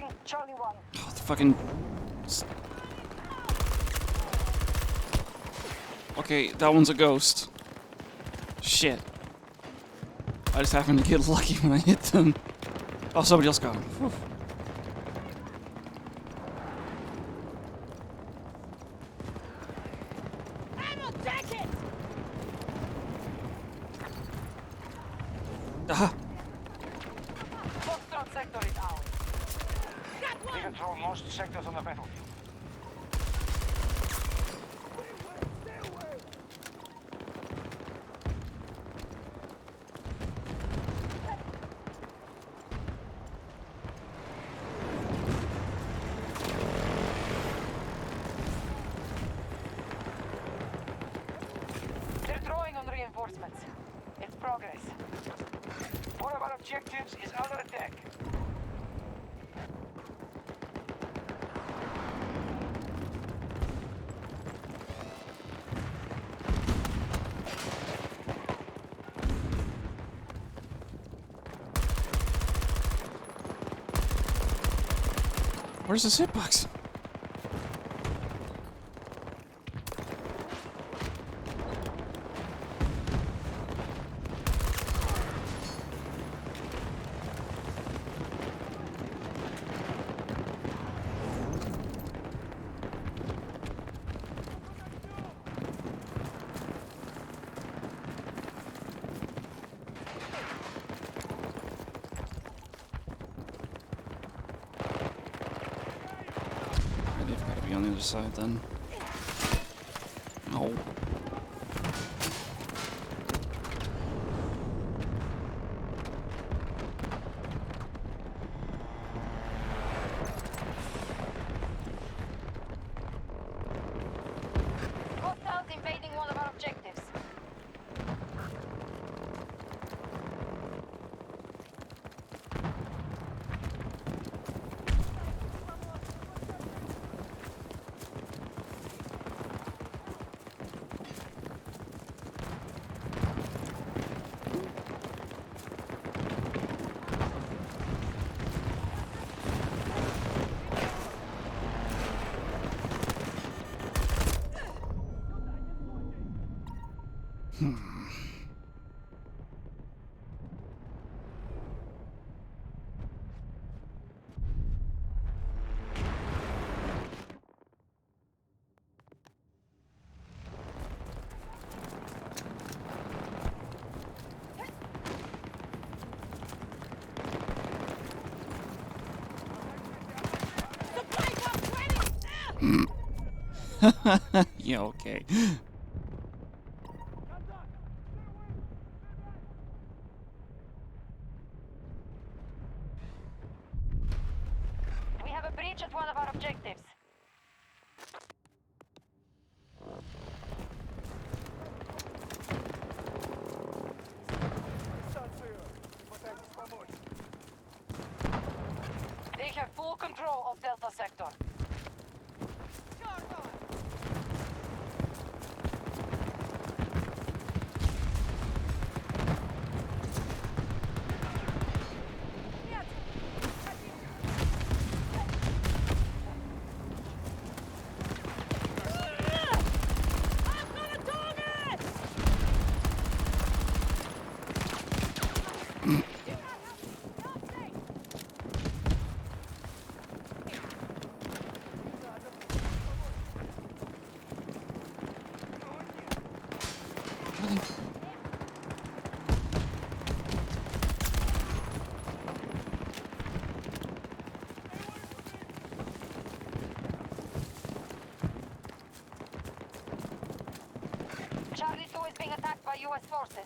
Taking Charlie 1. Oh, the fucking... Okay, that one's a ghost. Shit. I just happened to get lucky when I hit them. Oh, somebody else got him. Whew. Aha! Foxtrot sector is ours. We control most sectors on the battlefield. They're drawing on reinforcements. It's progress. One of our objectives is under attack. Where's this hitbox? They've got to be on the other side then. No. Hostiles invading one of our objectives. Yeah, okay. We have a breach at one of our objectives. They have full control of Delta Sector. Charlie 2 is being attacked by US forces.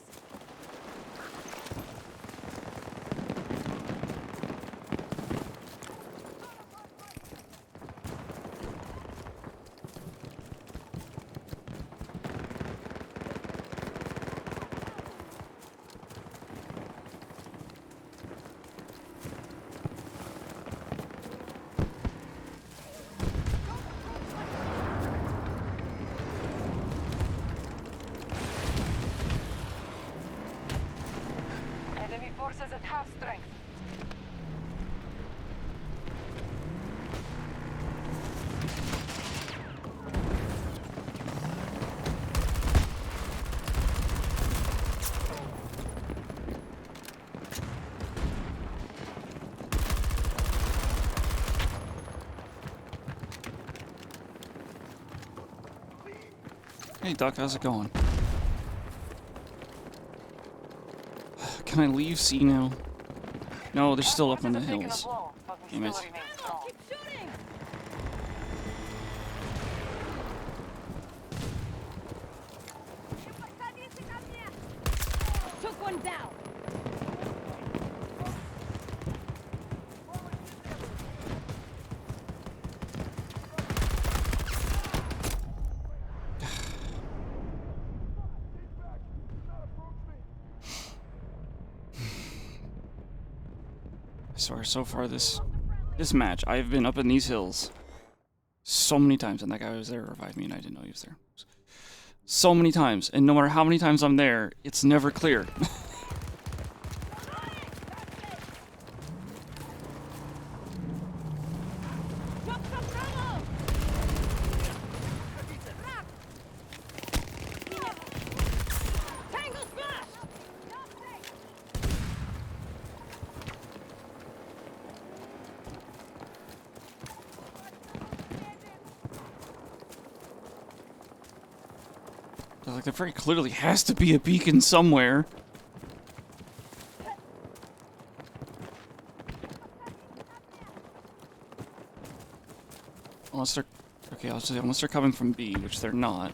Enemy forces at half strength. Hey, Duck, how's it going? Can I leave C now? No, they're still up on the Taking a hills. blow, but we Damn still it. remain strong. Keep shooting! Took one down. I swear, so far this match, I've been up in these hills so many times, and that guy was there to revive me, and I didn't know he was there. So many times, and no matter how many times I'm there, it's never clear. Drop some ammo! Tango smash! Like, there very clearly has to be a beacon somewhere. Unless they're... Okay, I'll say unless they're coming from B, which they're not.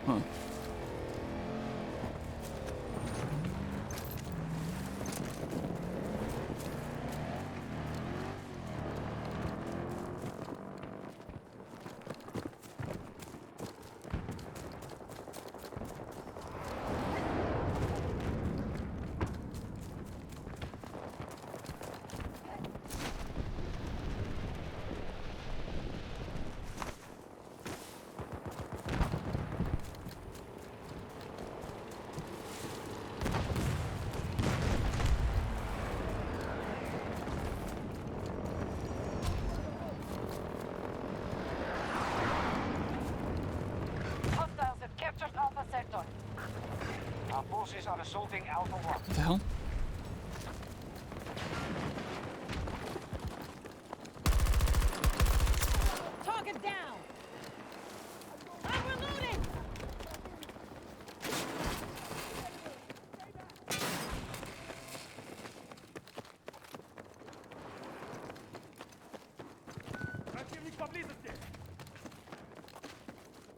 Huh. Hostiles have captured Alpha Sector. Our forces are assaulting Alpha 1. What the hell? Target down! I'm reloading!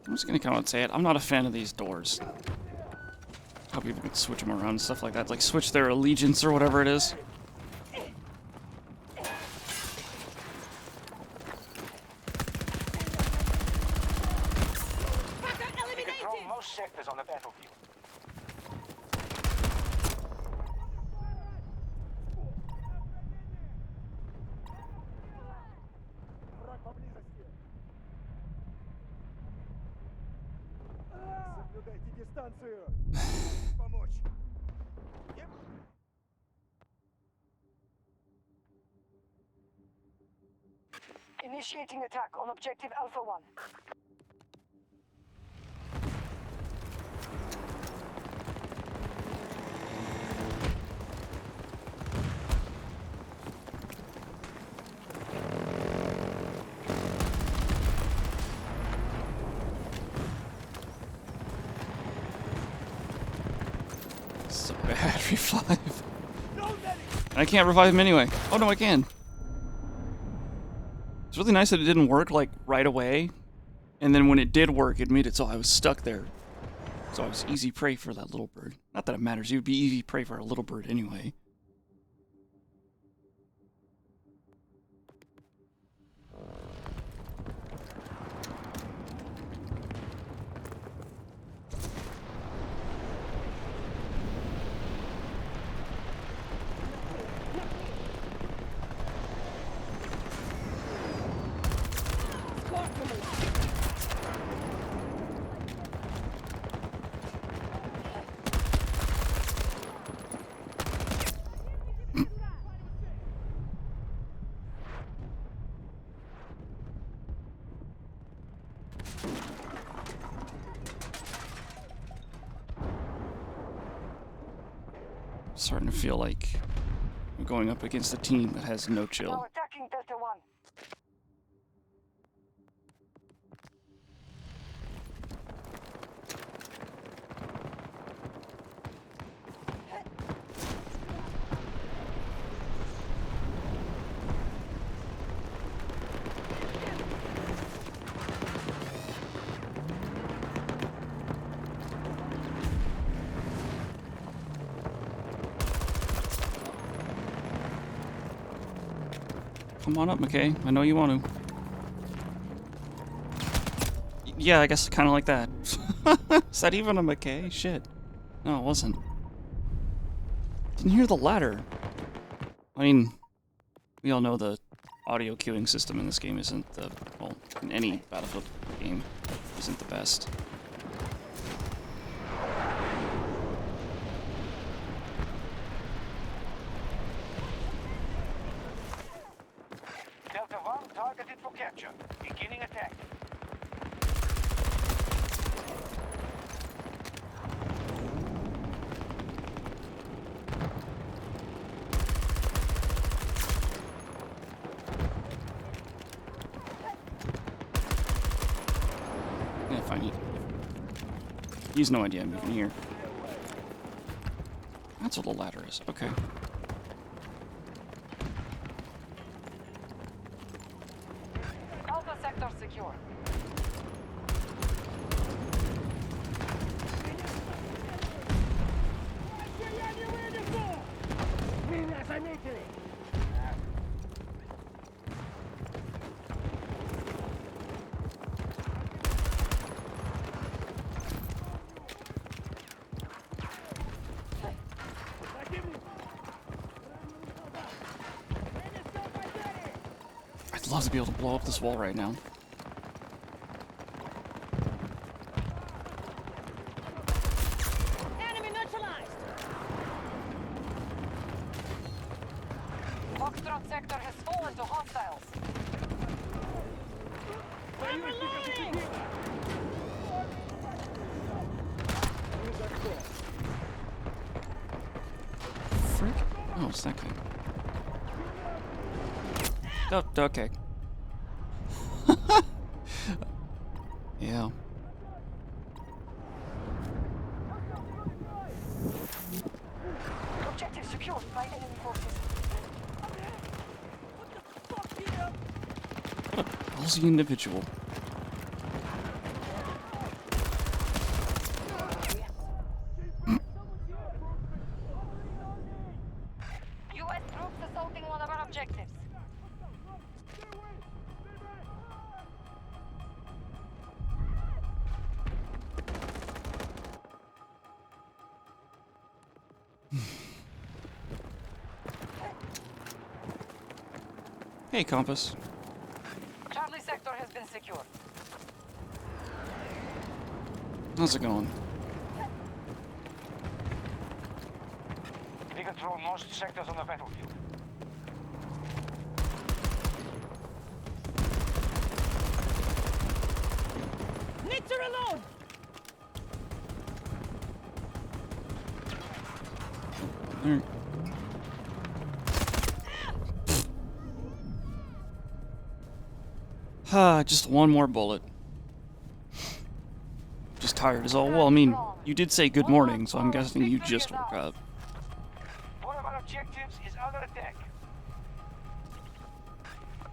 I'm just gonna come out and say it. I'm not a fan of these doors. How people can switch them around and stuff like that. Like, switch their allegiance or whatever it is. Fucker We control eliminated! most sectors on the battlefield. Соблюдайте дистанцию. Помочь. Initiating attack on objective Alpha 1. This is a bad revive. And I can't revive him anyway. Oh no, I can. It's really nice that it didn't work, like, right away. And then when it did work, it made it so I was stuck there. So I was easy prey for that little bird. Not that it matters, you'd be easy prey for a little bird anyway. Starting to feel like I'm going up against a team that has no Now chill. attacking Delta 1. Come on up, McKay. I know you want to. Yeah, I guess kind of like that. Is that even a McKay? Shit. No, it wasn't. Didn't hear the ladder. I mean, we all know the audio queuing system in this game isn't the, well, in any Battlefield game, isn't the best. Delta 1 targeted for capture. Beginning attack. Yeah, fine. He has no idea I'm even here. That's what the ladder is. Okay. Alpha sector secure. Меня заметили! I'd love to be able to blow up this wall right now. Enemy neutralized. Foxtrot sector has fallen to hostiles. I'm reloading. Frick? Oh, it's that guy. Oh, okay. Yeah. Objective secured by enemy forces. What a ballsy individual. U.S. troops assaulting one of our objectives. Hey, Compass. Charlie sector has been secured. How's it going? We control most sectors on the battlefield. Need to reload. There. Just one more bullet. Just tired as all. Well, I mean, you did say good morning, so I'm guessing you just woke up. One of our objectives is under attack.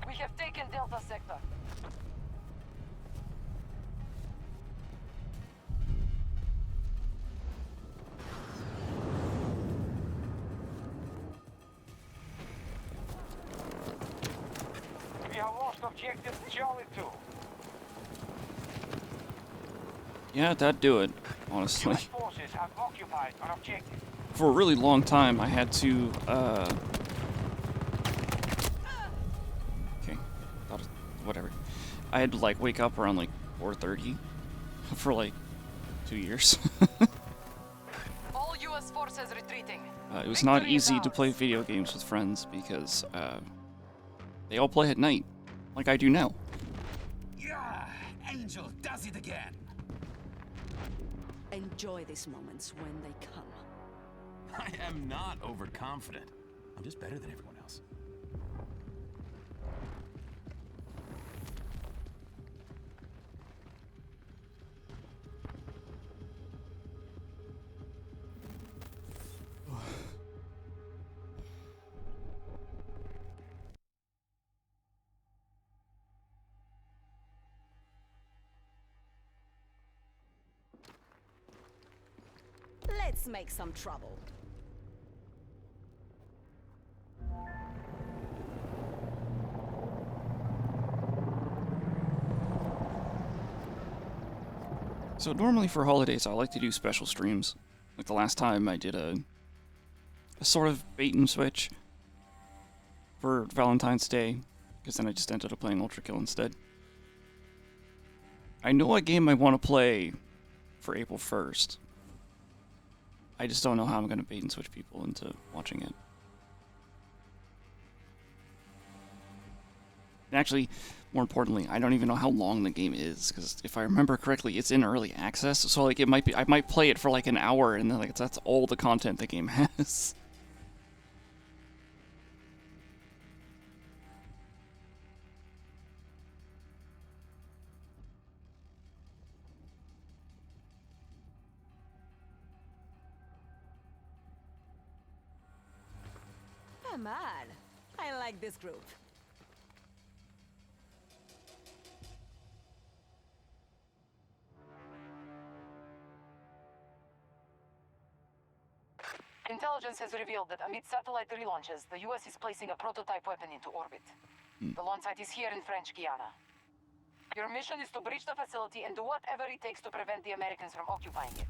We have taken Delta sector. We have lost objective Charlie 2. Yeah, that'd do it, honestly. U.S. forces have occupied an objective. For a really long time, I had to, okay, whatever. I had to, like, wake up around, like, 4:30 for, like, 2 years. All U.S. forces retreating. It was not Victory is easy to ours. play video games with friends because, they all play at night, like I do now. Yeah, Angel does it again. Enjoy these moments when they come. I am not overconfident. I'm just better than everyone else. Let's make some trouble. So normally for holidays, I like to do special streams. Like the last time I did a sort of bait and switch for Valentine's Day, because then I just ended up playing Ultra Kill instead. I know what game I want to play for April 1st. I just don't know how I'm going to bait and switch people into watching it. And actually, more importantly, I don't even know how long the game is, because if I remember correctly, it's in early access, so like it might be, I might play it for like an hour, and then like that's all the content the game has. Come on. I like this group. Intelligence has revealed that amid satellite relaunches, the US is placing a prototype weapon into orbit. The launch site is here in French Guiana. Your mission is to breach the facility and do whatever it takes to prevent the Americans from occupying it.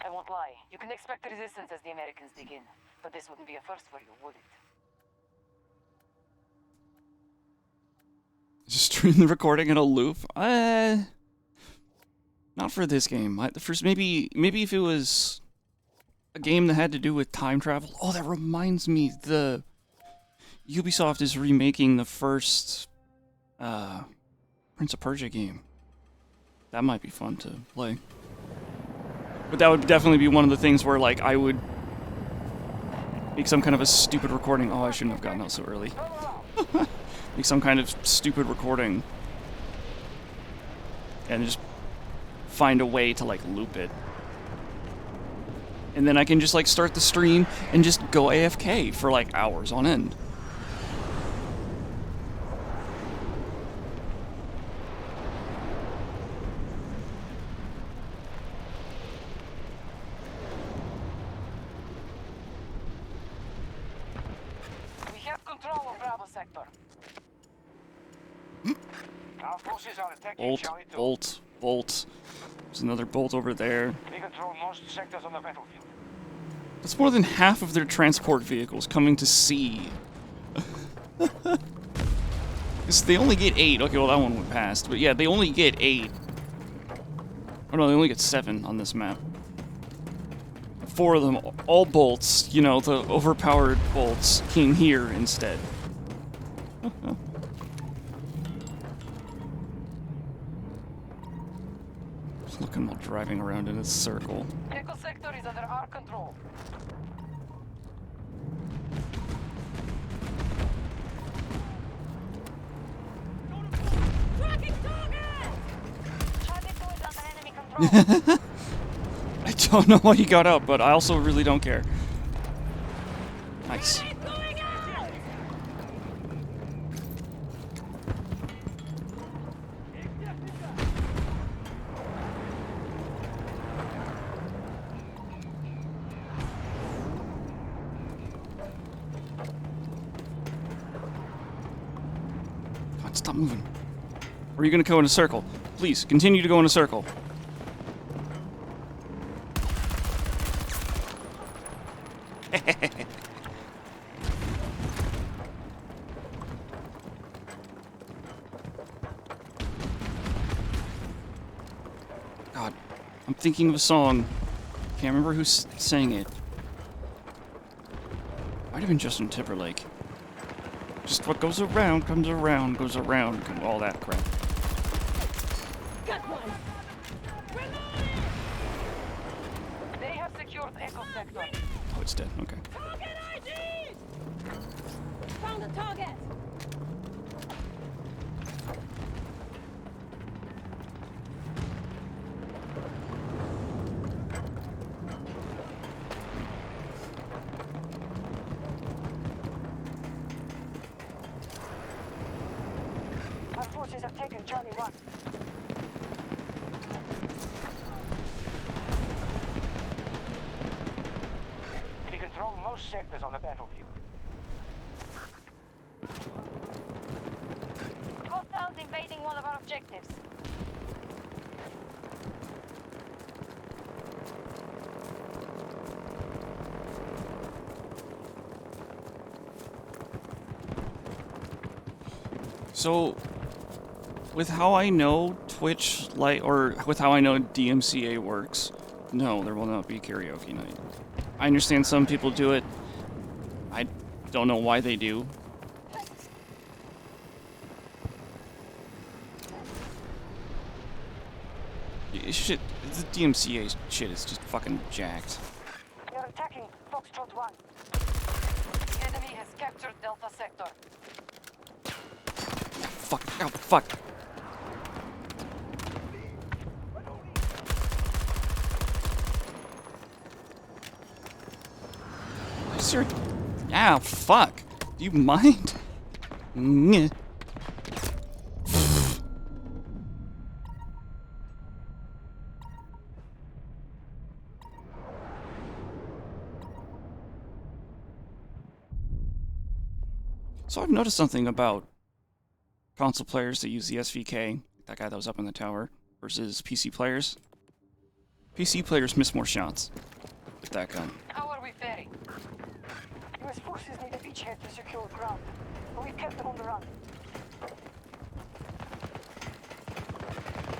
I won't lie, you can expect resistance as the Americans dig in, but this wouldn't be a first for you, would it? Just stream the recording in a loop? Not for this game. First, maybe if it was a game that had to do with time travel. Oh, that reminds me, the Ubisoft is remaking the first Prince of Persia game. That might be fun to play. But that would definitely be one of the things where, like, I would make some kind of a stupid recording. Oh, I shouldn't have gotten out so early. Make some kind of stupid recording. And just find a way to, like, loop it. And then I can just, like, start the stream and just go AFK for, like, hours on end. We have control of Bravo sector. Our forces are attacking Bolt, Charlie 2. bolt, bolt. There's another bolt over there. We control most sectors on the battlefield. That's more than half of their transport vehicles coming to sea. Because they only get 8. Okay, well, that one went past. But yeah, they only get 8. Oh no, they only get 7 on this map. 4 of them, all bolts, you know, the overpowered bolts, came here instead. Just looking while driving around in a circle. Echo sector is under our control. Tracking target! Charlie 2 is under enemy control. I don't know why he got up, but I also really don't care. Nice. It's going out! God, stop moving. Or are you gonna go in a circle? Please, continue to go in a circle. God, I'm thinking of a song. Can't remember who sang it. Might have been Justin Timberlake. Just what goes around, comes around, goes around, all that crap. Got one! They have secured Echo sector. it's dead. Okay. Target ID! Found a target! Our forces have taken Charlie 1. We control most sectors on the battlefield. Hostiles invading one of our objectives. So, with how I know Twitch, or with how I know DMCA works, no, there will not be karaoke night. I understand some people do it. I don't know why they do. Shit, the DMCA shit is just fucking jacked. You're attacking Foxtrot 1. The enemy has captured Delta Sector. Fuck, oh, fuck. Is there... Yeah, fuck. Do you mind? Nyeh. So I've noticed something about console players that use the SVK, that guy that was up in the tower, versus PC players. PC players miss more shots with that gun. How are we faring? US forces need a beachhead to secure ground, but we've kept them on the run.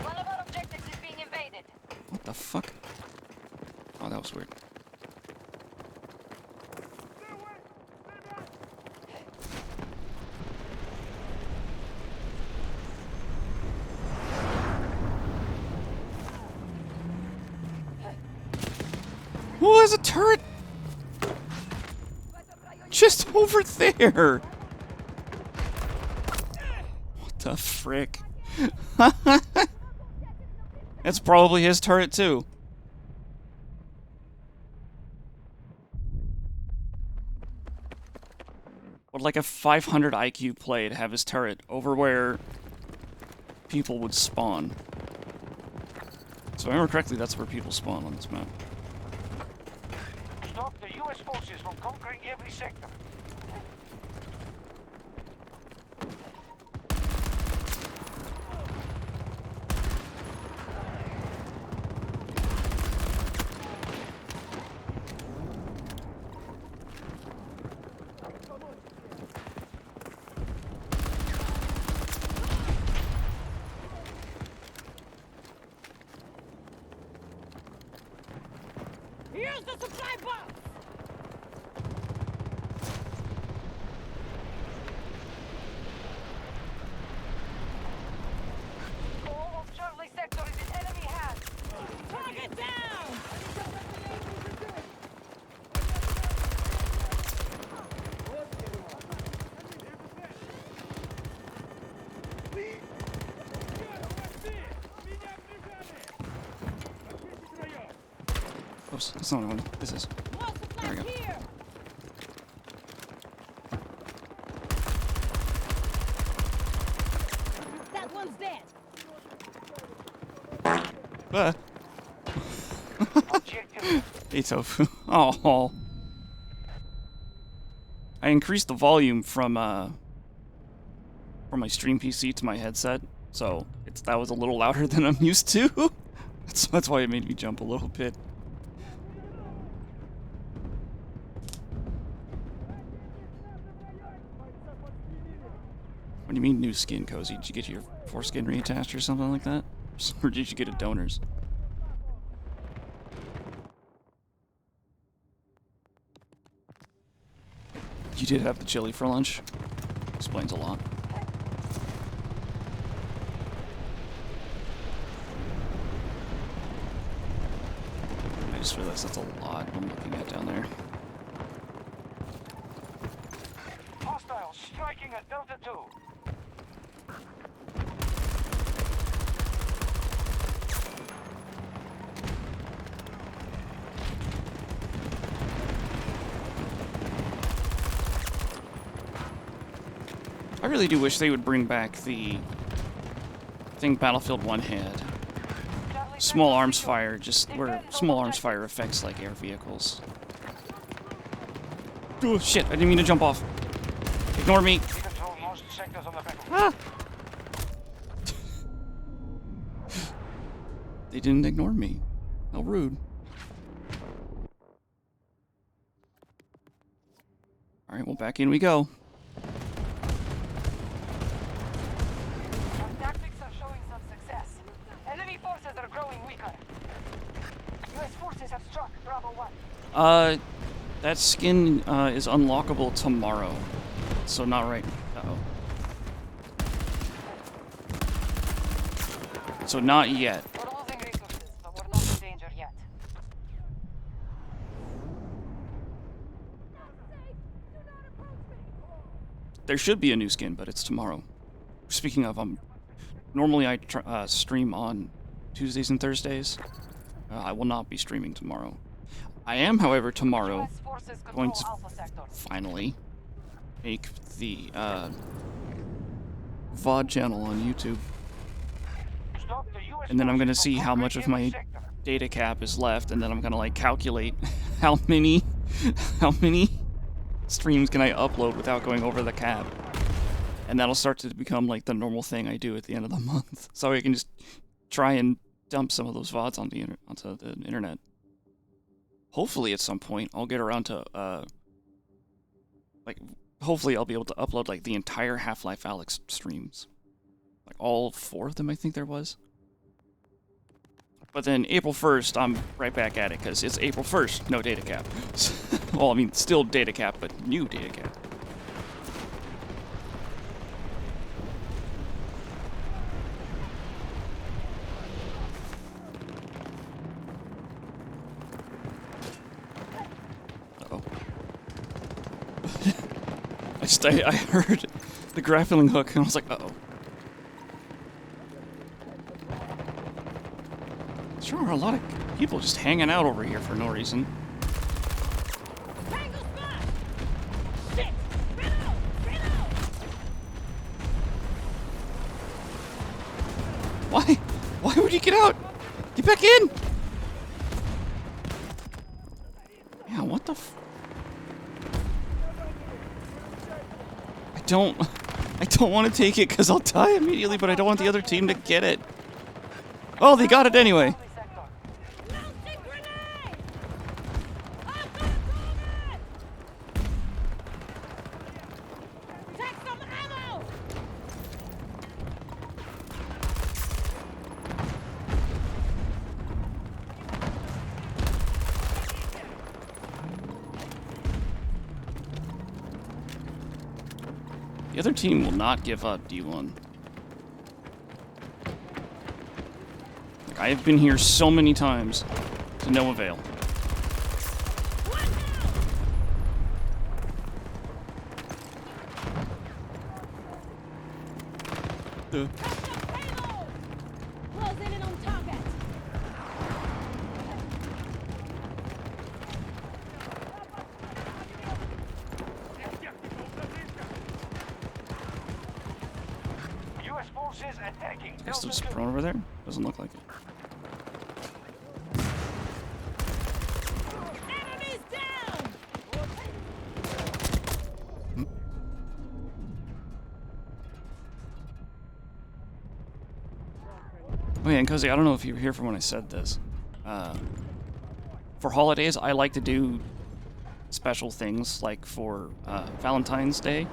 One of our objectives is being invaded. What the fuck? Oh, that was weird. Oh, there's a turret! Just over there! What the frick? That's probably his turret, too. Would like a 500 IQ play to have his turret over where people would spawn. So if I remember correctly, that's where people spawn on this map. Stop the US forces from conquering every sector. Here's the supply box! All of Charlie Sector is in enemy hands. Target down! Oops, that's not what I wanted. This is. More There we supplies go. here! That one's dead! Objective. Hey, Tofu. Oh. I increased the volume from my stream PC to my headset, so that was a little louder than I'm used to. That's why it made me jump a little bit. What do you mean new skin, Cozy? Did you get your foreskin reattached or something like that? Or did you get a donor's? You did have the chili for lunch. Explains a lot. I just realized that's a lot I'm looking at down there. Looking at Delta 2. I really do wish they would bring back the thing Battlefield 1 had. Small arms fire, just where small arms fire affects like air vehicles. Oh shit, I didn't mean to jump off. Ignore me. We control most sectors on the battlefield. Ah! They didn't ignore me. How rude. Alright, well back in we go. Our tactics are showing some success. Enemy forces are growing weaker. US forces have struck Bravo 1. That skin is unlockable tomorrow. So not right. Uh-oh. So not yet. We're losing resources, but we're not in danger yet. There should be a new skin, but it's tomorrow. Speaking of, normally I stream on Tuesdays and Thursdays. I will not be streaming tomorrow. I am, however, tomorrow US forces going control to Alpha Sector. finally make the VOD channel on YouTube. Stop the US And then I'm forces gonna from see how much of conquering my every sector. data cap is left, and then I'm gonna like calculate how many streams can I upload without going over the cap. And that'll start to become like the normal thing I do at the end of the month. So I can just try and dump some of those VODs onto the internet. Hopefully at some point I'll get around to hopefully I'll be able to upload like the entire Half-Life Alyx streams. Like all 4 of them I think there was. But then April 1st I'm right back at it because it's April 1st, no data cap. Well, I mean still data cap, but new data cap. Uh-oh. I heard the grappling hook and I was like, uh-oh. Sure are a lot of people just hanging out over here for no reason. Tango spot! Shit! Reload! Reload! Why? Why would you get out? Get back in! Yeah, what the f... I don't want to take it because I'll die immediately, but I don't want the other team to get it. Oh, they got it anyway. Launching grenade! I've got a target! Take some ammo! The other team will not give up, D1. Like, I have been here so many times to no avail. One Uh. payload! Closing in on target! US forces attacking Guess they're Delta just 2. prone over there? Doesn't look like it. Enemies down! Oh yeah, and Cozy, I don't know if you were here for when I said this. For holidays, I like to do special things, like for Valentine's Day.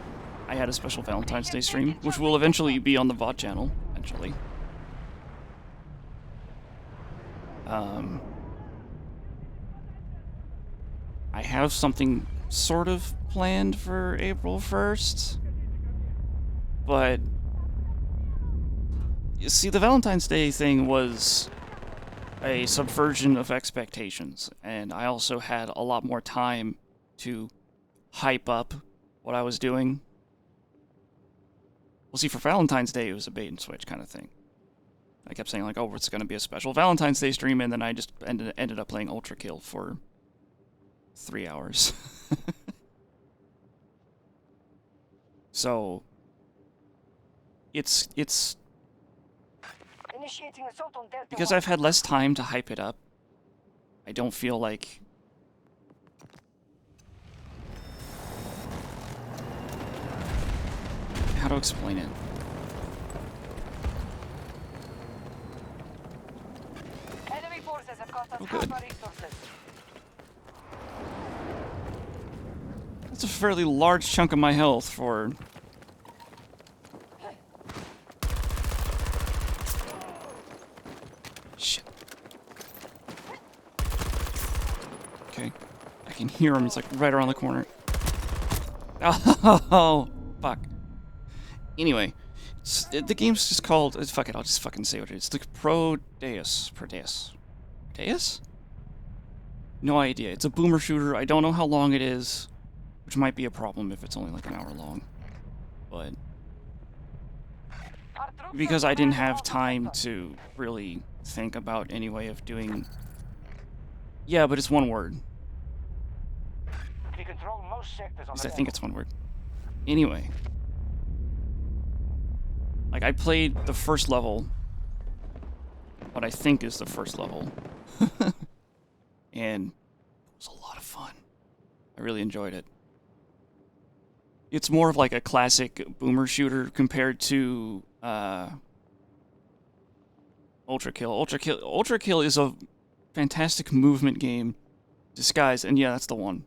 I had a special Valentine's Day stream, which will eventually be on the VOD channel, eventually. I have something sort of planned for April 1st, but you see, the Valentine's Day thing was a subversion of expectations, and I also had a lot more time to hype up what I was doing. Well, see, for Valentine's Day, it was a bait and switch kind of thing. I kept saying, like, oh, it's going to be a special Valentine's Day stream, and then I just ended up playing Ultra Kill for 3 hours. So, it's Initiating assault on Delta because 1. I've had less time to hype it up. I don't feel like how to explain it. Enemy forces have cost us Oh, half good. our resources. That's a fairly large chunk of my health for... Shit. Okay. I can hear him. He's like right around the corner. Oh, fuck. Anyway, the game's just called... fuck it, I'll just fucking say what it is. It's like Proteus. Proteus? No idea. It's a boomer shooter. I don't know how long it is. Which might be a problem if it's only like an hour long. But Our troops because are I didn't commanding have all the time sector. to really think about any way of doing... Yeah, but it's one word. We control most sectors At on least the I think it's one word. Anyway. Like, I played the first level. What I think is the first level. And it was a lot of fun. I really enjoyed it. It's more of like a classic boomer shooter compared to Ultra Kill. Ultra Kill is a fantastic movement game disguised, and yeah, that's the one.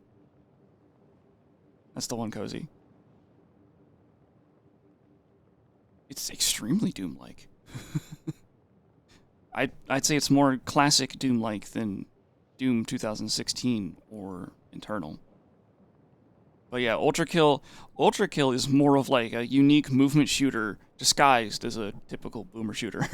That's the one, Cozy. It's extremely Doom-like. I'd say it's more classic Doom-like than Doom 2016 or Internal. But yeah, Ultra Kill is more of like a unique movement shooter disguised as a typical boomer shooter.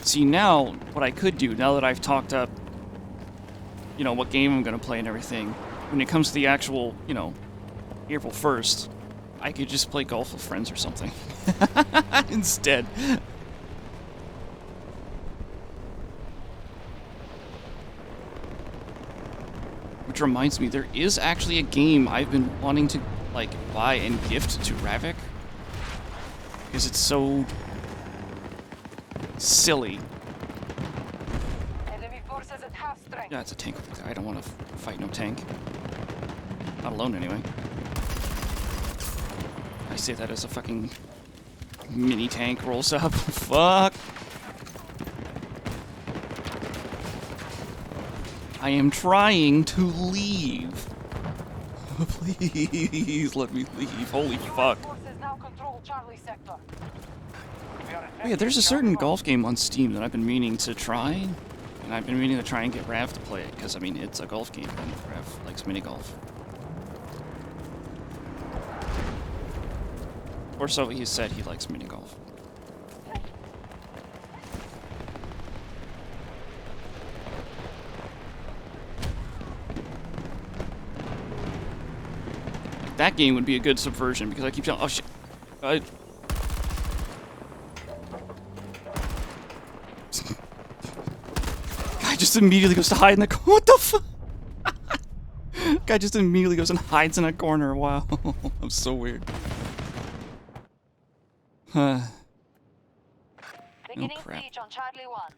See, now, what I could do, now that I've talked up, you know, what game I'm going to play and everything, when it comes to the actual, you know, April 1st, I could just play golf with friends or something. Instead. Which reminds me, there is actually a game I've been wanting to, like, buy and gift to Ravik. Because it's so... silly. Enemy forces at half strength. Yeah, it's a tank over there. I don't want to fight no tank. Not alone, anyway. I say that as a fucking mini tank rolls up. Fuck! I am trying to leave. Please let me leave. Holy fuck. Forces now control Charlie sector. Oh yeah, there's a certain golf game on Steam that I've been meaning to try. And I've been meaning to try and get Rav to play it, because, I mean, it's a golf game, and Rav likes mini golf. Or so he said he likes mini golf. That game would be a good subversion, because I keep telling... Oh, shit. Guy just immediately goes to hide in the corner. What the fuck? Guy just immediately goes and hides in a corner. Wow. I'm so weird. Oh, Beginning crap. siege on Charlie 1.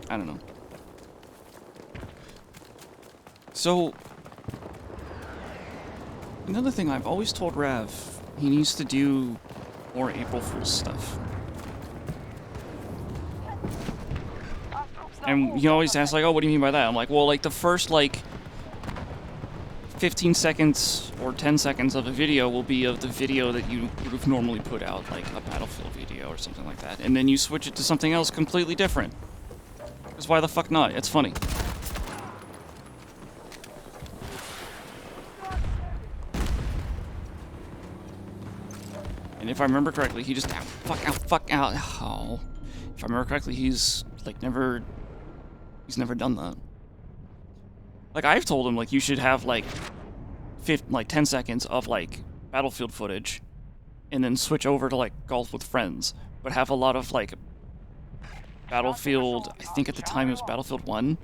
I don't know. So, another thing I've always told Rav, he needs to do more April Fool's stuff. Our troops now And move he always down asks, like, oh, what do you mean by that? I'm like, well, like, the first, like, 15 seconds or 10 seconds of a video will be of the video that you would have normally put out, like a Battlefield video or something like that. And then you switch it to something else completely different. Because why the fuck not? It's funny. And if I remember correctly, he just fuck out. Oh, if I remember correctly, he's never done that. Like I've told him like you should have like 10 seconds of like Battlefield footage, and then switch over to like Golf with Friends, but have a lot of like Battlefield. I think at the time it was Battlefield 1,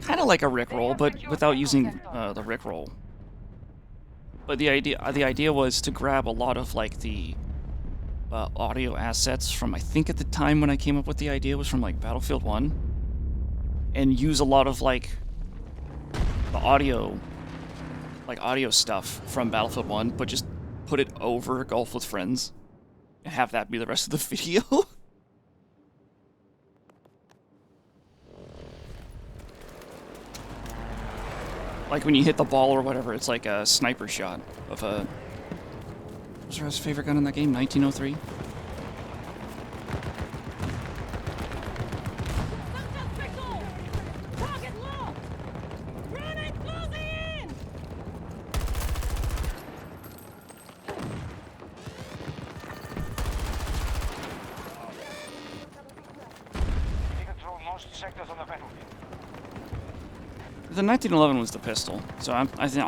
kind of like a Rickroll, but without using the Rickroll. But the idea was to grab a lot of like the audio assets from, I think at the time when I came up with the idea was from like Battlefield 1, and use a lot of like the audio stuff from Battlefield 1, but just put it over Golf with Friends and have that be the rest of the video. Like when you hit the ball or whatever, it's like a sniper shot of a... What's your favorite gun in that game? 1903? Target locked! Grenade closing in! We control most sectors on the battlefield. The 1911 was the pistol, so I'm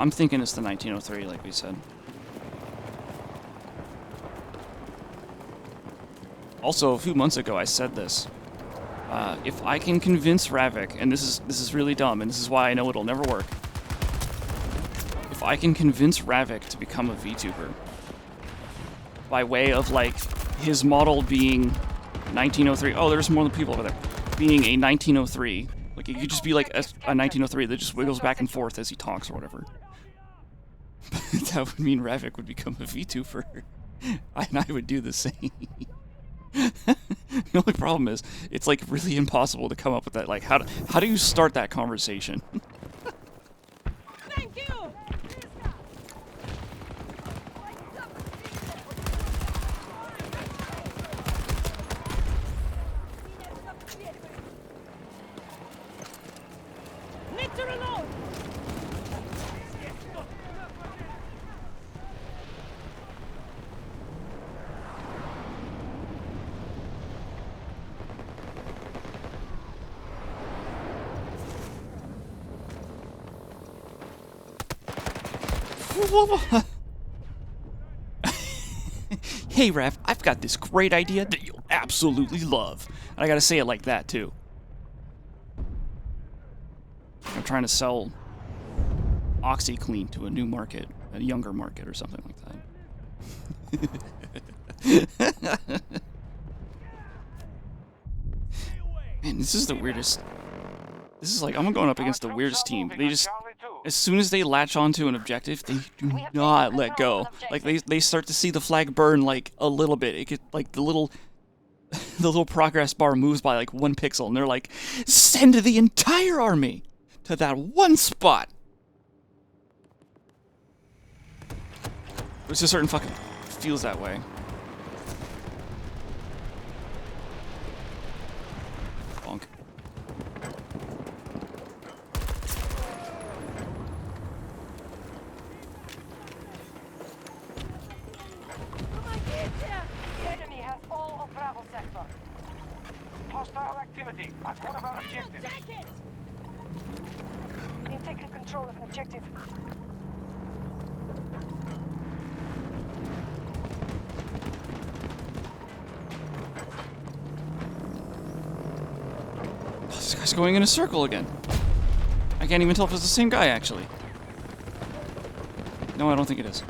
thinking it's the 1903, like we said. Also, a few months ago, I said this. If I can convince Ravik, and this is really dumb, and this is why I know it'll never work. If I can convince Ravik to become a VTuber, by way of like his model being 1903. Oh, there's more than people over there. Being a 1903. Like, it could just be like a 1903 that just wiggles back and forth as he talks or whatever. That would mean Ravik would become a VTuber. And I would do the same. The only problem is, it's like really impossible to come up with that. Like, how do you start that conversation? Thank you! Need to reload! Hey, Rav, I've got this great idea that you'll absolutely love. And I gotta say it like that, too. I'm trying to sell OxyClean to a new market, a younger market or something like that. Man, this is the weirdest. This is like, I'm going up against the weirdest team. They just, as soon as they latch onto an objective, they do not let go. Like, they start to see the flag burn, like, a little bit. It could, like, the little progress bar moves by, like, 1 pixel, and they're like, send the entire army to that one spot. There's a certain fucking feels that way. Bonk. The enemy has all of Bravo sector. Hostile activity. I've got about objectives. Take it! They've taken control of an objective. This guy's going in a circle again. I can't even tell if it's the same guy, actually. No, I don't think it is.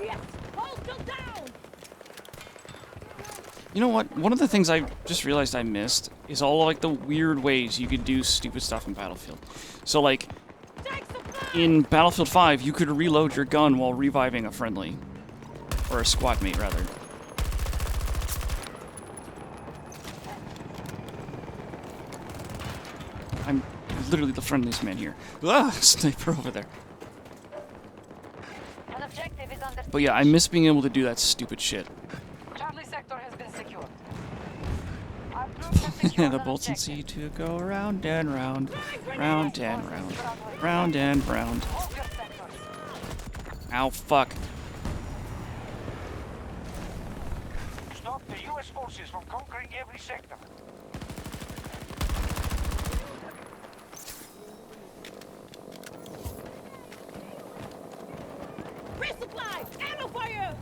Yes! Hold them down! You know what? One of the things I just realized I missed is all like the weird ways you could do stupid stuff in Battlefield. So like, Take some fire! in Battlefield 5, you could reload your gun while reviving a friendly. Or a squad mate, rather. I'm literally the friendliest man here. Ah, sniper over there. An objective is under But yeah, I miss being able to do that stupid shit. Charlie sector has been secured. The bolts and C to go round and round, round and round, round and round. Hold your sectors. Ow, fuck. Stop the US forces from conquering every sector. Resupply! Ammo fire!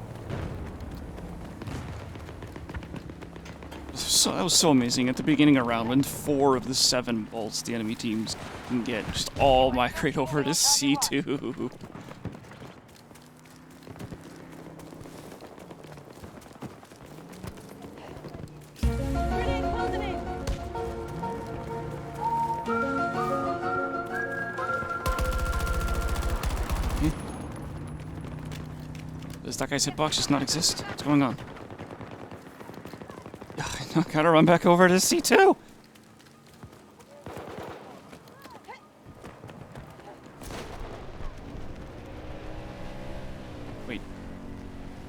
So that was so amazing at the beginning of round when 4 of the 7 bolts the enemy teams can get just all migrate over to C2. Grenade closing in! Does that guy's hitbox just not exist? What's going on? I gotta run back over to C2! Wait.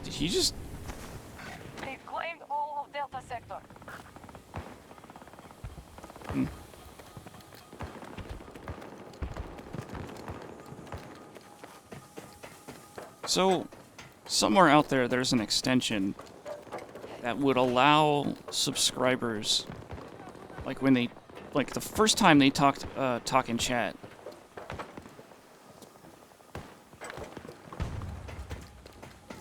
Did he just... They've claimed all of Delta Sector. So, somewhere out there, there's an extension that would allow subscribers, like when they, like the first time they talk in chat,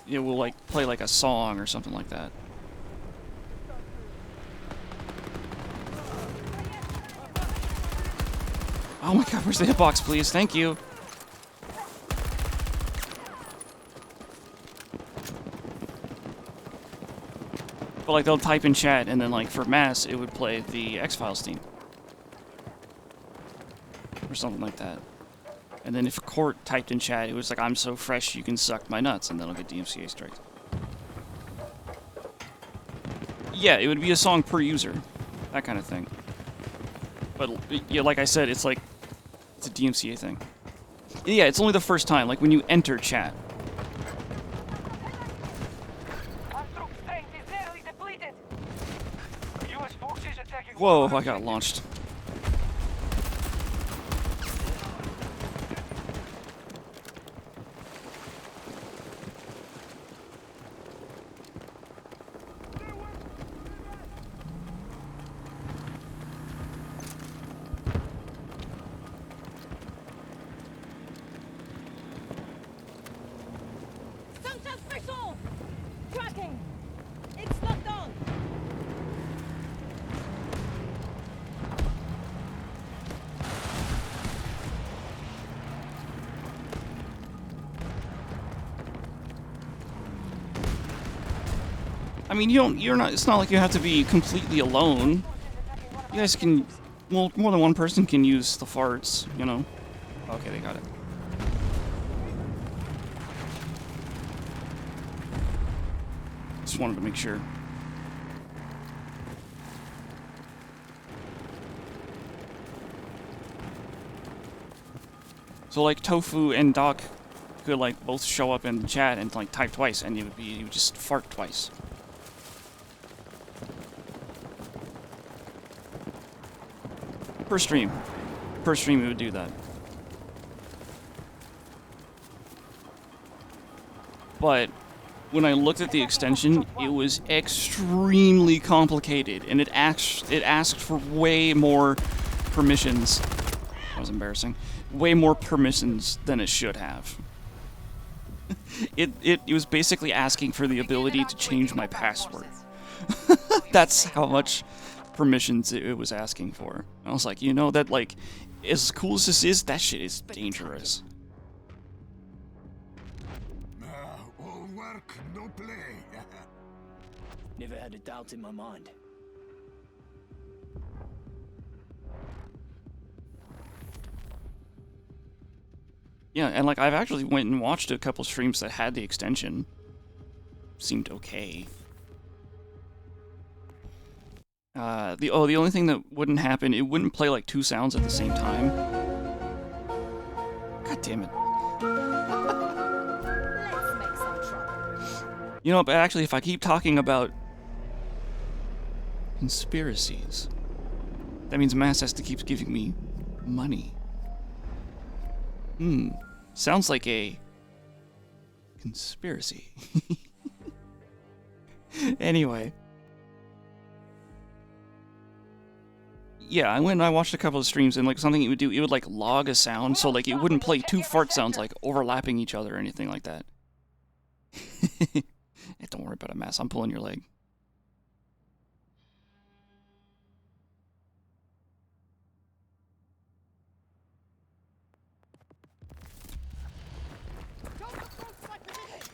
it will like play like a song or something like that. Oh my god, where's the hitbox, please? Thank you. But like they'll type in chat and then like for mass it would play the X-Files theme. Or something like that. And then if Court typed in chat, it was like, I'm so fresh you can suck my nuts, and then I'll get DMCA strikes. Yeah, it would be a song per user. That kind of thing. But yeah, like I said, it's like it's a DMCA thing. Yeah, it's only the first time, like when you enter chat. Whoa, I got launched. Sunshine special! Tracking! It's locked on! I mean, you're not, it's not like you have to be completely alone. You guys can, well, more than one person can use the farts, you know? Okay, they got it. Just wanted to make sure. So like Tofu and Doc could like both show up in chat and like type twice, and you would just fart twice. Per stream. Per stream it would do that. But when I looked at the extension, it was extremely complicated, and it asked for way more permissions. That was embarrassing. Way more permissions than it should have. It was basically asking for the ability to change my password. That's how much permissions it was asking for. I was like, you know, that like, as cool as this is, that shit is dangerous. All work, no play. Never had a doubt in my mind. Yeah, and like I've actually went and watched a couple streams that had the extension. Seemed okay. The only thing that wouldn't happen, it wouldn't play like 2 sounds at the same time. God damn it. Let's make some trouble. You know, but actually, if I keep talking about conspiracies, that means Mass has to keep giving me money. Sounds like a conspiracy. Anyway. Yeah, I went and I watched a couple of streams, and like something it would do, it would like log a sound, so like it wouldn't play two fart sounds like overlapping each other or anything like that. Don't worry about it, Mass. I'm pulling your leg.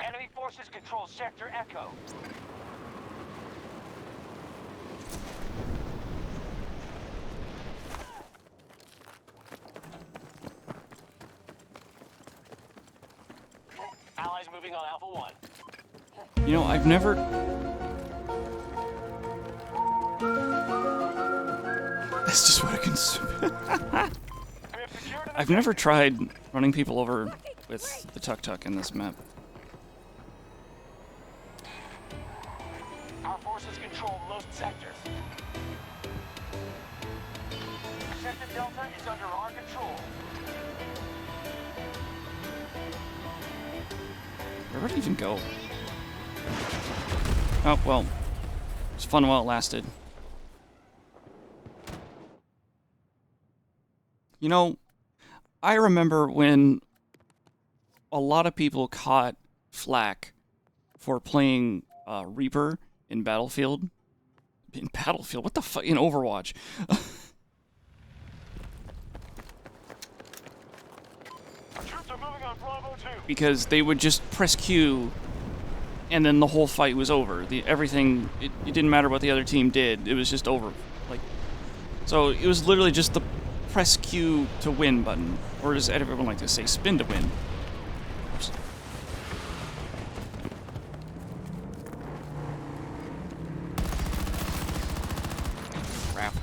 Enemy forces control Sector Echo. Allies moving on Alpha 1. You know, I've never... That's just what I can... I've never tried running people over with the tuk-tuk in this map. Our forces control most sectors. Sector Delta is under our control. Where would it even go? Oh, well. It was fun while it lasted. You know, I remember when a lot of people caught flack for playing Reaper in Battlefield. In Battlefield? What the fuck? In Overwatch. Troops are moving on Bravo 2. Because they would just press Q, and then the whole fight was over. Everything, it didn't matter what the other team did. It was just over. Like, so it was literally just the press Q to win button, or does everyone like to say spin to win? Oops. Crap.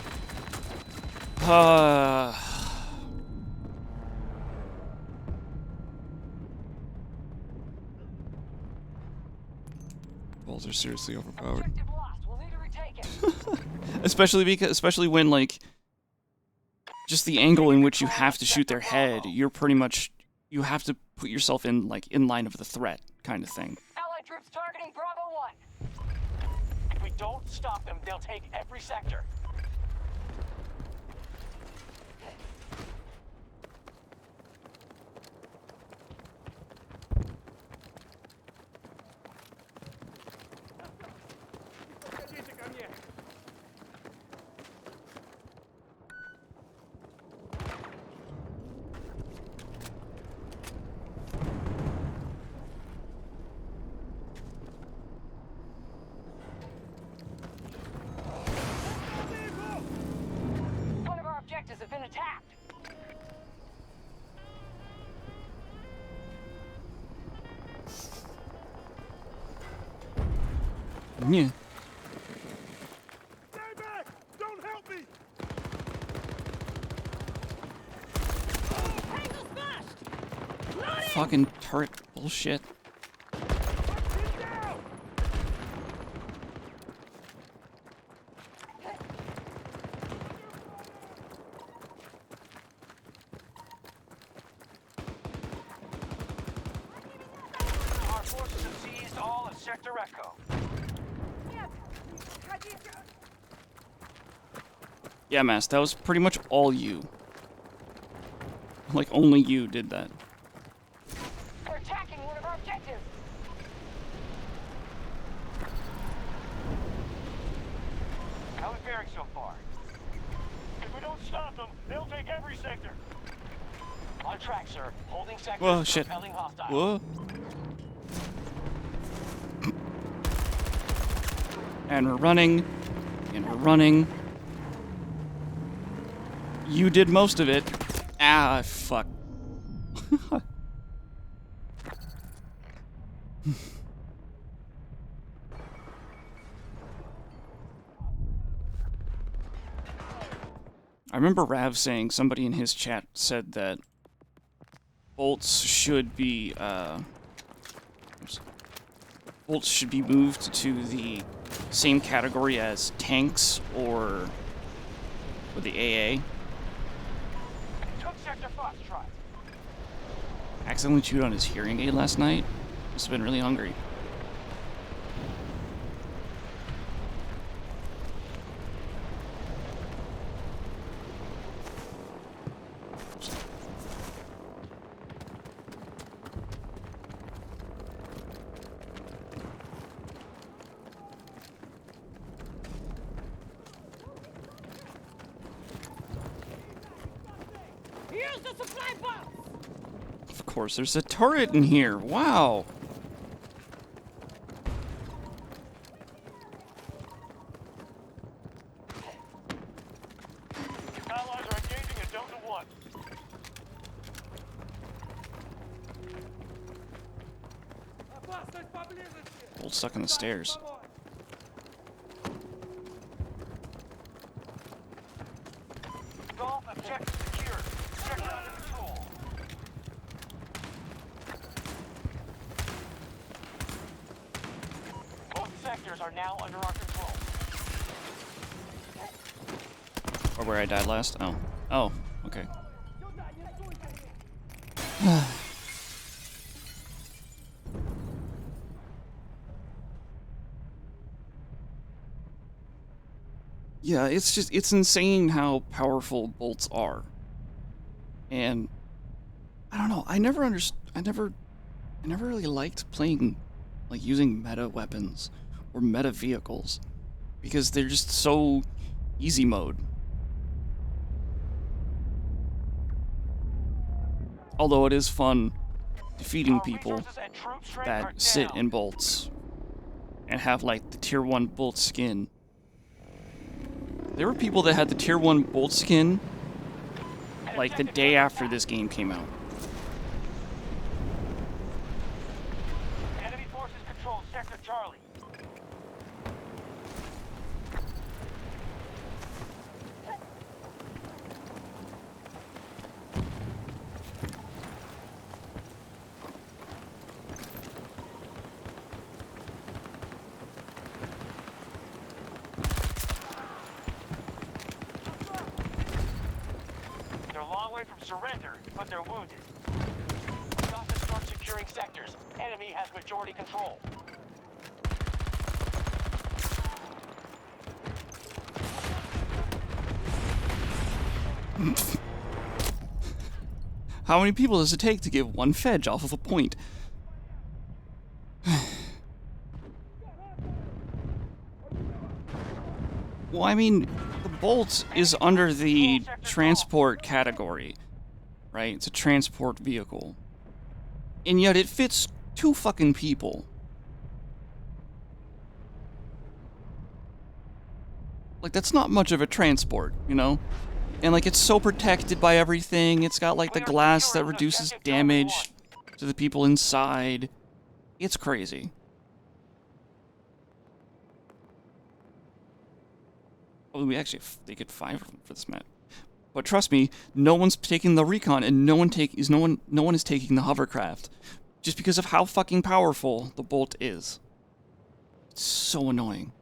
Balls are seriously overpowered. Objective lost. We'll need to retake it. especially when like just the angle in which you have to shoot their head, you're pretty much you have to put yourself in like in line of the threat kind of thing. Allied troops targeting Bravo 1. If we don't stop them, they'll take every sector. One of our objectives have been attacked. Yeah. Stay back! Don't help me! Tango smashed! Fucking turret bullshit. Our forces have seized all of Sector Echo. Yeah, Mass, that was pretty much all you. Like, only you did that. We're attacking one of our objectives. How are we faring so far? If we don't stop them, they'll take every sector. On track, sir. Holding sector. Whoa, shit. Repelling hostile. Whoa. And we're running. And we're running. You did most of it. Ah, fuck. I remember Rav saying, somebody in his chat said that bolts should be, bolts should be moved to the same category as tanks or the AA. Took Sector Foxtrot. Accidentally chewed on his hearing aid last night. Must have been really hungry. Here's the supply box! Of course, there's a turret in here. Wow. Allies are engaging at Delta 1. Bolt stuck in the stairs. Golf objective secured. Sector under control. Both sectors are now under our control. Or where I died last? Oh. Oh, okay. Yeah, it's insane how powerful bolts are. And I don't know, I never really liked playing, like, using meta weapons or meta vehicles because they're just so easy mode. Although it is fun defeating Our people resources and troop strength are that sit down. in bolts and have, like, the tier 1 bolt skin. There were people that had the tier 1 bolt skin like the day after this game came out. Enemy forces control Sector Charlie. They're a long way from surrender, but they're wounded. Got to start securing sectors. Enemy has majority control. How many people does it take to give one Fedge off of a point? Well, I mean, the bolt is under the transport category, right? It's a transport vehicle. And yet it fits 2 fucking people. Like, that's not much of a transport, you know? And, like, it's so protected by everything. It's got, like, the glass that reduces damage to the people inside. It's crazy. Oh, they get 5 of them for this map. But trust me, no one's taking the recon, and no one is taking the hovercraft, just because of how fucking powerful the bolt is. It's so annoying.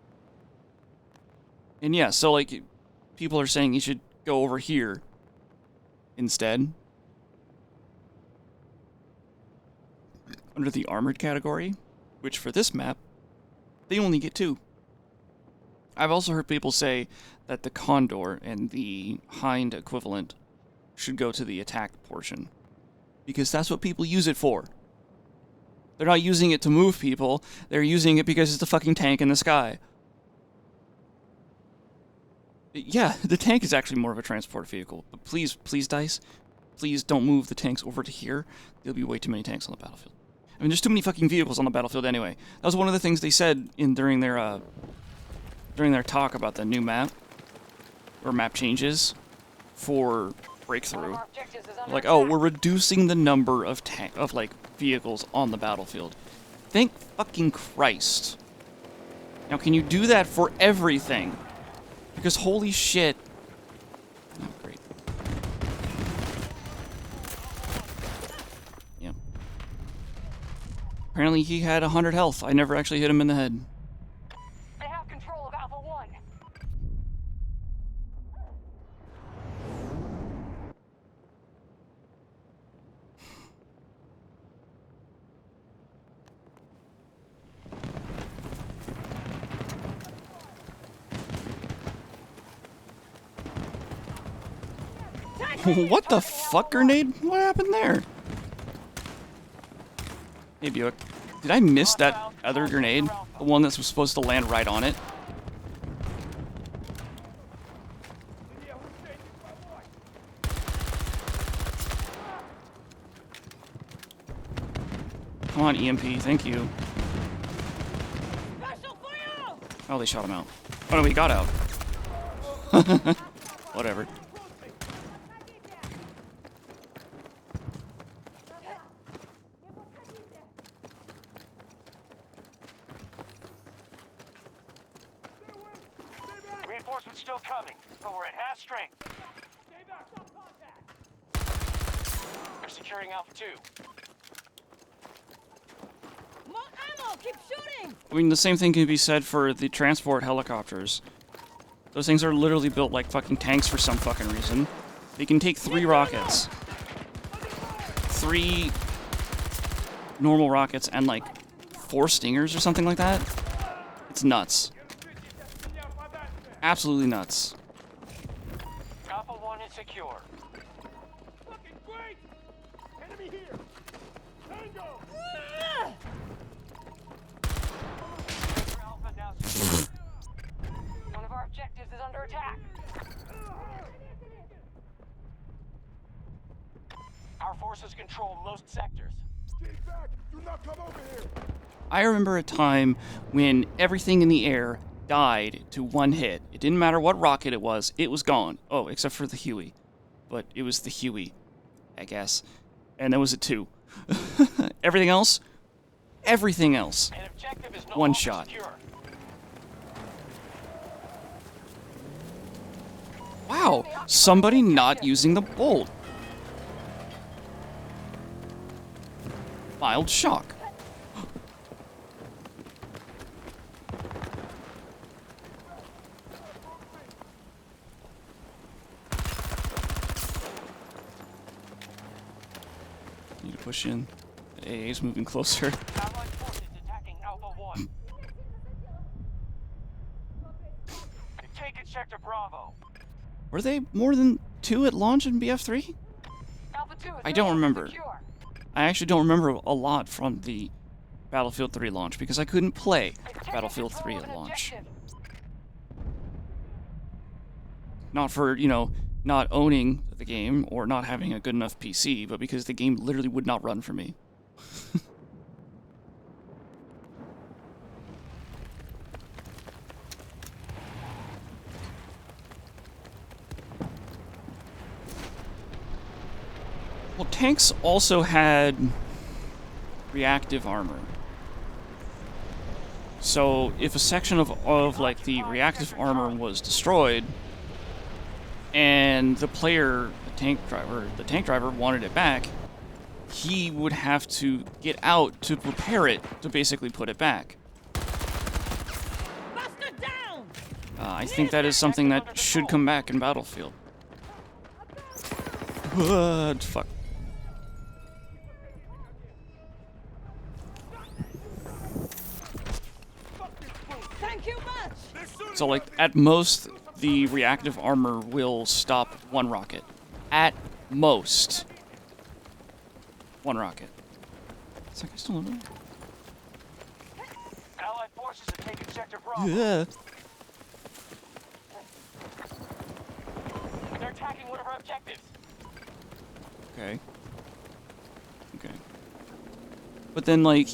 And yeah, so, like, people are saying you should go over here instead. Under the armored category, which for this map, they only get 2. I've also heard people say that the Condor and the Hind equivalent should go to the attack portion, because that's what people use it for. They're not using it to move people, they're using it because it's a fucking tank in the sky. Yeah, the tank is actually more of a transport vehicle, but please, DICE, please don't move the tanks over to here. There'll be way too many tanks on the battlefield. I mean, there's too many fucking vehicles on the battlefield anyway. That was one of the things they said during their talk about the new map, or map changes for Breakthrough. Like, oh, we're reducing the number of vehicles on the battlefield. Thank fucking Christ. Now, can you do that for everything? Because holy shit. Oh, great. Yeah. Apparently he had 100 health. I never actually hit him in the head. They have control of Alpha 1. What the fuck, grenade? What happened there? Hey, Buick. Did I miss that other grenade? The one that was supposed to land right on it? Come on, EMP. Thank you. Oh, they shot him out. Oh, no, he got out. Whatever. Reinforcements still coming, but we're at half strength. We're securing Alpha 2. More ammo! Keep shooting! I mean, the same thing can be said for the transport helicopters. Those things are literally built like fucking tanks for some fucking reason. They can take 3 rockets. 3 normal rockets and like 4 stingers or something like that. It's nuts. Absolutely nuts. Alpha 1 is secure. Fucking great! Enemy here! Tango! Alpha now secure. One of our objectives is under attack. Our forces control most sectors. Stay back! Do not come over here! I remember a time when everything in the air died to 1 hit. It didn't matter what rocket it was gone. Oh, except for the Huey. But it was the Huey, I guess. And that was it too. Everything else? Everything else. An objective is no 1 longer shot. secure. Wow, somebody not using the bolt. Mild shock. Need to push in. The AA is moving closer. Allied forces attacking Alpha 1. They've taken Sector Bravo. Were they more than 2 at launch in BF3? Alpha 2 is I don't no longer remember. secure. I actually don't remember a lot from the Battlefield 3 launch because I couldn't play They've taken Battlefield 3 control of at an launch. objective. Not for, you know, not owning the game or not having a good enough PC, but because the game literally would not run for me. Well, tanks also had reactive armor. So if a section of like the reactive armor was destroyed and the player, the tank driver wanted it back, he would have to get out to repair it to basically put it back. Buster down! I think that is something that should come back in Battlefield. What? Fuck. Thank you much! So, like, at most, the reactive armor will stop 1 rocket. At most. 1 rocket. Is that guy still over there? Allied forces have taken Sector Bravo. Yeah. They're attacking one of our objectives. Okay. Okay. But then, like,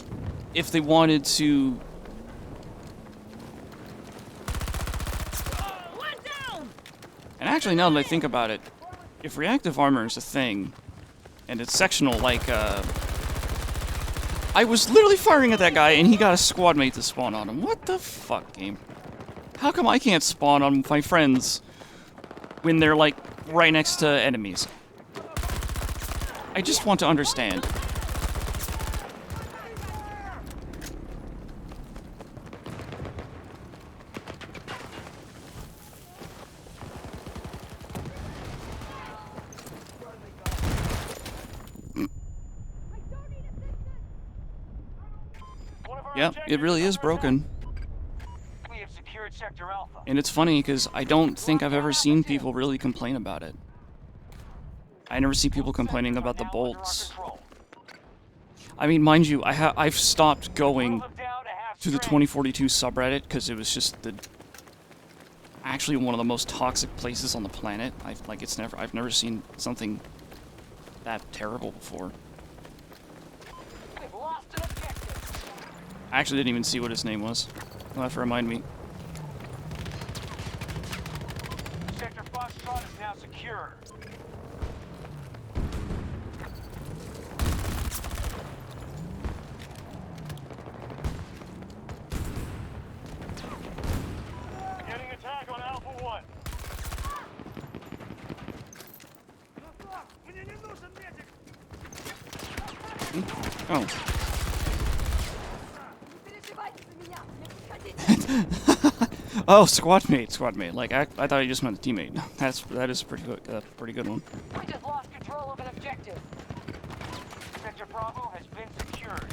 if they wanted to... One down! And actually, now that I think about it, if reactive armor is a thing, and it's sectional, like, I was literally firing at that guy, and he got a squad mate to spawn on him. What the fuck, game? How come I can't spawn on my friends when they're, like, right next to enemies? I just want to understand. One of our Yep, it objectives really is under broken. attack. We have secured Sector Alpha. And it's funny, because I don't think I've ever seen people really complain about it. I never see people complaining about the Now under our bolts. control. I mean, mind you, I've stopped going Move them down to half to the strength. 2042 subreddit because it was just actually one of the most toxic places on the planet. I've never seen something that terrible before. We've lost an objective. I actually didn't even see what his name was. You'll have to remind me. Sector Foxtrot is now secure. Getting attack on Alpha 1. Oh. Oh, squad mate. Like I thought you just meant a teammate. That is a pretty good one. We just lost control of an objective. Sector Bravo has been secured.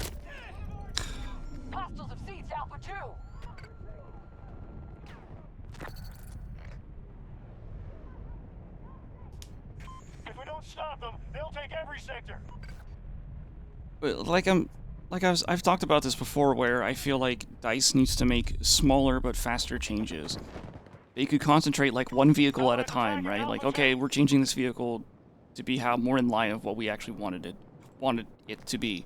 Hostiles have seized Alpha 2. If we don't stop them, they'll take every sector. But I've talked about this before, where I feel like DICE needs to make smaller but faster changes. They could concentrate like one vehicle at a time, right? Like, okay, we're changing this vehicle to be more in line of what we actually wanted it to be,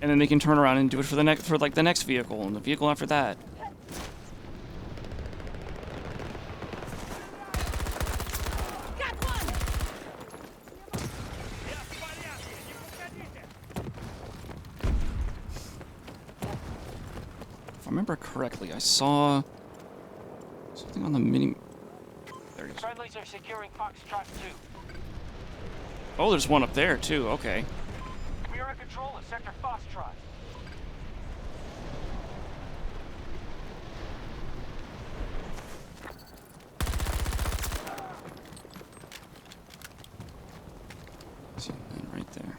and then they can turn around and do it for the next vehicle and the vehicle after that. Got one! If I remember correctly, I saw something on the mini. There it is. Friendlies are securing Foxtrot 2. Oh, there's one up there too. Okay. We are in control of Sector Foxtrot. See that right there.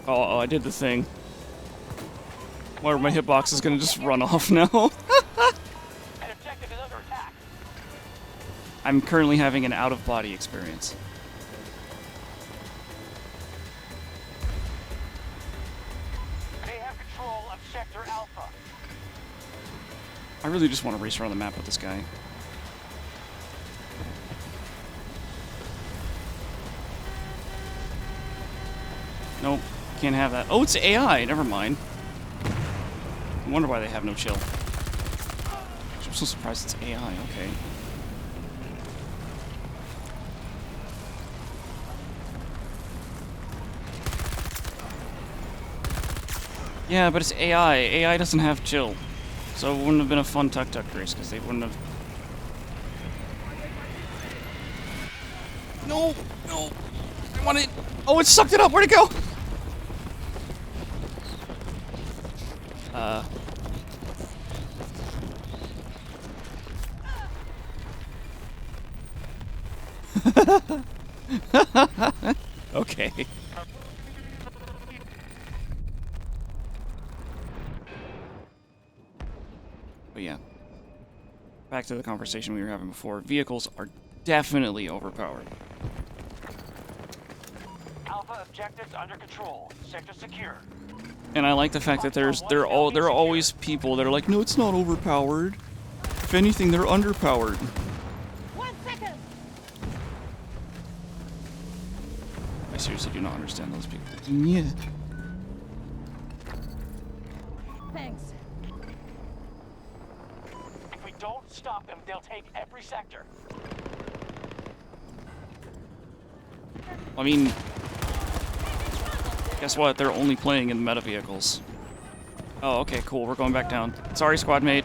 Oh, I did the thing. Where my hitbox is gonna just run off now. An objective is under attack. I'm currently having an out-of-body experience. They have control of Sector Alpha. I really just want to race around the map with this guy. Nope, can't have that. Oh, it's AI. Never mind. I wonder why they have no chill. I'm so surprised it's AI. Okay. Yeah, but it's AI. AI doesn't have chill. So it wouldn't have been a fun tuk-tuk race, because they wouldn't have... No! No! I want it! Oh, it sucked it up! Where'd it go? Okay. But yeah. Back to the conversation we were having before. Vehicles are definitely overpowered. Alpha objectives under control. Sector secure. And I like the fact that there are always people that are like, no, it's not overpowered. If anything, they're underpowered. 1 second! I seriously do not understand those people. Yeah. Thanks. If we don't stop them, they'll take every sector. I mean, guess what? They're only playing in meta vehicles. Oh, okay, cool. We're going back down. Sorry, squad mate.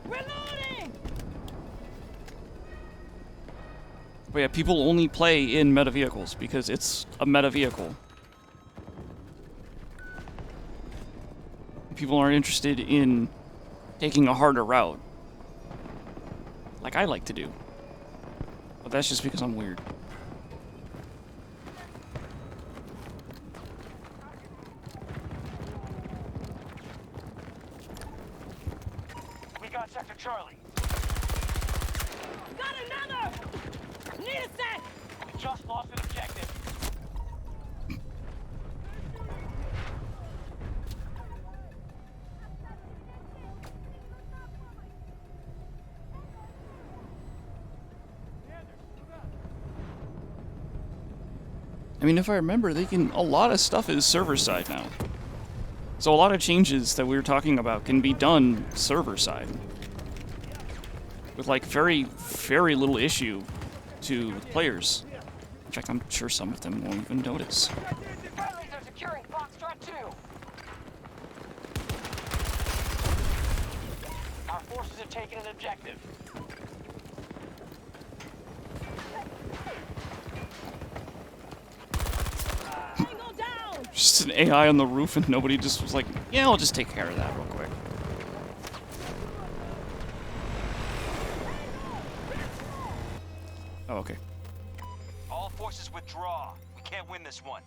Reloading! But yeah, people only play in meta vehicles because it's a meta vehicle. People aren't interested in taking a harder route, like I like to do. But that's just because I'm weird. We got Sector Charlie. Got another! Need a sec! We just lost an objective. I mean, if I remember, a lot of stuff is server side now. So a lot of changes that we were talking about can be done server side. With like very, very little issue to players. In fact, I'm sure some of them won't even notice. Friendlies are securing Foxtrot 2. Our forces have taken an objective. Tango down! Just an AI on the roof and nobody just was like, yeah, I'll just take care of that real quick. Oh, okay. All forces withdraw. We can't win this one.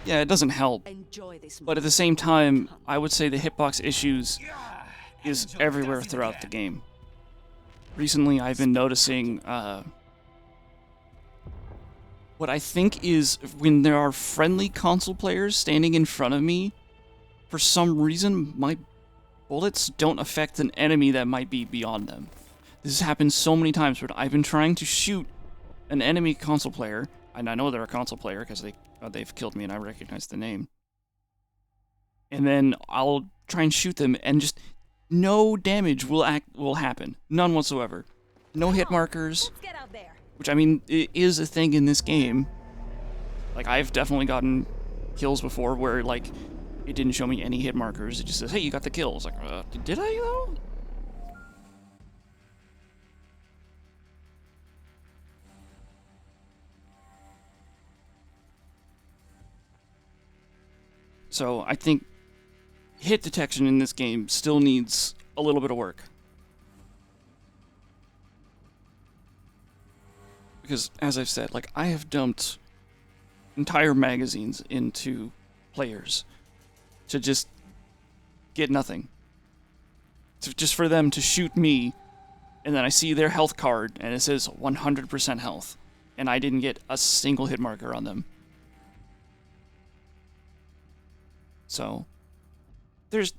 Yeah, it doesn't help. Enjoy this. But at the same time, I would say the hitbox issues Yeah, is Angel everywhere does it throughout the again. game. Recently, I've been noticing what I think is when there are friendly console players standing in front of me, for some reason, my bullets don't affect an enemy that might be beyond them. This has happened so many times where I've been trying to shoot an enemy console player, and I know they're a console player because they've killed me and I recognize the name. And then I'll try and shoot them, and just no damage will happen, none whatsoever. No hit markers, Let's get out there. which I mean it is a thing in this game. Like I've definitely gotten kills before where like it didn't show me any hit markers. It just says, "Hey, you got the kill." It's like, did I though? So I think hit detection in this game still needs a little bit of work. Because, as I've said, like, I have dumped entire magazines into players to just get nothing. Just for them to shoot me, and then I see their health card, and it says 100% health, and I didn't get a single hit marker on them. So, there's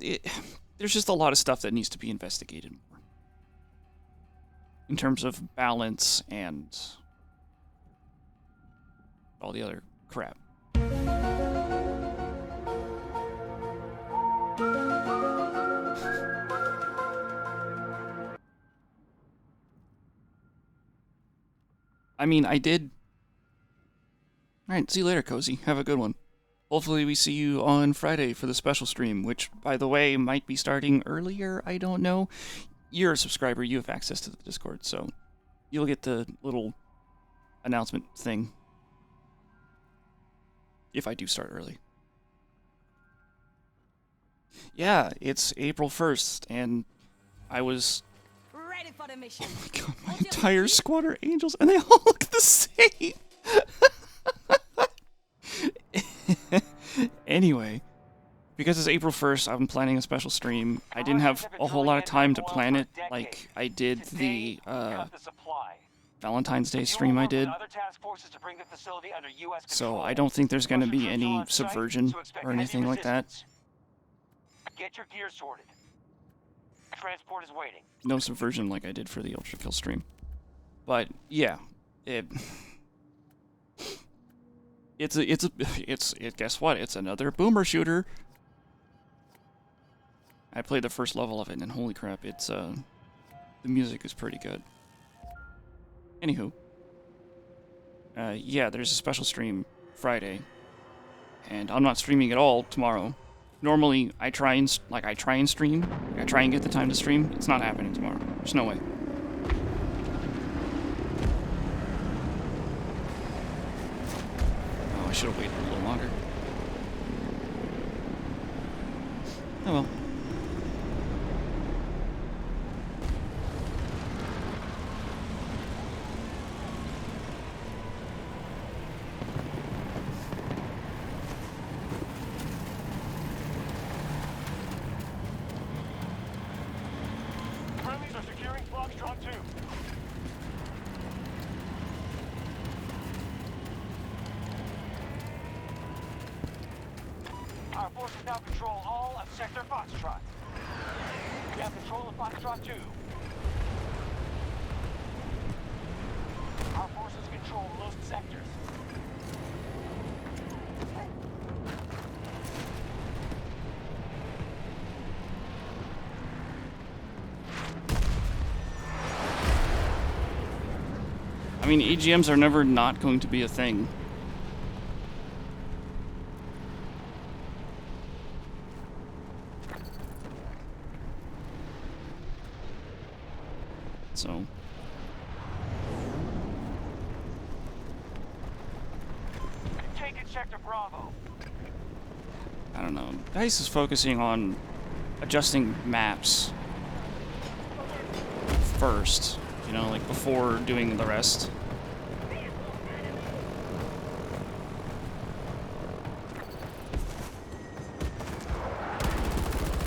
just a lot of stuff that needs to be investigated more. In terms of balance and all the other crap. I mean, I did. Alright, see you later, Cozy. Have a good one. Hopefully we see you on Friday for the special stream, which, by the way, might be starting earlier, I don't know. You're a subscriber, you have access to the Discord, so you'll get the little announcement thing if I do start early. Yeah, it's April 1st, and I was... Ready for the mission. Oh my god, my entire squad are angels, and they all look the same! Anyway, because it's April 1st, I'm planning a special stream. I didn't have a whole lot of time to plan it, like I did the Valentine's Day stream I did. So I don't think there's going to be any subversion or anything like that. Get your gear sorted. Transport is waiting. No subversion like I did for the Ultra Kill stream. But yeah, guess what? It's another boomer shooter. I played the first level of it, and holy crap, it's the music is pretty good. Anywho, yeah, there's a special stream Friday, and I'm not streaming at all tomorrow. Normally, I try and stream. I try and get the time to stream. It's not happening tomorrow. There's no way. I should have waited a little longer. Oh well. Friendlies are securing Foxtrot 2. Our forces now control all of Sector Foxtrot. We have control of Foxtrot 2. Our forces control most sectors. I mean, AGMs are never not going to be a thing. So. Take it, Sector Bravo. I don't know. DICE is focusing on adjusting maps first, you know, like before doing the rest.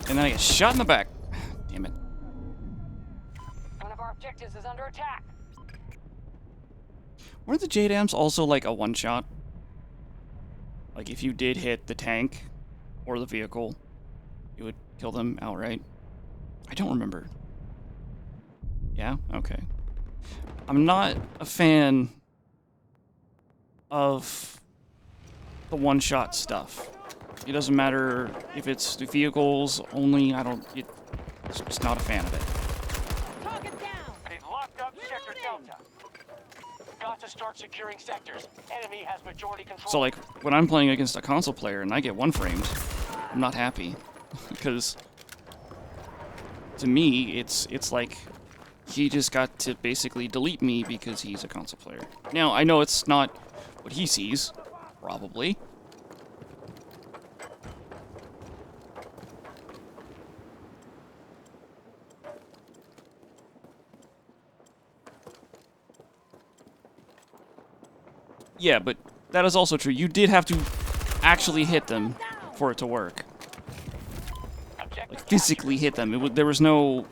And then I get shot in the back. Damn it. One of our objectives is under attack. Weren't the JDAMs also like a one-shot? Like if you did hit the tank or the vehicle, you would kill them outright? I don't remember. Yeah? Okay. I'm not a fan of the one-shot stuff. It doesn't matter if it's the vehicles only, it's just not a fan of it. Target down. They've locked up Sector Delta. Got to start securing sectors. Enemy has majority control. So like, when I'm playing against a console player and I get one framed, I'm not happy. Because, to me, it's like, he just got to basically delete me because he's a console player. Now, I know it's not what he sees, probably. Yeah, but that is also true. You did have to actually hit them for it to work. Like physically hit them. There was no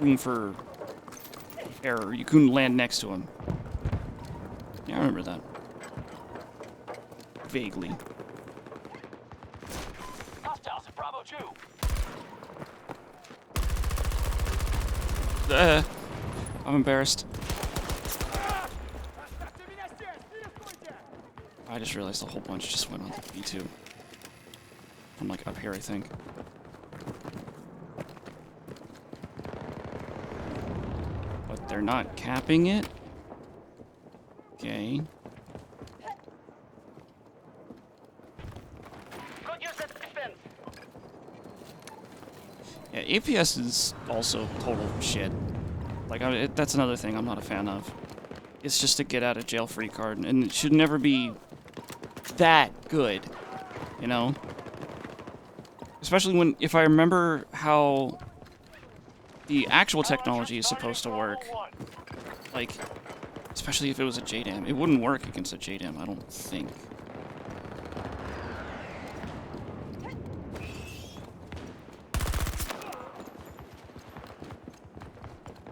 room for error. You couldn't land next to him. Yeah, I remember that. Vaguely. Hostiles at Bravo 2. I'm embarrassed. I just realized a whole bunch just went on the B2. From like up here, I think. But they're not capping it. Okay. Good use of defense. Yeah, APS is also total shit. Like, that's another thing I'm not a fan of. It's just a get out of jail free card, and it should never be that good, you know? Especially if I remember how the actual technology is supposed to work. Like, especially if it was a JDAM. It wouldn't work against a JDAM, I don't think.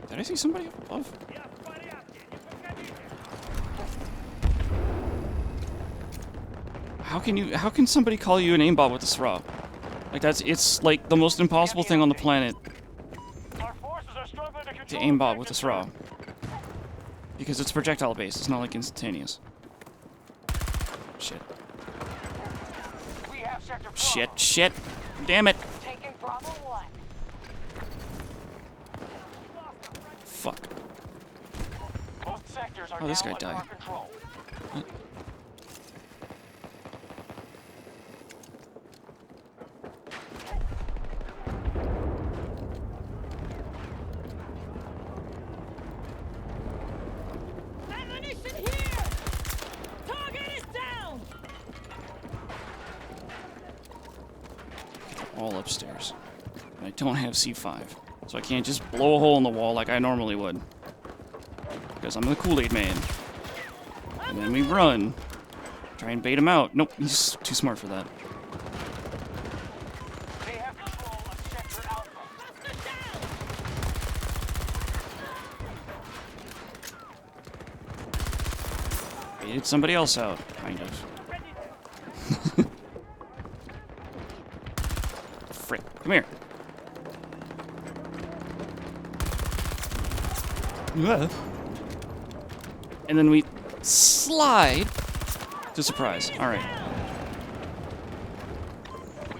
Did I see somebody up above? How can somebody call you an aimbot with a SRA? Like it's like the most impossible thing on the planet to aimbot with a SRA. Because it's projectile based, it's not like instantaneous. Shit. Shit. Damn it. Taking Bravo 1. Fuck. Most sectors are Oh, this now guy under our died. control. Ammunition here. Target is down. upstairs. And I don't have C5. So I can't just blow a hole in the wall like I normally would. Because I'm the Kool-Aid man. And then we run. Try and bait him out. Nope, he's too smart for that. They have control of Sector Alpha. Baited somebody else out, kind of. Frick, come here. And then we slide to surprise. Alright.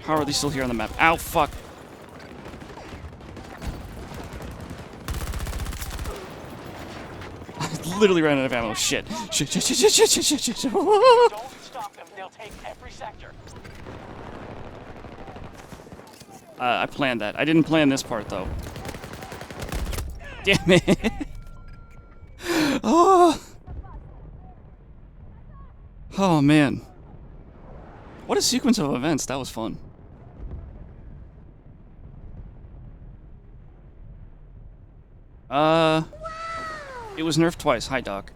How are they still here on the map? Ow, fuck. I literally ran out of ammo. Shit. Shit. Don't stop them. They'll take every sector. I planned that. I didn't plan this part, though. Damn it. Oh. Oh, man. What a sequence of events. That was fun. It was nerfed twice. Hi, Doc.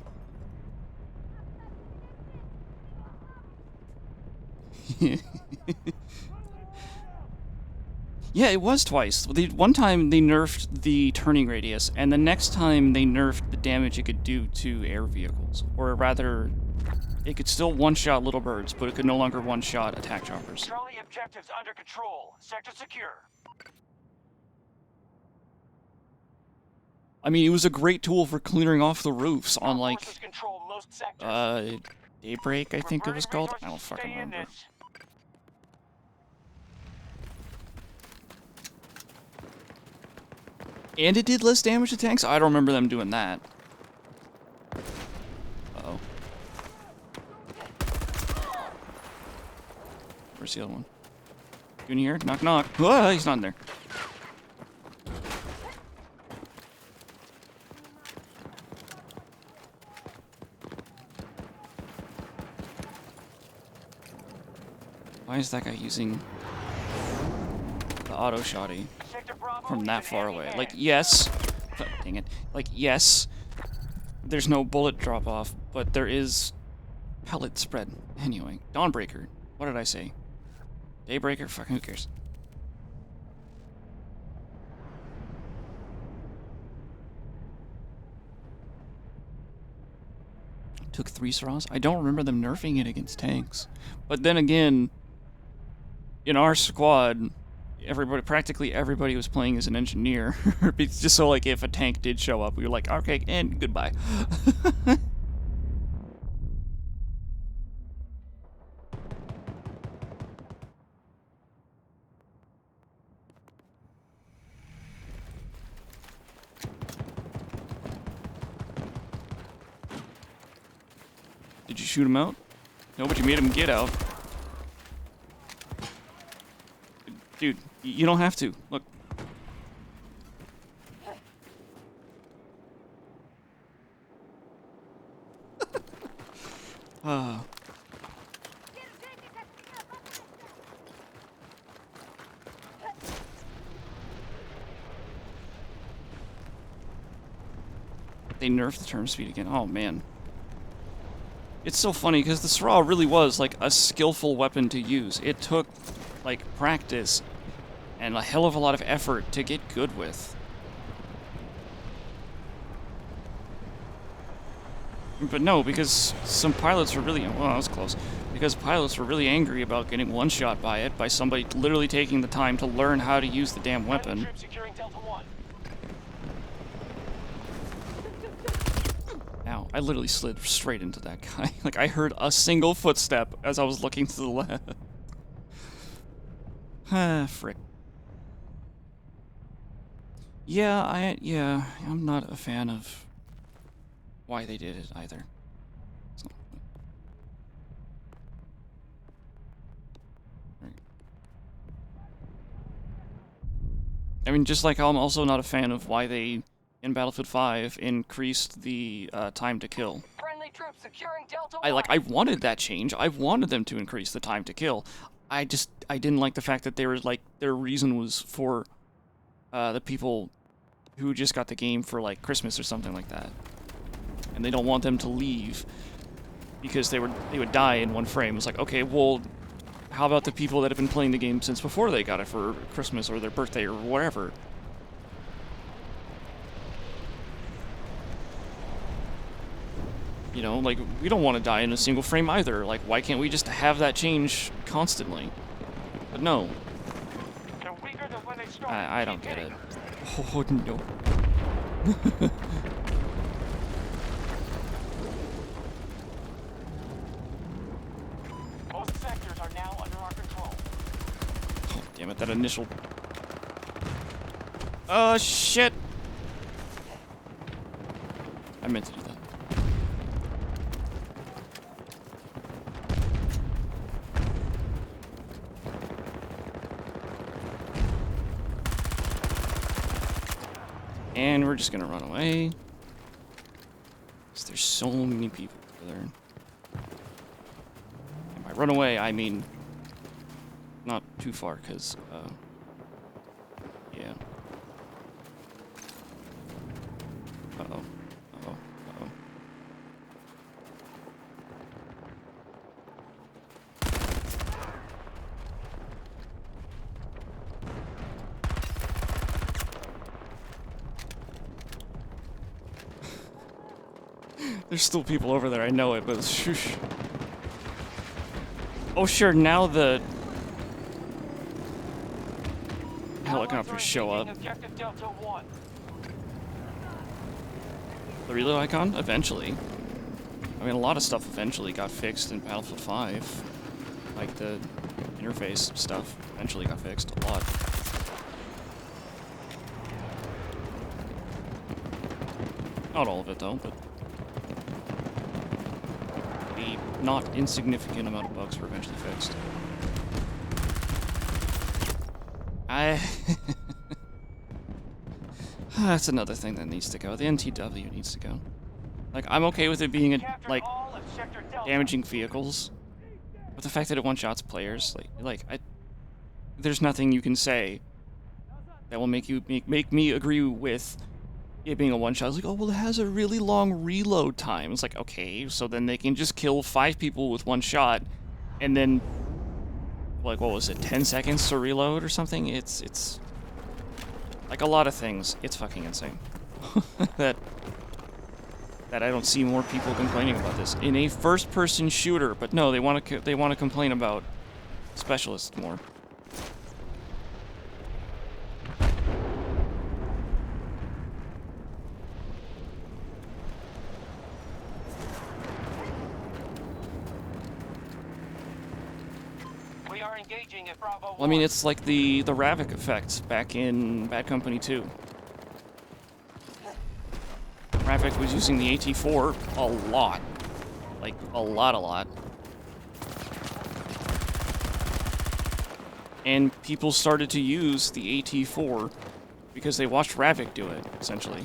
Yeah, it was twice. One time they nerfed the turning radius, and the next time they nerfed the damage it could do to air vehicles. Or rather, it could still one-shot little birds, but it could no longer one-shot attack choppers. Charlie objectives under control. Sector secure. I mean, it was a great tool for clearing off the roofs on, like, Forces control most sectors. Daybreak, I think it was called. I don't Resources fucking stay in remember. this. And it did less damage to tanks? I don't remember them doing that. Uh-oh. Where's the other one? You in here? Knock, knock. Ah, he's not in there. Why is that guy using the auto shotty Sector Bravo from is that in far enemy away? hands. Like, yes. Dang it. Like, yes. There's no bullet drop off, but there is pellet spread. Anyway, Dawnbreaker. What did I say? Daybreaker? Fucking who cares? Took 3 straws? I don't remember them nerfing it against tanks. But then again, in our squad, practically everybody was playing as an engineer. Just so, like, if a tank did show up, we were like, okay, and goodbye. Did you shoot him out? No, but you made him get out. Dude, you don't have to. Look. They nerfed the turn speed again. Oh, man. It's so funny, because the Seraw really was, like, a skillful weapon to use. It took, like, practice and a hell of a lot of effort to get good with. But no, because some pilots were really... Well, that was close. Because pilots were really angry about getting one-shot by it, by somebody literally taking the time to learn how to use the damn weapon. Troops securing Delta 1. Ow, I literally slid straight into that guy. Like, I heard a single footstep as I was looking to the left. Ah, frick. Yeah, I'm not a fan of why they did it either. So, right. I mean, just like I'm also not a fan of why they, in Battlefield 5, increased the time to kill. Friendly troops securing Delta 1. I wanted that change. I wanted them to increase the time to kill. I didn't like the fact that they were like their reason was for the people who just got the game for like Christmas or something like that, and they don't want them to leave because they would die in one frame. It's like, okay, well, how about the people that have been playing the game since before they got it for Christmas or their birthday or whatever? You know, like, we don't want to die in a single frame either. Like, why can't we just have that change constantly? But no. They're weaker than when they started. I don't Keep get it. hitting. Oh, no. Most sectors are now under our control. Oh, damn it, that initial... Oh, shit! I meant to do that. And we're just gonna run away. 'Cause there's so many people over there. And by run away, I mean not too far, because, yeah. Uh-oh. Uh-oh. Uh-oh. There's still people over there, I know it, but shush. Oh sure, now the helicopters show up. Objective Delta 1. The reload icon? Eventually. I mean, a lot of stuff eventually got fixed in Battlefield 5. Like the interface stuff eventually got fixed a lot. Not all of it though, but the not insignificant amount of bugs were eventually fixed. That's another thing that needs to go. The NTW needs to go. Like, I'm okay with it being like damaging vehicles, but the fact that it one-shots players, there's nothing you can say that will make me agree with it being a one-shot. It's like, oh, well, it has a really long reload time. It's like, okay, so then they can just kill 5 people with one shot, and then, like, what was it, 10 seconds to reload or something? It's like a lot of things. It's fucking insane. that I don't see more people complaining about this in a first-person shooter. But no, they want to complain about specialists more. We are engaging at Bravo 1. Well, I mean, it's like the Ravik effect back in Bad Company 2. Ravik was using the AT-4 a lot. Like, a lot. And people started to use the AT-4 because they watched Ravik do it, essentially.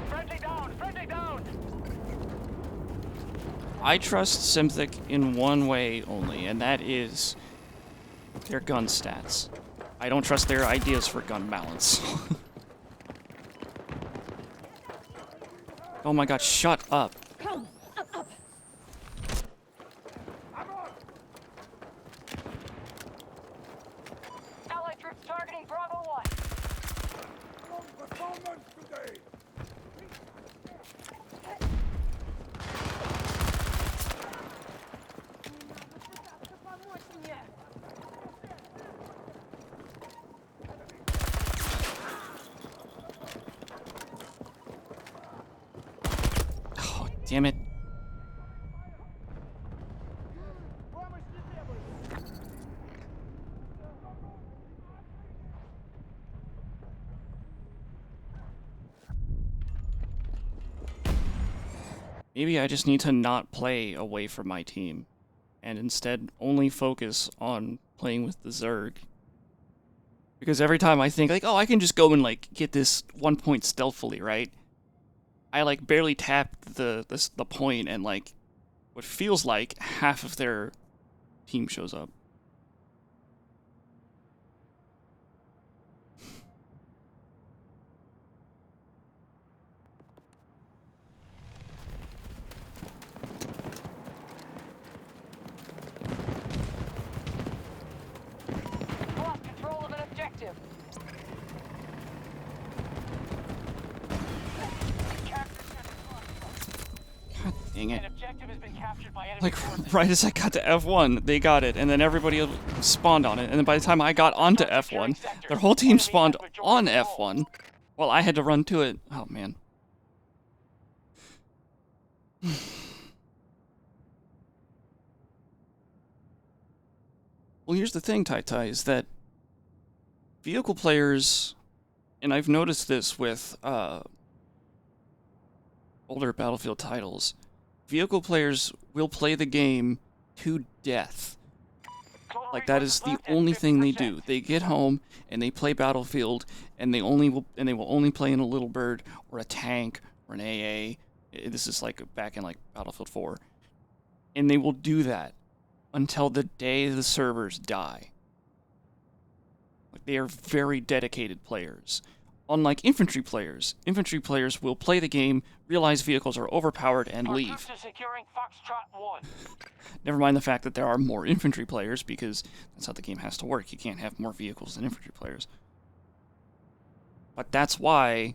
Friendly down! I trust Synthic in one way only, and that is their gun stats. I don't trust their ideas for gun balance. Oh my god, shut up. Come, up. Allied troops targeting Bravo 1. Performance today. Oh, damn it. Maybe I just need to not play away from my team, and instead only focus on playing with the Zerg. Because every time I think, like, oh, I can just go and, like, get this 1 point stealthily, right? I, like, barely tap the point, and, like, what feels like half of their team shows up. Lost control of an objective. God dang it. An objective has been captured by enemy Like, forces. right as I got to F1, they got it, and then everybody spawned on it, and then by the time I got onto F1, their whole team spawned on F1, while I had to run to it. Oh, man. Well, here's the thing, Tai, is that vehicle players, and I've noticed this with older Battlefield titles, vehicle players will play the game to death. Total Like, that is resources the left at only thing they 50%. do. They get home and they play Battlefield, and they will only play in a Little Bird or a tank or an AA. This is like back in like Battlefield 4, and they will do that until the day the servers die. Like, they are very dedicated players. Unlike infantry players will play the game, realize vehicles are overpowered, and Our leave. troops are securing Foxtrot 1. Never mind the fact that there are more infantry players, because that's how the game has to work. You can't have more vehicles than infantry players. But that's why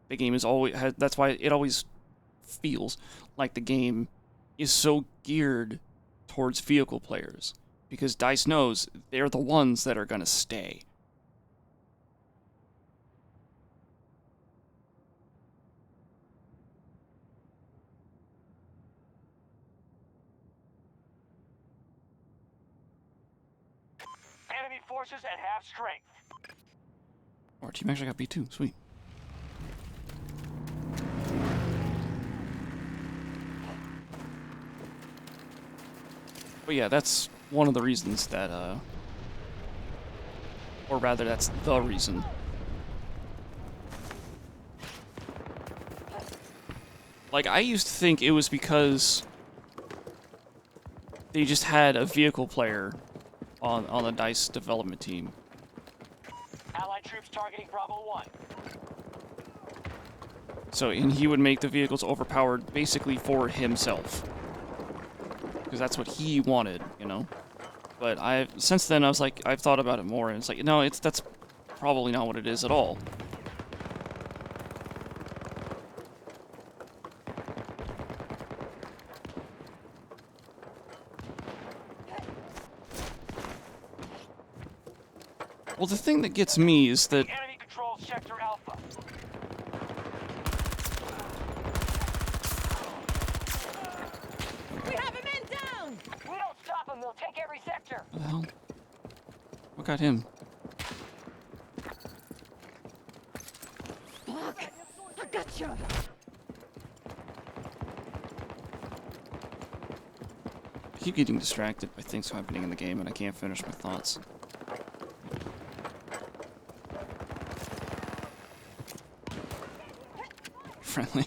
the game is always... That's why it always feels like the game is so geared towards vehicle players. Because DICE knows they're the ones that are going to stay. Enemy forces at half strength. Our team actually got B2. Sweet. But yeah, that's one of the reasons that, or rather, that's the reason. Like, I used to think it was because they just had a vehicle player on the DICE development team. Allied troops targeting Bravo 1. So, and he would make the vehicles overpowered basically for himself. Because that's what he wanted, you know? But since then I was like, I've thought about it more, and it's like, no, that's probably not what it is at all. Well, the thing that gets me is that Enemy controls Sector Alpha. We have a man down! We don't stop them, they'll take every sector. what the hell? What got him? Fuck! I gotcha! I keep getting distracted by things happening in the game, and I can't finish my thoughts. Friendly.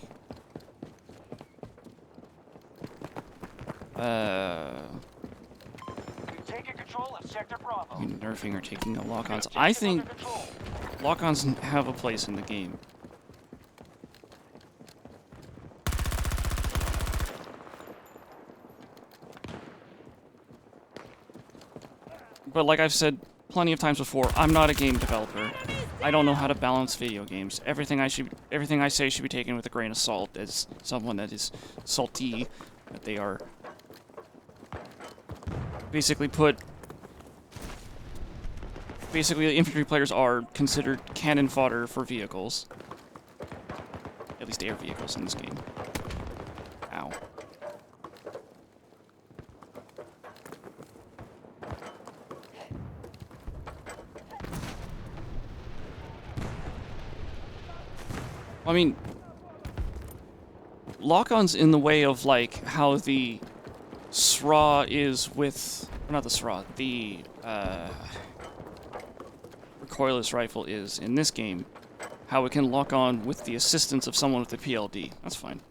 We've taken control of Sector Bravo. Nerfing or taking the lock-ons. I think Under control. lock-ons have a place in the game. But like I've said plenty of times before, I'm not a game developer. I don't know how to balance video games. Everything I say should be taken with a grain of salt as someone that is salty that they are basically infantry players are considered cannon fodder for vehicles. At least air vehicles in this game. Ow. I mean, lock-on's in the way of, like, how the SRA is with... Or not the SRA, the, recoilless rifle is in this game, how it can lock on with the assistance of someone with a PLD. That's fine.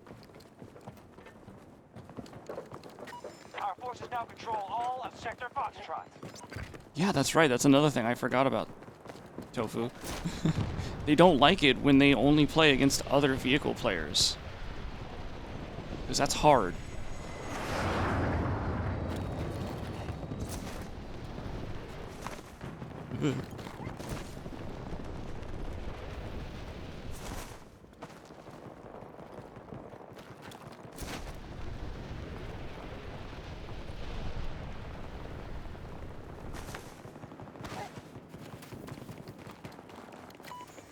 Our forces now control all of Sector Foxtrot. Yeah, that's right. That's another thing I forgot about. Tofu. They don't like it when they only play against other vehicle players. Because that's hard.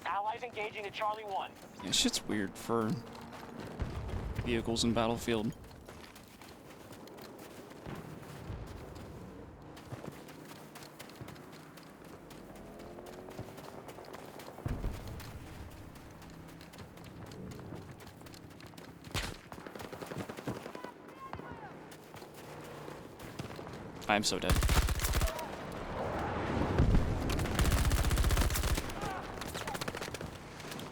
Allies engaging at Charlie 1. Yeah, shit's weird for vehicles in Battlefield. I'm so dead.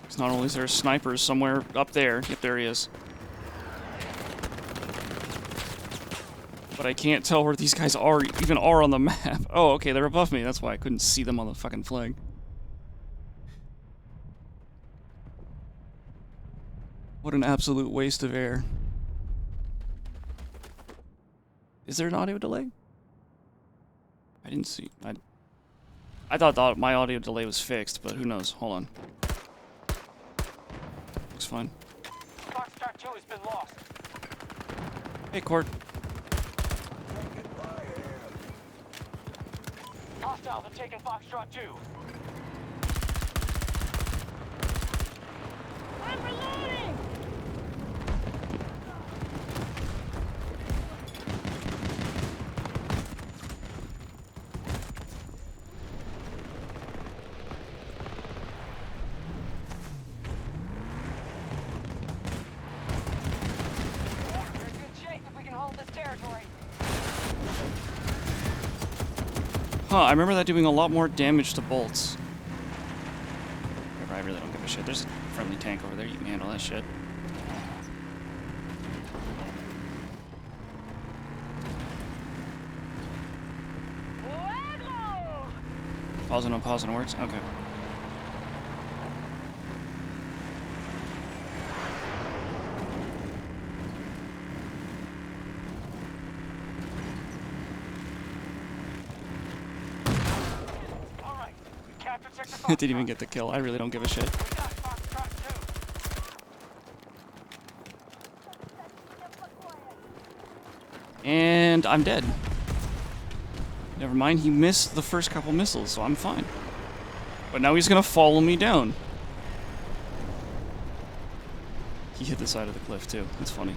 Because not only is there snipers somewhere up there, yep, there he is. But I can't tell where these guys are, even are on the map. Oh, okay, they're above me. That's why I couldn't see them on the fucking flag. What an absolute waste of air. Is there an audio delay? I didn't see. I thought my audio delay was fixed, but who knows? Hold on. Looks fine. Foxtrot 2 has been lost. Hey, Court. Hostiles have taken Foxtrot 2. I'm reloading! We're in good shape if we can hold this territory. Huh, I remember that doing a lot more damage to bolts. Whatever, I really don't give a shit. There's a friendly tank over there. You can handle that shit. Pausing on pausing works? Okay. All right, we captured Sector I didn't even Foxtrot. get the kill. I really don't give a shit. We got Foxtrot 2. And I'm dead. Never mind, he missed the first couple missiles, so I'm fine. But now he's gonna follow me down. He hit the side of the cliff too. That's funny.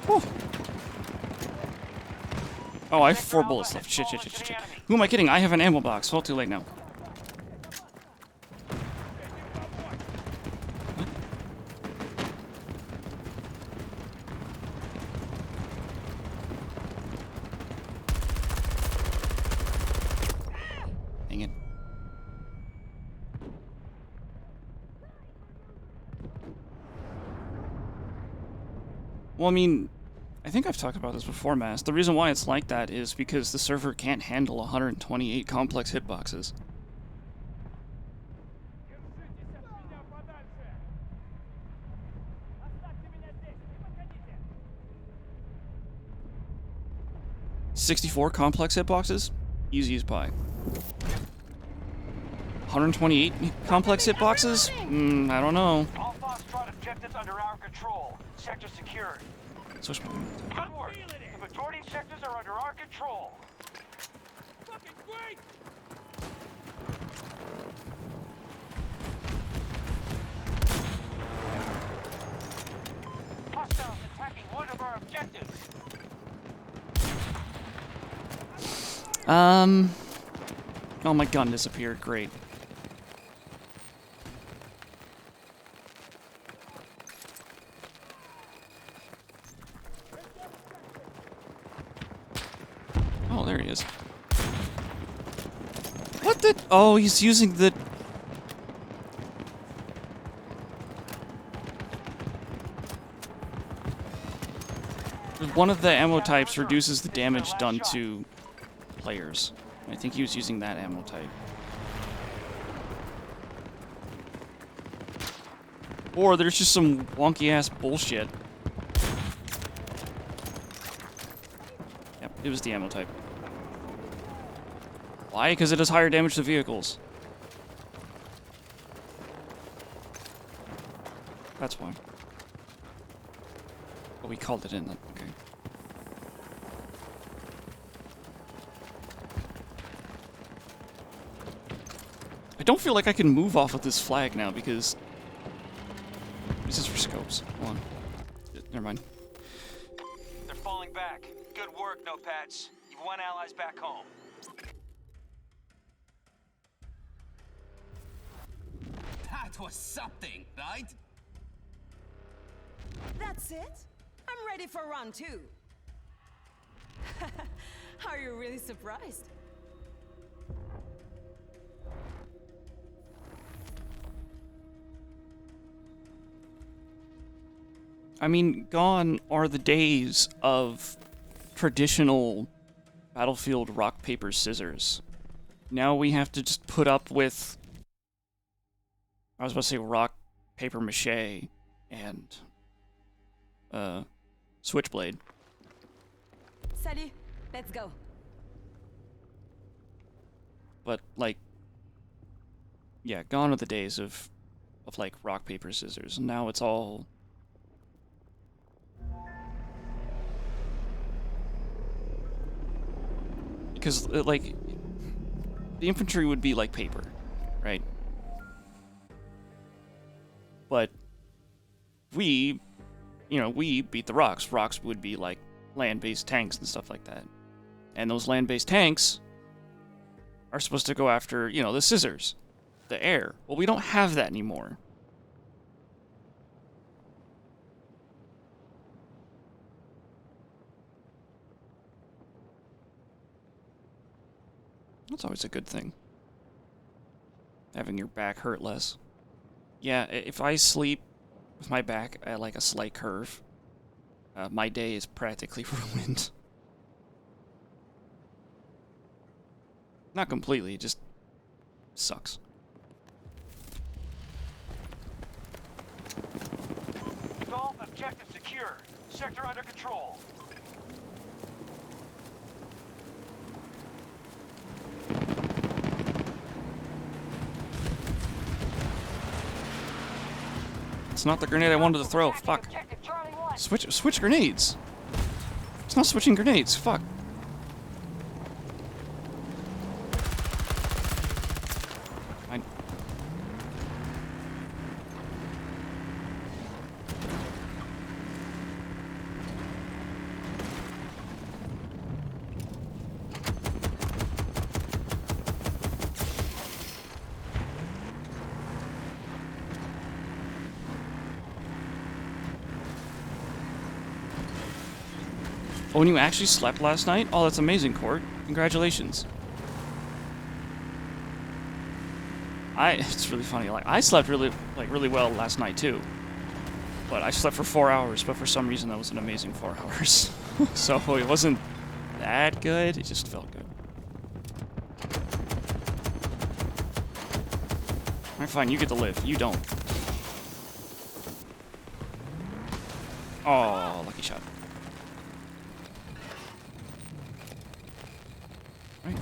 Whew. Oh, I have 4 bullets left. Shit. Who am I kidding? I have an ammo box. Well, too late now. Dang it. Well, I mean, I think I've talked about this before, Mass. The reason why it's like that is because the server can't handle 128 complex hitboxes. "64 complex hitboxes? Easy as pie. 128 complex hitboxes? I don't know. All Foxtrot objectives under our control. Sector secured. Switch my ammo type. Good work. The majority of sectors are under our control. Fucking great! Hostiles attacking one of our objectives. Oh, my gun disappeared. Great. Oh, there he is. What the? Oh, he's using the... One of the ammo types reduces the damage done to players. I think he was using that ammo type. Or there's just some wonky-ass bullshit. Yep, it was the ammo type. Why? Because it does higher damage to vehicles. That's why. Oh, we called it in then. Okay. I don't feel like I can move off of this flag now because this is for scopes. Hold on. Never mind. They're falling back. Good work, Notepads. You've won allies back home. That was something, right? That's it? I'm ready for round 2. Are you really surprised? I mean, gone are the days of traditional Battlefield rock, paper, scissors. Now we have to just put up with... I was about to say rock, paper, mache, and... Switchblade. Salut, let's go. But, like... Yeah, gone are the days of like, rock, paper, scissors. Now it's all... Because, like, the infantry would be like paper, right? But we, you know, we beat the rocks. Rocks would be like land-based tanks and stuff like that. And those land-based tanks are supposed to go after, you know, the scissors, the air. Well, we don't have that anymore. That's always a good thing. Having your back hurt less. Yeah, if I sleep with my back at like a slight curve, my day is practically ruined. Not completely, it just sucks. Golf objective secure. Sector under control. It's not the grenade I wanted to throw. Fuck. Switch grenades. It's not switching grenades. Fuck. I... Oh, and you actually slept last night? Oh, that's amazing, Court. Congratulations. It's really funny. Like, I slept really well last night, too. But I slept for 4 hours, but for some reason that was an amazing 4 hours. So it wasn't that good, it just felt good. Alright, fine, you get to live. You don't. Oh, lucky shot. Right.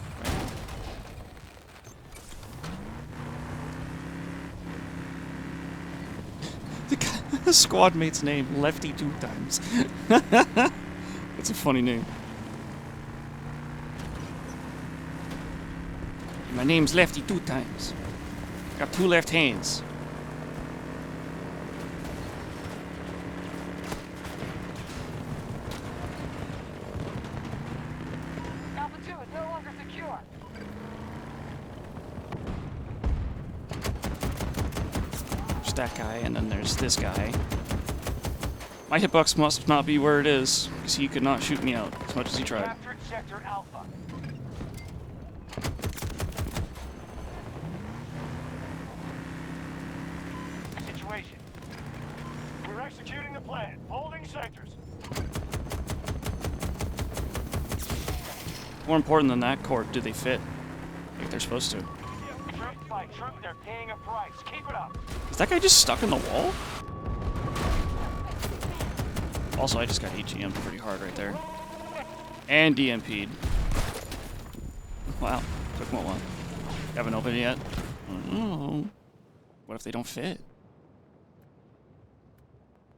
The squad mate's name, Lefty 2 times. That's a funny name. My name's Lefty 2 times. Got 2 left hands. Alpha 2 is no longer secure. There's that guy, and then there's this guy. My hitbox must not be where it is, because he could not shoot me out as much as he tried. Captured Sector Alpha. Situation. We're executing the plan. Holding sectors. More important than that, Court, do they fit like they're supposed to? Troop by troop, they're paying a price. Keep it up. Is that guy just stuck in the wall? Also, I just got AGM'd pretty hard right there. And DMP'd. Wow, took him a while. Haven't opened it yet? Oh. What if they don't fit?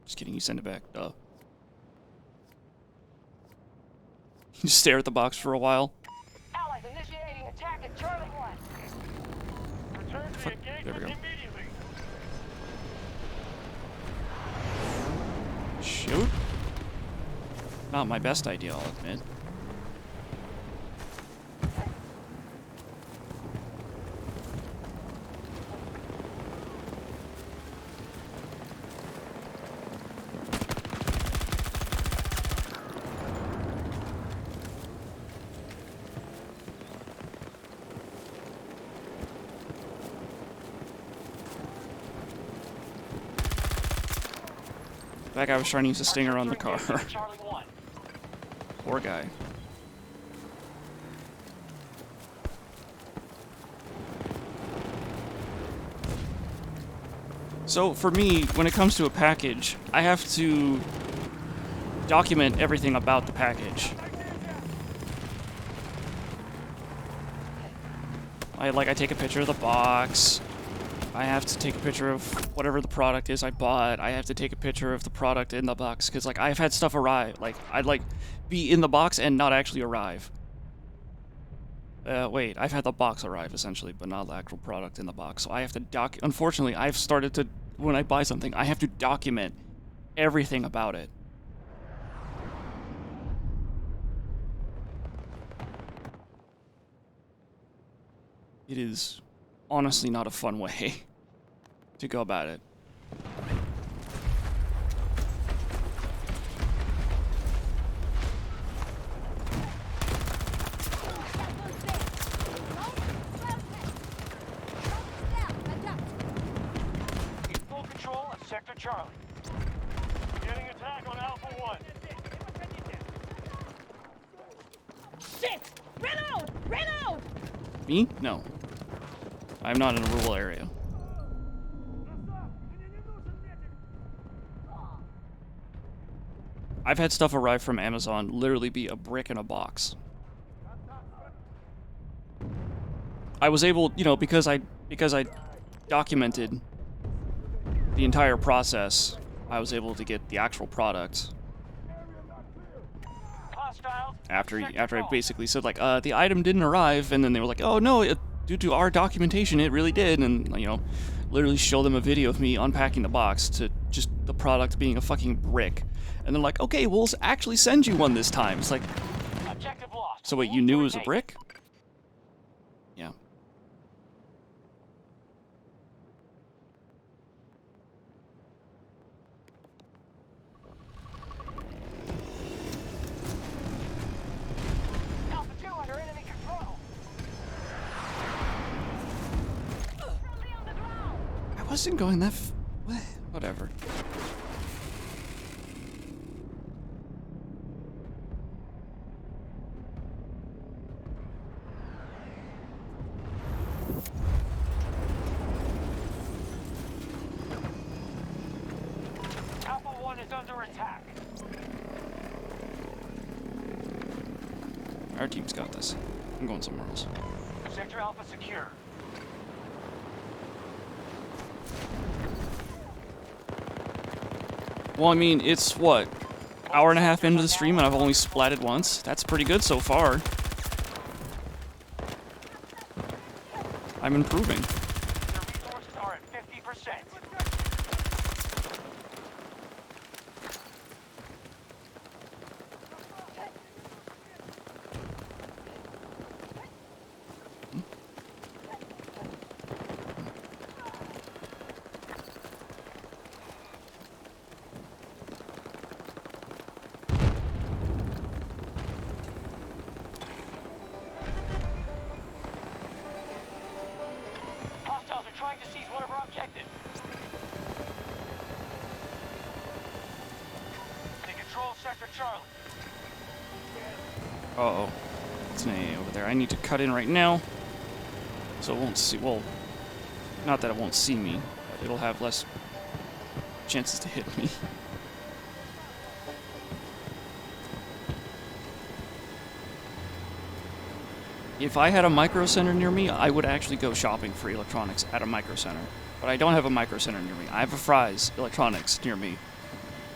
Just kidding, you send it back. Duh. You just stare at the box for a while. Allies initiating attack at Charlie 1. Return to the engagement There we go. immediately. Shoot. Not my best idea, I'll admit. That guy was trying to use a stinger on the car. Charlie 1. Poor guy. So for me, when it comes to a package, I have to document everything about the package. I take a picture of the box. I have to take a picture of whatever the product is I bought. I have to take a picture of the product in the box because like I've had stuff arrive. Like I'd like be in the box and not actually arrive. Wait, I've had the box arrive essentially, but not the actual product in the box. So I have to unfortunately, I've started to, when I buy something, I have to document everything about it. It is honestly not a fun way to go about it. Full control of Sector Charlie. Getting attack on Alpha 1. Shit! Reload! Reload! Me? No. I'm not in a rural area. I've had stuff arrive from Amazon literally be a brick in a box. I was able, you know, because I documented the entire process, I was able to get the actual product. After I basically said like, the item didn't arrive, and then they were like, oh no, due to our documentation, it really did, and you know, literally show them a video of me unpacking the box to just the product being a fucking brick, and they're like, okay, we'll actually send you one this time. It's like, Objective lost. so wait, you knew it was a brick? Yeah. Alpha 2 under enemy control. I wasn't going that whatever. Alpha 1 is under attack. Our team's got this. I'm going somewhere else. Sector Alpha secure. Well, I mean, it's what? Hour and a half into the stream and I've only splatted once? That's pretty good so far. I'm improving. Their resources are at 50%. Hostiles are trying to seize one of our objectives. They control Sector Charlie. Uh-oh. It's an AA over there. I need to cut in right now. So it won't see... Well, not that it won't see me, but it'll have less chances to hit me. If I had a micro center near me, I would actually go shopping for electronics at a micro center. But I don't have a micro center near me. I have a Fry's Electronics near me.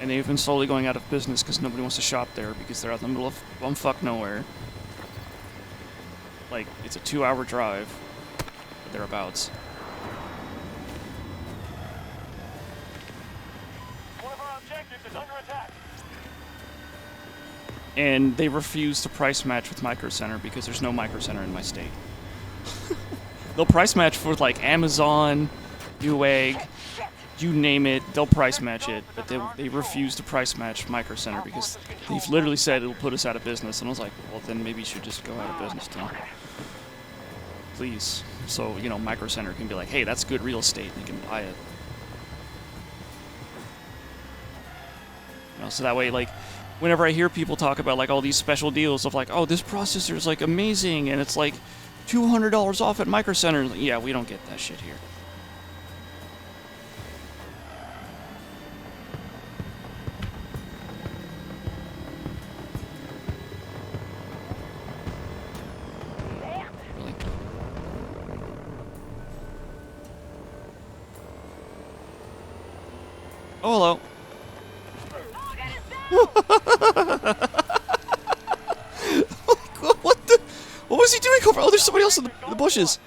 And they've been slowly going out of business because nobody wants to shop there because they're out in the middle of bumfuck nowhere. Like, it's a 2-hour drive, or thereabouts. One of our objectives is under attack. And they refuse to price match with Micro Center because there's no Micro Center in my state. They'll price match with like Amazon, Newegg, you name it, they'll price match it, but they refuse to price match Micro Center because they've literally said it'll put us out of business. And I was like, well, then maybe you should just go out of business too. Please. So, you know, Micro Center can be like, hey, that's good real estate, and they can buy it. You know, so that way, like, whenever I hear people talk about like all these special deals of like, oh, this processor is like amazing and it's like $200 off at Micro Center, yeah, we don't get that shit here. Really? Oh, hello. What the? What was he doing over? Oh, there's somebody else in the bushes.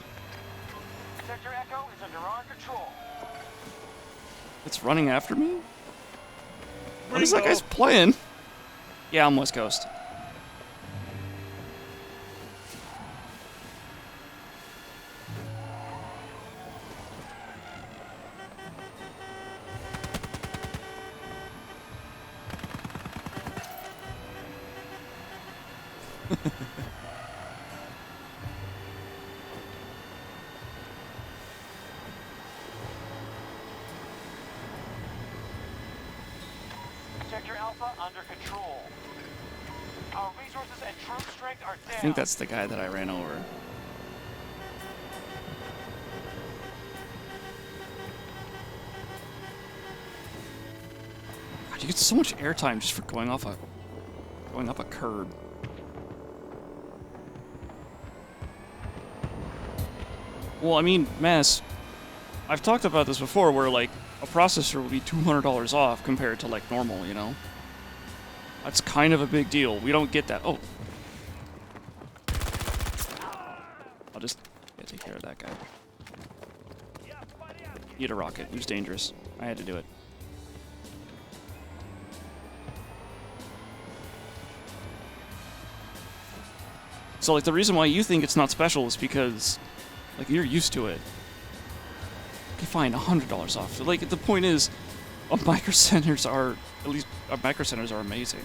Sector Echo is under our control. It's running after me? What is that guy's plan? Yeah, I'm West Coast. Sector Alpha under control. Our resources and troop strength are down. I think that's the guy that I ran over. God, you get so much airtime just for going up a curb. Well, I mean, Mass, I've talked about this before where, like, a processor would be $200 off compared to, like, normal, you know? That's kind of a big deal. We don't get that. Oh. I'll just take care of that guy. He had a rocket. He was dangerous. I had to do it. So, like, the reason why you think it's not special is because, like, you're used to it. Okay, fine, $100 off. Like, the point is, micro centers are, at least, micro centers are amazing.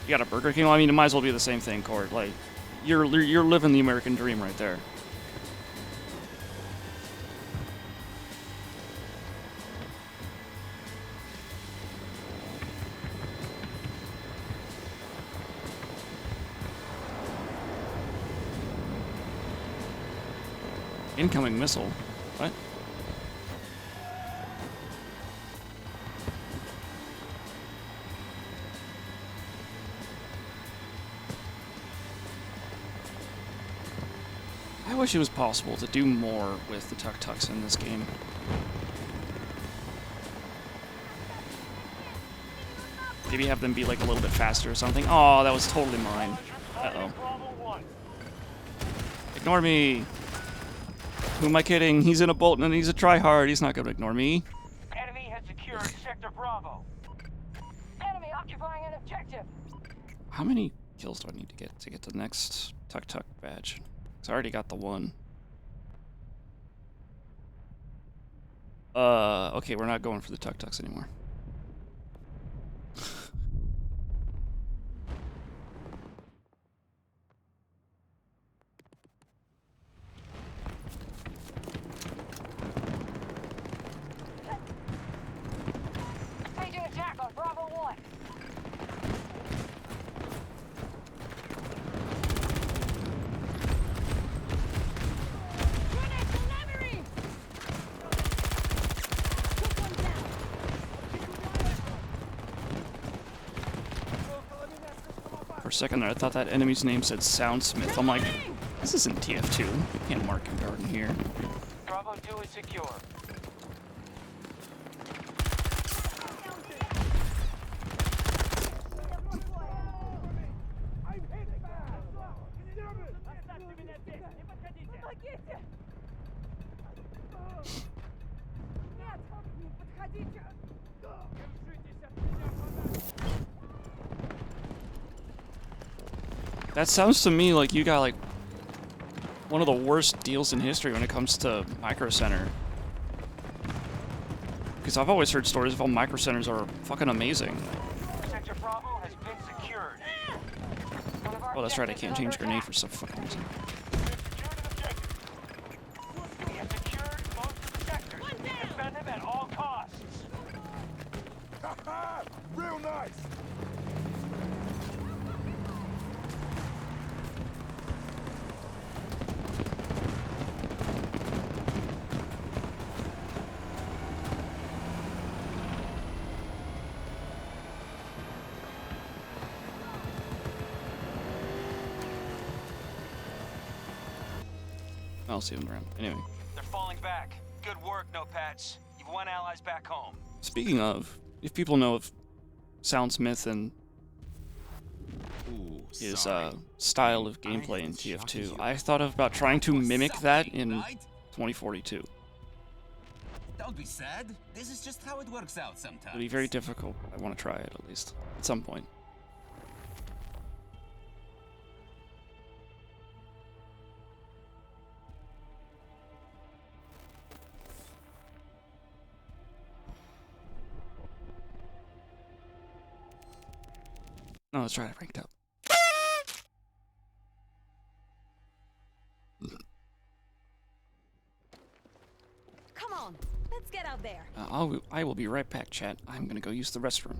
You got a Burger King? Well, I mean, it might as well be the same thing, Court. Like, you're living the American dream right there. Incoming missile. What? I wish it was possible to do more with the tuk-tuks in this game. Maybe have them be like a little bit faster or something. Oh, that was totally mine. Uh-oh. Bravo 1. Ignore me. Who am I kidding? He's in a bolt and he's a tryhard. He's not gonna ignore me. Enemy has secured Sector Bravo. Enemy occupying an objective. How many kills do I need to get the next tuk-tuk badge? 'Cause I already got the one. Okay, we're not going for the tuk-tuks anymore. Staging attack on Bravo 1. Grenade delivery! Took one down. For a second there, I thought that enemy's name said Soundsmith. I'm like, this isn't TF2. You can't mark a garden here. Bravo 2 is secure. That sounds to me like you got like one of the worst deals in history when it comes to Micro Center. Because I've always heard stories of how Micro Centers are fucking amazing. Sector Bravo has been secured. One of our Oh, that's right, I objectives can't is change under grenade attack. for some fucking reason. We have secured an objective. We have secured most of the sectors. Defend them at all costs. Real nice. I'll see them around. Anyway, They're falling back. Good work, Notepads. You've won allies back home. speaking of, if people know of Soundsmith and Ooh, his sorry. style of I gameplay in haven't shot TF2, you. I thought about trying to mimic that Something, in right? 2042. Don't be sad. This is just how it works out sometimes. It'll be very difficult. I want to try it at least at some point. No, let's try it ranked up. Come on, let's get out there. I will be right back, chat. I'm gonna go use the restroom.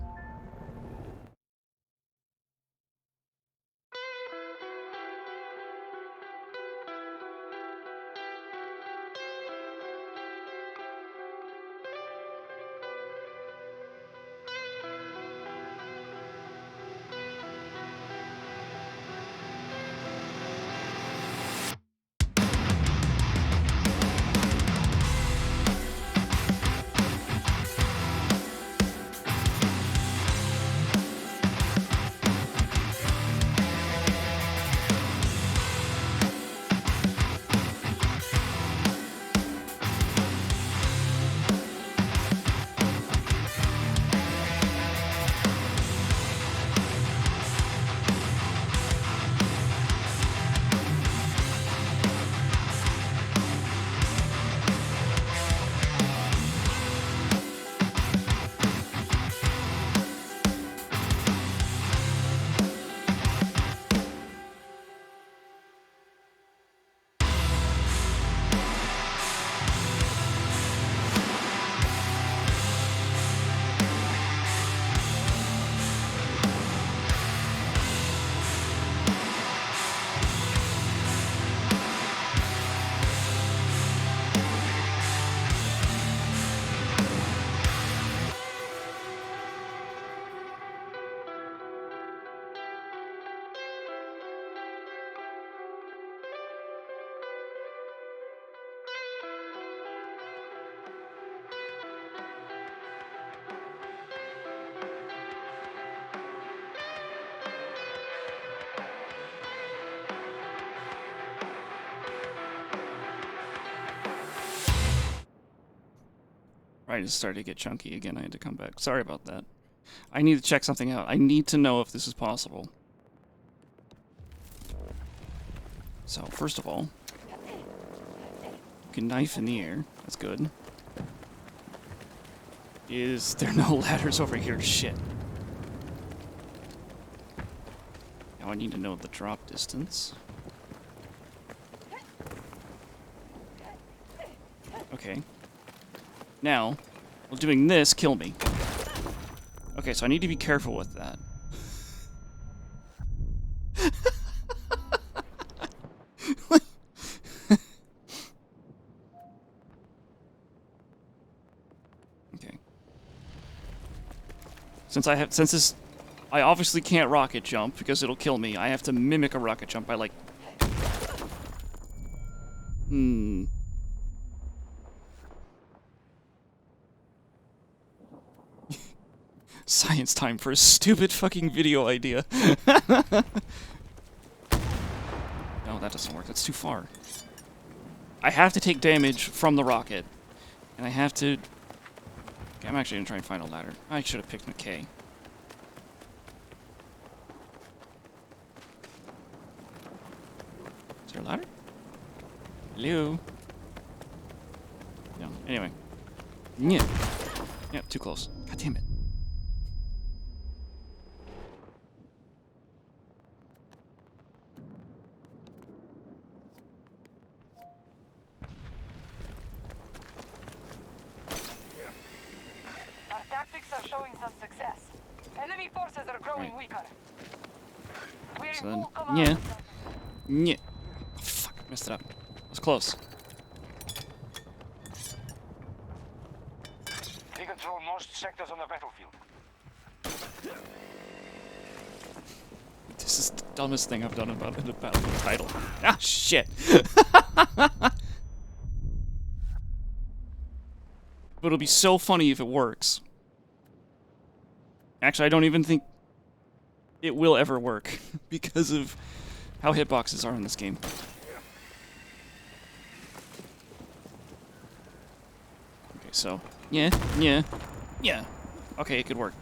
Right, it started to get chunky again. I had to come back. Sorry about that. I need to check something out. I need to know if this is possible. So, first of all, you can knife in the air. That's good. Is there no ladders over here? Shit. Now I need to know the drop distance. Okay. Now, will doing this kill me? Okay, so I need to be careful with that. Okay. Since I obviously can't rocket jump because it'll kill me. I have to mimic a rocket jump by like... Science time for a stupid fucking video idea. No, that doesn't work. That's too far. I have to take damage from the rocket. And I have to... Okay, I'm actually gonna try and find a ladder. I should have picked McKay. Is there a ladder? Hello? No, anyway. Yeah. Yeah, too close. God damn it. Our tactics are showing some success. Enemy forces are growing weaker. We're So in then, full command. yeah. Yeah. Oh, fuck, messed it up. It was close. We control most sectors on the battlefield. This is the dumbest thing I've done about in the Battlefield title. Ah, shit. But it'll be so funny if it works. Actually, I don't even think it will ever work because of how hitboxes are in this game. Okay, so, yeah. Okay, it could work.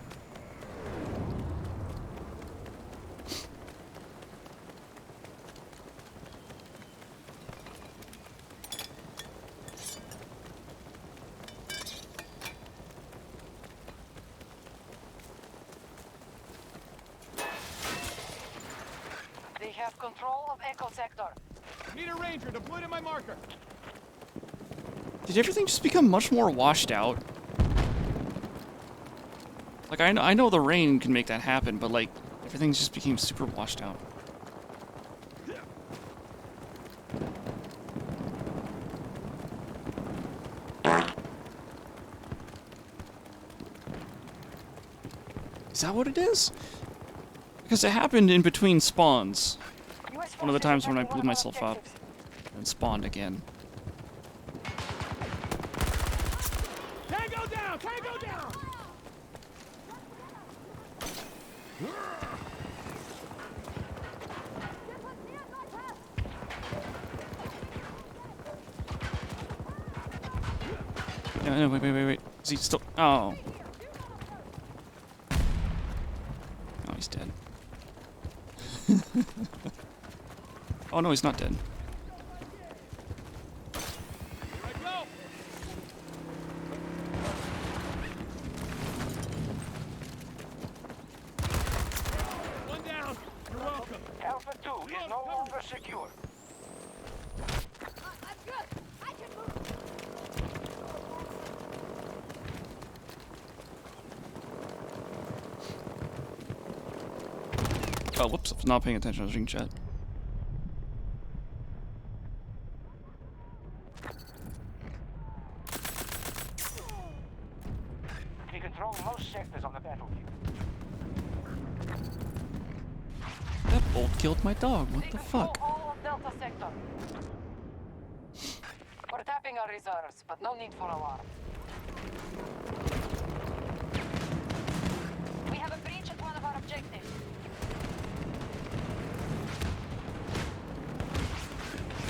They have control of Echo Sector. Need a ranger deployed to my marker. Did everything just become much more washed out? Like, I know the rain can make that happen, but, like, everything just became super washed out. Is that what it is? Because it happened in between spawns. One of the times when I blew myself up and spawned again. Tango down! Tango down! No, wait. Is he still... Oh. Oh, he's dead. Oh, no, he's not dead. Here I go! One down. You're welcome. Alpha 2 is no longer secure. I'm good. I can move. Oh, whoops, I was not paying attention. I was reading chat. We control most sectors on the battlefield. That bolt killed my dog. What They the control fuck? all of Delta Sector. We're tapping our reserves, but no need for alarm. We have a breach at one of our objectives.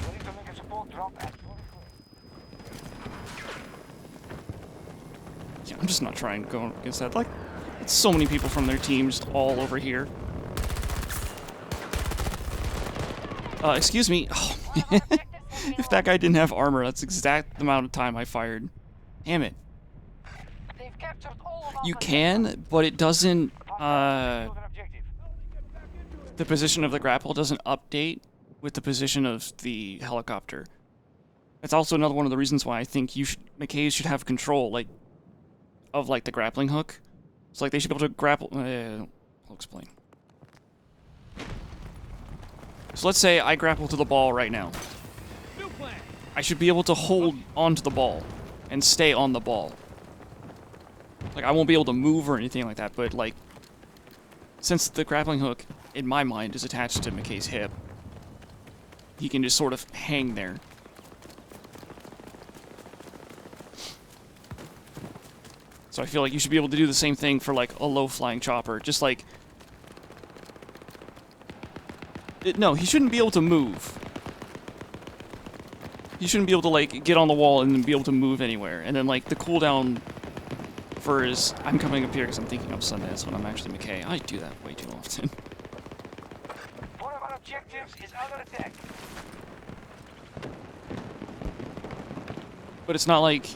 We need to make a support drop at 44. just not trying to go against that. Like, it's so many people from their team just all over here. Excuse me. Oh, if that guy didn't have armor, that's the exact amount of time I fired. Damn it. They've captured all of You Alpha can, but it doesn't, Build an objective. the position of the grapple doesn't update with the position of the helicopter. That's also another one of the reasons why I think McKay should have control, like, of, like, the grappling hook. It's like they should be able to grapple, I'll explain. So let's say I grapple to the ball right now. New plan. I should be able to hold onto the ball and stay on the ball. Like, I won't be able to move or anything like that, but, like, since the grappling hook, in my mind, is attached to McKay's hip, he can just sort of hang there. So I feel like you should be able to do the same thing for, like, a low-flying chopper. Just, like... no, he shouldn't be able to move. He shouldn't be able to, like, get on the wall and then be able to move anywhere. And then, like, the cooldown for his... I'm coming up here because I'm thinking of Sundance when I'm actually McKay. I do that way too often. One of our objectives is under attack. But it's not like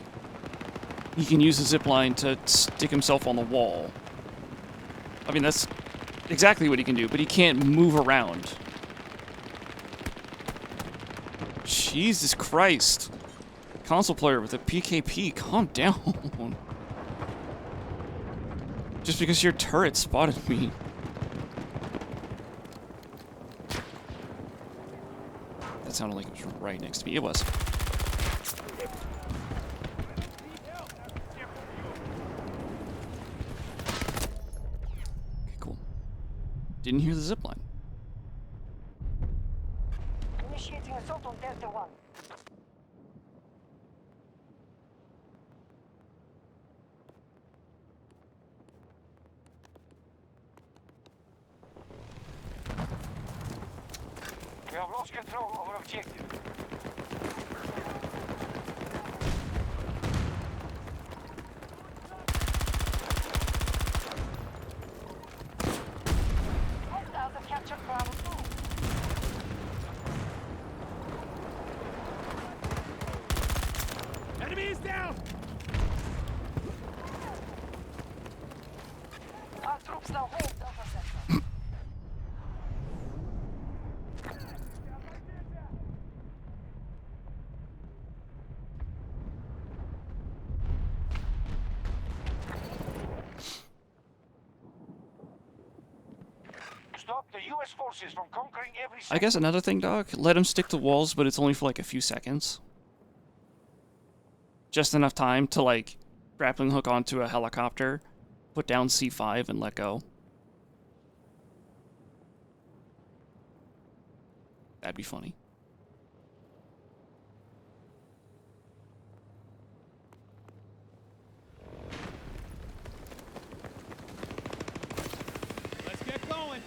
he can use the zipline to stick himself on the wall. I mean, that's exactly what he can do, but he can't move around. Jesus Christ. Console player with a PKP, calm down. Just because your turret spotted me. That sounded like it was right next to me. It was. Okay, cool. Didn't hear the zipline. Initiating assault on Delta 1. We have lost control over objective. Hostiles have captured Bravo 2. Enemy is down. Our troops now hold Delta Sector. Stop the U.S. forces from conquering every I sector. guess another thing, Doc, let him stick to walls, but it's only for like a few seconds. Just enough time to, like, grappling hook onto a helicopter, put down C5, and let go. That'd be funny. Let's get going.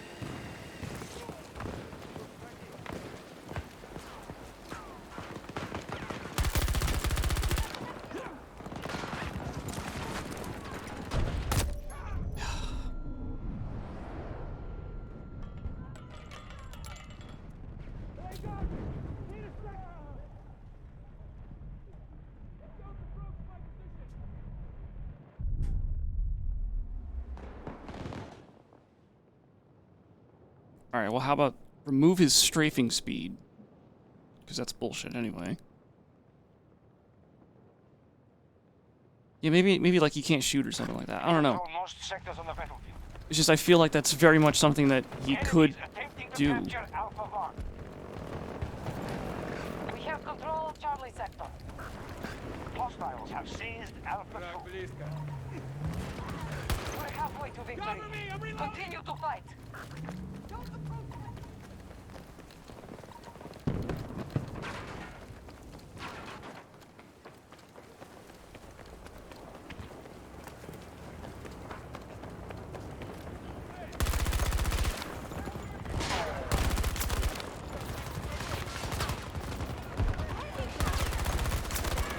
Alright, well, how about remove his strafing speed? Because that's bullshit anyway. Yeah, maybe like he can't shoot or something like that. I don't know. Control most sectors on the battlefield. It's just I feel like that's very much something that he Enemies could attempting to do. capture Alpha 1. We have control of Charlie Sector. Hostiles have seized Alpha 2. We're halfway to victory. Cover me, I'm reloading. Continue to fight.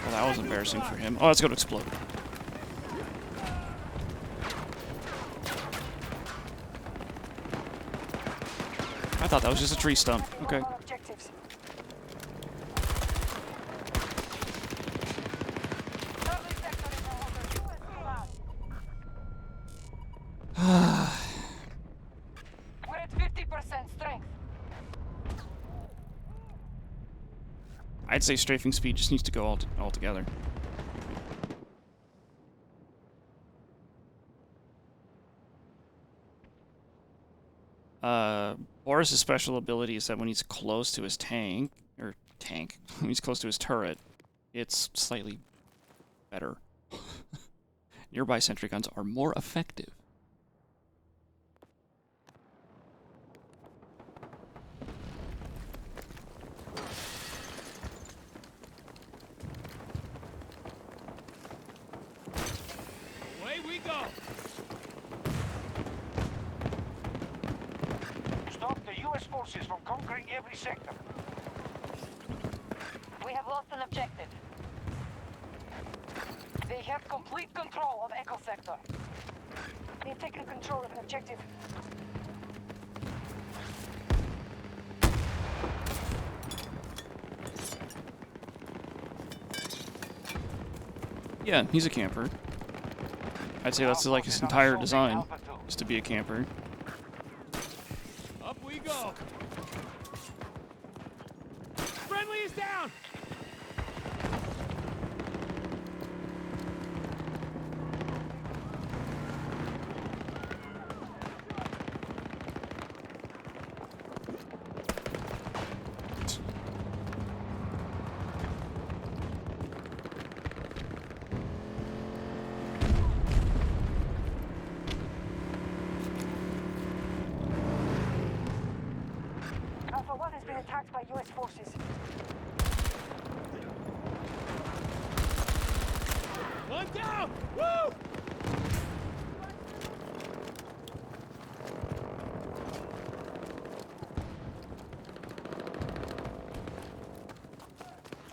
Well, that was embarrassing for him. Oh, let's go to explode. I thought that was just a tree stump. Okay. On objectives. Charlie sector is now under US command. We're at 50% strength. I'd say strafing speed just needs to go all together. Boris's special ability is that when he's close to his tank, when he's close to his turret, it's slightly better. Nearby sentry guns are more effective. Away we go. Stop the US forces from conquering every sector. We have lost an objective. They have complete control of Echo Sector. They've taken control of an objective. Yeah, he's a camper. I'd say that's like his entire design, is to be a camper. Up we go. Friendly is down. Alpha 1 has been attacked by US forces. One down. Woo!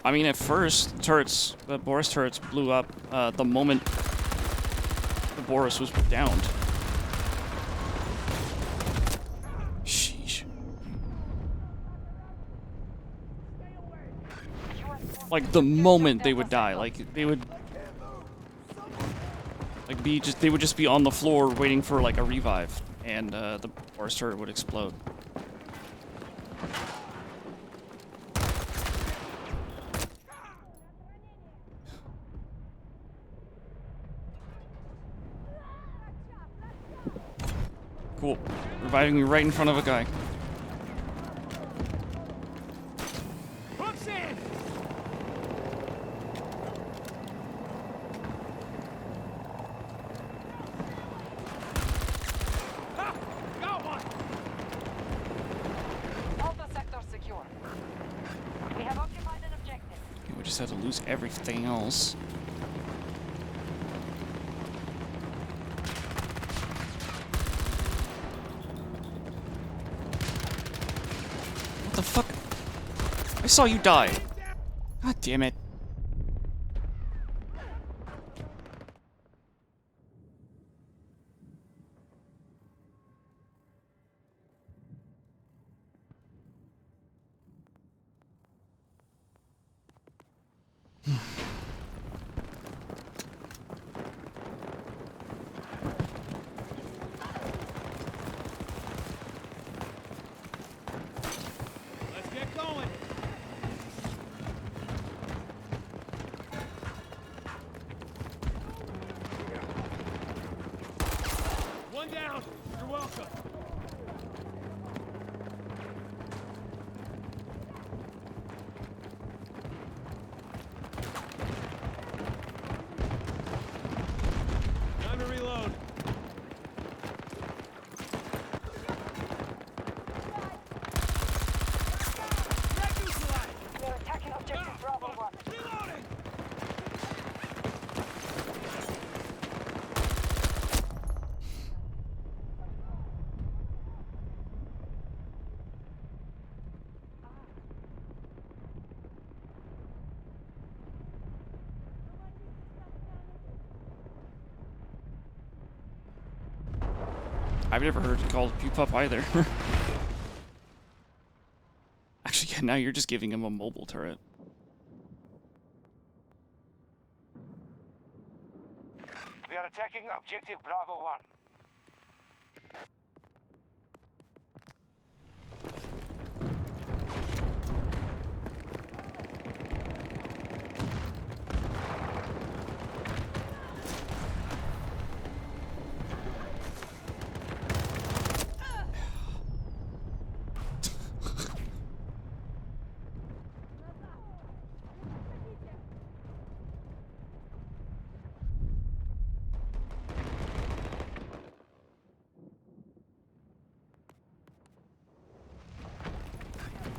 I mean, at first, the Boris turrets blew up the moment the Boris was downed. Sheesh. Like the moment they would die, like they would, like they would just be on the floor waiting for like a revive, and the Boris turret would explode. Cool. Reviving me right in front of a guy. Hooks in. Ha! Got one. Alpha Sector secure. We have occupied an objective. We just had to lose everything else. What the fuck? I saw you die. God damn it. Let's get going. One down. You're welcome. Time to reload. They're attacking objective Bravo 1. Reloading. I've never heard it called pup either. Now you're just giving him a mobile turret. We are attacking objective Bravo 1.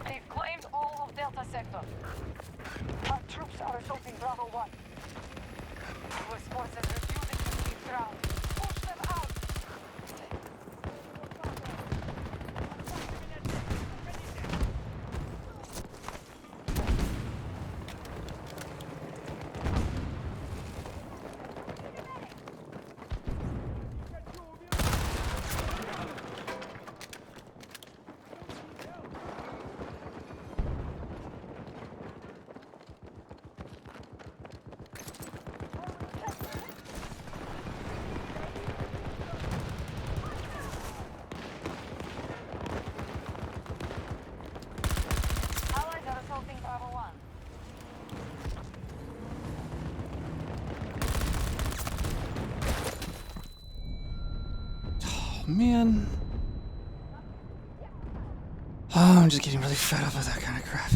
They've claimed all of Delta Sector. Our troops are assaulting Bravo 1. US forces refusing to leave ground. Push them out! Allies are assaulting Bravo 1. Oh, man. Oh, I'm just getting really fed up with that kind of crap.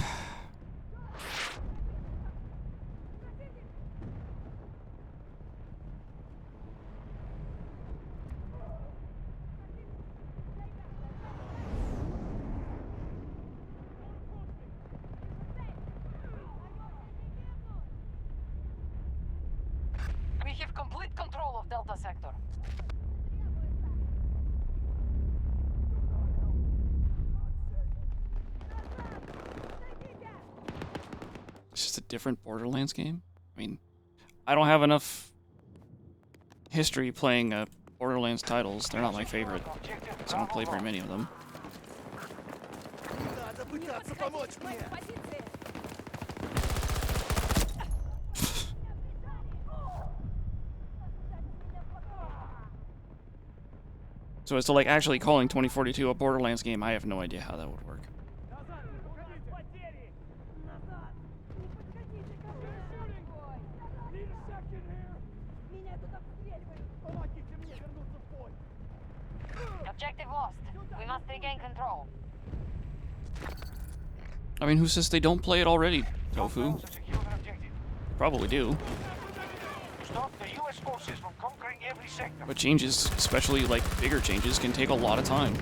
We have complete control of Delta Sector. It's just a different Borderlands game. I mean, I don't have enough history playing Borderlands titles. They're not my favorite, so I don't play very many of them. Надо пытаться помочь мне. Позиции. So as to like actually calling 2042 a Borderlands game, I have no idea how that would work. Назад, не подходите. Потери. Назад. Не подходите ко мне. Need a second here. Меня тут обстреливают. Помогите мне вернуться в бой. Objective lost. We must regain control. I mean, who says they don't play it already, Tofu? Hostiles have secured an objective. Probably do. Stop the US forces from conquering every sector. But changes, especially like bigger changes, can take a lot of time.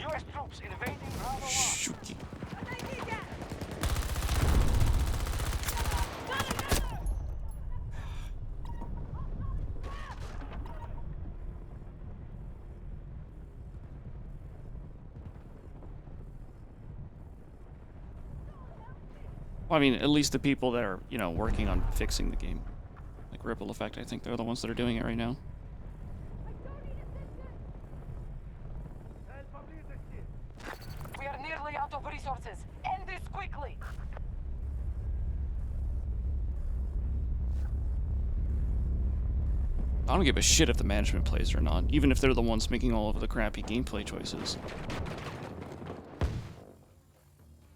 US troops invading Bravo 1. Shooky. Well, I mean, at least the people that are, you know, working on fixing the game. Like Ripple Effect, I think they're the ones that are doing it right now. Цель поблизости. We are nearly out of resources. End this quickly! I don't give a shit if the management plays or not, even if they're the ones making all of the crappy gameplay choices.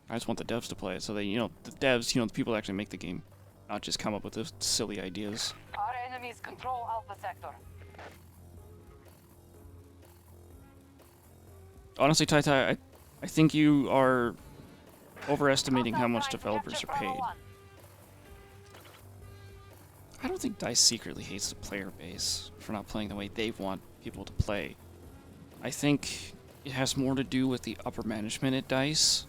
I just want the devs to play it so they, you know, the devs, you know, the people that actually make the game, not just come up with those silly ideas. Our enemies control Alpha Sector. Honestly, Tai Tai, I think you are overestimating how much developers are paid. I don't think DICE secretly hates the player base for not playing the way they want people to play. I think it has more to do with the upper management at DICE.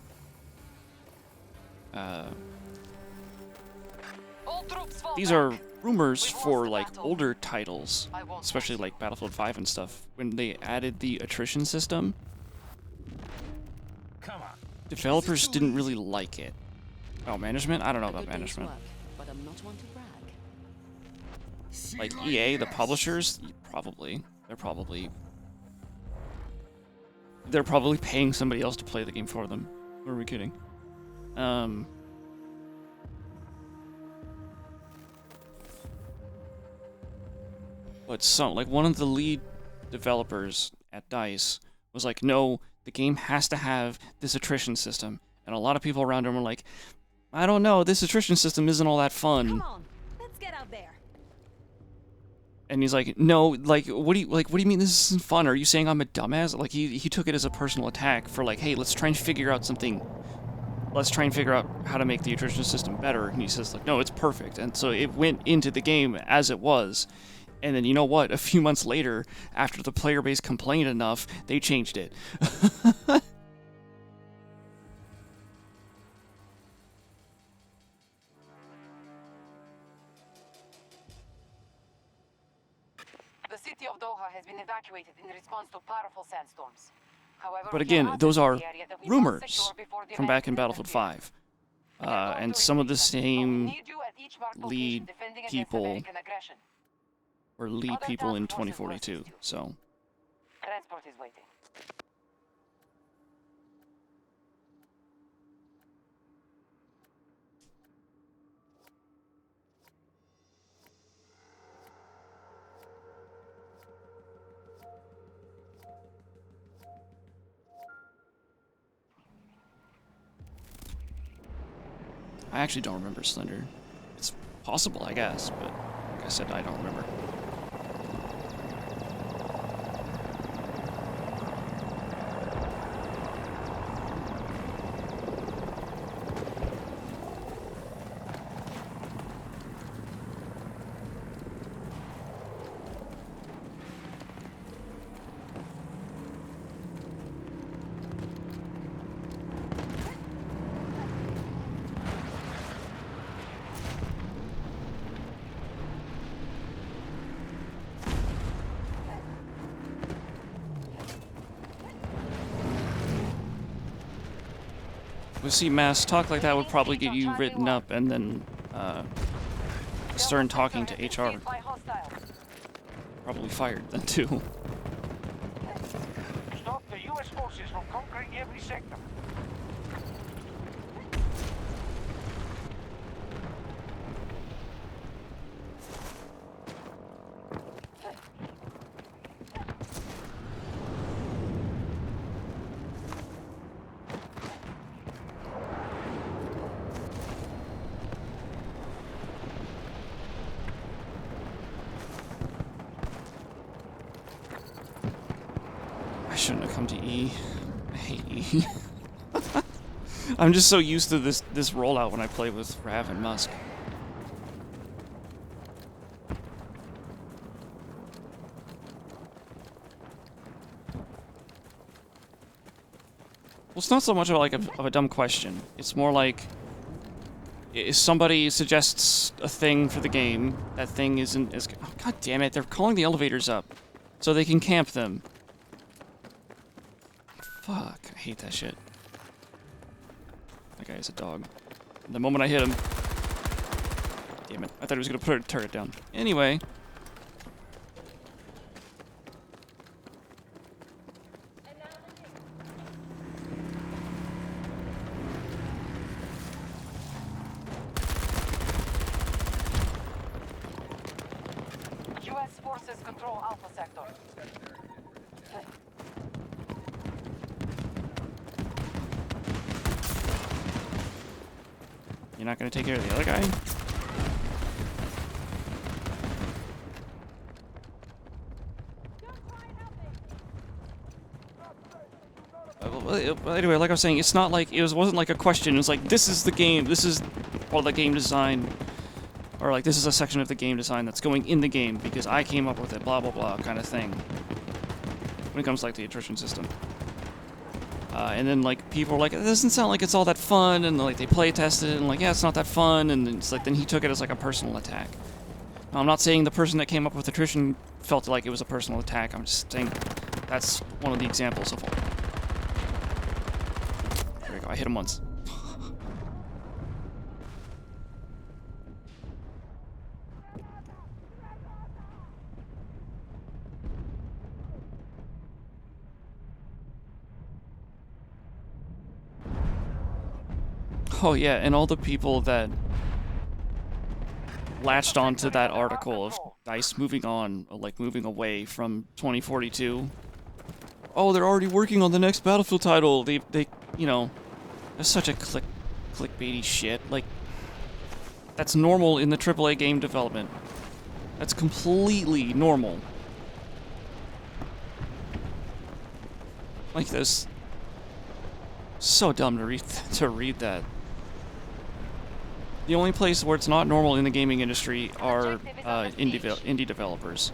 These are rumors for like older titles, especially like Battlefield 5 and stuff. When they added the attrition system, Come on. developers didn't really like it. Oh, management? I don't know about Good day's management. work, but a not one to brag. Like EA, the publishers, probably. They're probably paying somebody else to play the game for them. Or are we kidding? But one of the lead developers at DICE was like, no, the game has to have this attrition system. And a lot of people around him were like, I don't know, this attrition system isn't all that fun. Come on, let's get out there. And he's like, no, what do you mean this isn't fun? Are you saying I'm a dumbass? Like, he took it as a personal attack for like, hey, let's try and figure out something. Let's try and figure out how to make the attrition system better. And he says, like, no, it's perfect. And so it went into the game as it was. And then, you know what? A few months later, after the player base complained enough, they changed it. The city of Doha has been evacuated in response to powerful sandstorms. However, But we can again, those access are the area that we must rumors secure before the from event back in Battlefield interferes. 5. We are going And to some of the retreat, but we same need you at each marked location lead defending against people American aggression. were lead Other people in task forces will 2042, assist you. so... Transport is waiting. I actually don't remember Slender. It's possible, I guess, but like I said, I don't remember. Well, see, Mass, talk like that would probably get you written up and then stern talking to HR. Probably fired then too. Stop the U.S. forces from conquering every sector. I shouldn't have come to E. I hate E. I'm just so used to this rollout when I play with Rav and Musk. Well, it's not so much of a dumb question. It's more like if somebody suggests a thing for the game, that thing isn't as... Oh, God damn it, they're calling the elevators up so they can camp them. Fuck, I hate that shit. That guy is a dog. The moment I hit him... Damn it, I thought he was gonna put a turret down. Anyway... U.S. forces control Alpha Sector. You're not gonna take care of the other guy? Well, anyway, like I was saying, it's not like wasn't like a question. It was like, this is the game. This is all the game design, or like this is a section of the game design that's going in the game because I came up with it. Blah blah blah, kind of thing. When it comes to, like, the attrition system, and then like people are like, it doesn't sound like it's all that fun, and like they play tested it, and like, yeah, it's not that fun, and it's like then he took it as like a personal attack. Now, I'm not saying the person that came up with attrition felt like it was a personal attack. I'm just saying that's one of the examples of. There we go. I hit him once. Oh yeah, and all the people that latched onto that article of DICE moving on, like moving away from 2042. Oh, they're already working on the next Battlefield title. They, you know, that's such a clickbaity shit. Like, that's normal in the AAA game development. That's completely normal. Like this. So dumb to read that. The only place where it's not normal in the gaming industry are indie developers.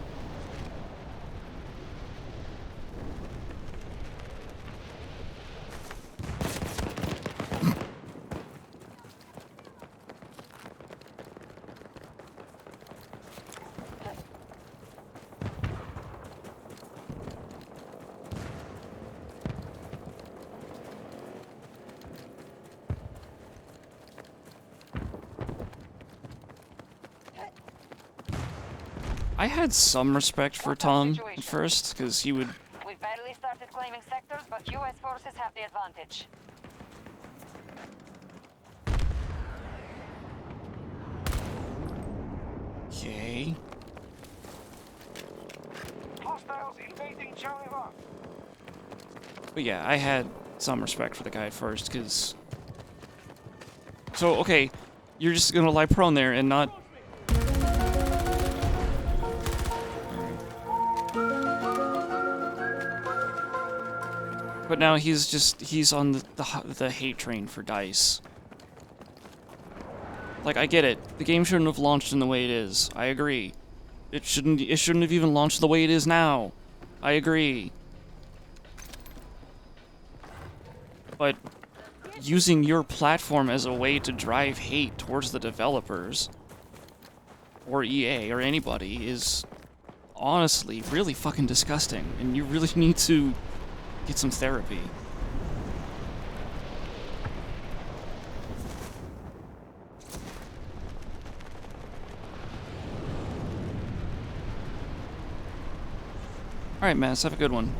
I had some respect for Tom at first, because he would... We've barely started claiming sectors, but US forces have the advantage. Okay. Hostiles invading Charlie 1. But yeah, I had some respect for the guy at first, because... So, okay, you're just gonna lie prone there and not... But now he's on the hate train for DICE. Like, I get it. The game shouldn't have launched in the way it is. I agree. It shouldn't have even launched the way it is now. I agree. But using your platform as a way to drive hate towards the developers or EA or anybody is honestly really fucking disgusting, and you really need to get some therapy. Alright, Mass, have a good one.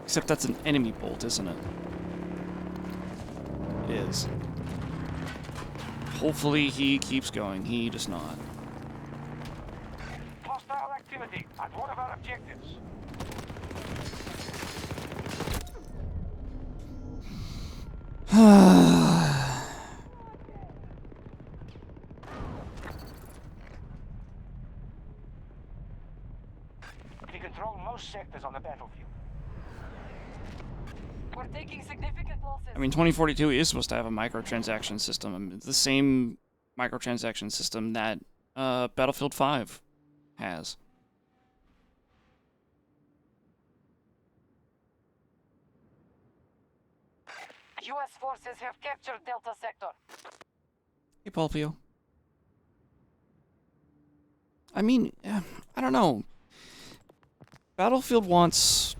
Except that's an enemy bolt, isn't it? It is. Hopefully he keeps going. He does not. Hostile activity at one of our objectives. We control most sectors on the battlefield. We're taking significant losses. I mean, 2042 is supposed to have a microtransaction system. I mean, the same microtransaction system that Battlefield 5 has. US forces have captured Delta Sector. Hey, Paulpio. I mean, I don't know. Battlefield wants...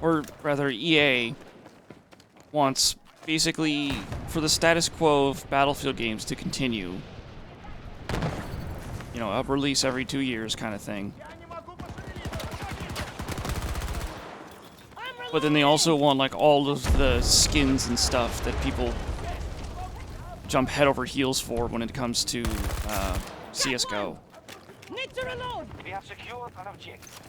Or rather, EA wants basically for the status quo of Battlefield games to continue. You know, a release every 2 years kind of thing. But then they also want, like, all of the skins and stuff that people jump head over heels for when it comes to CSGO. Need to reload! We have secured an objective.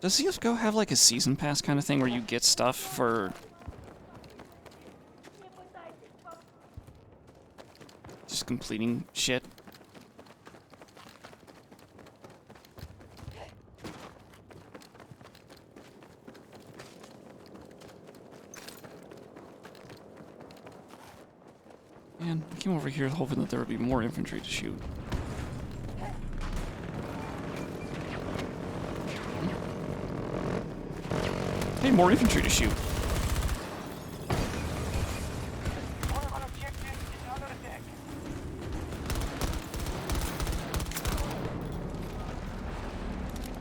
Does CSGO have, like, a season pass kind of thing where you get stuff for... just completing shit? Man, I came over here hoping that there would be more infantry to shoot. Hey, more infantry to shoot. One of our objectives is under attack.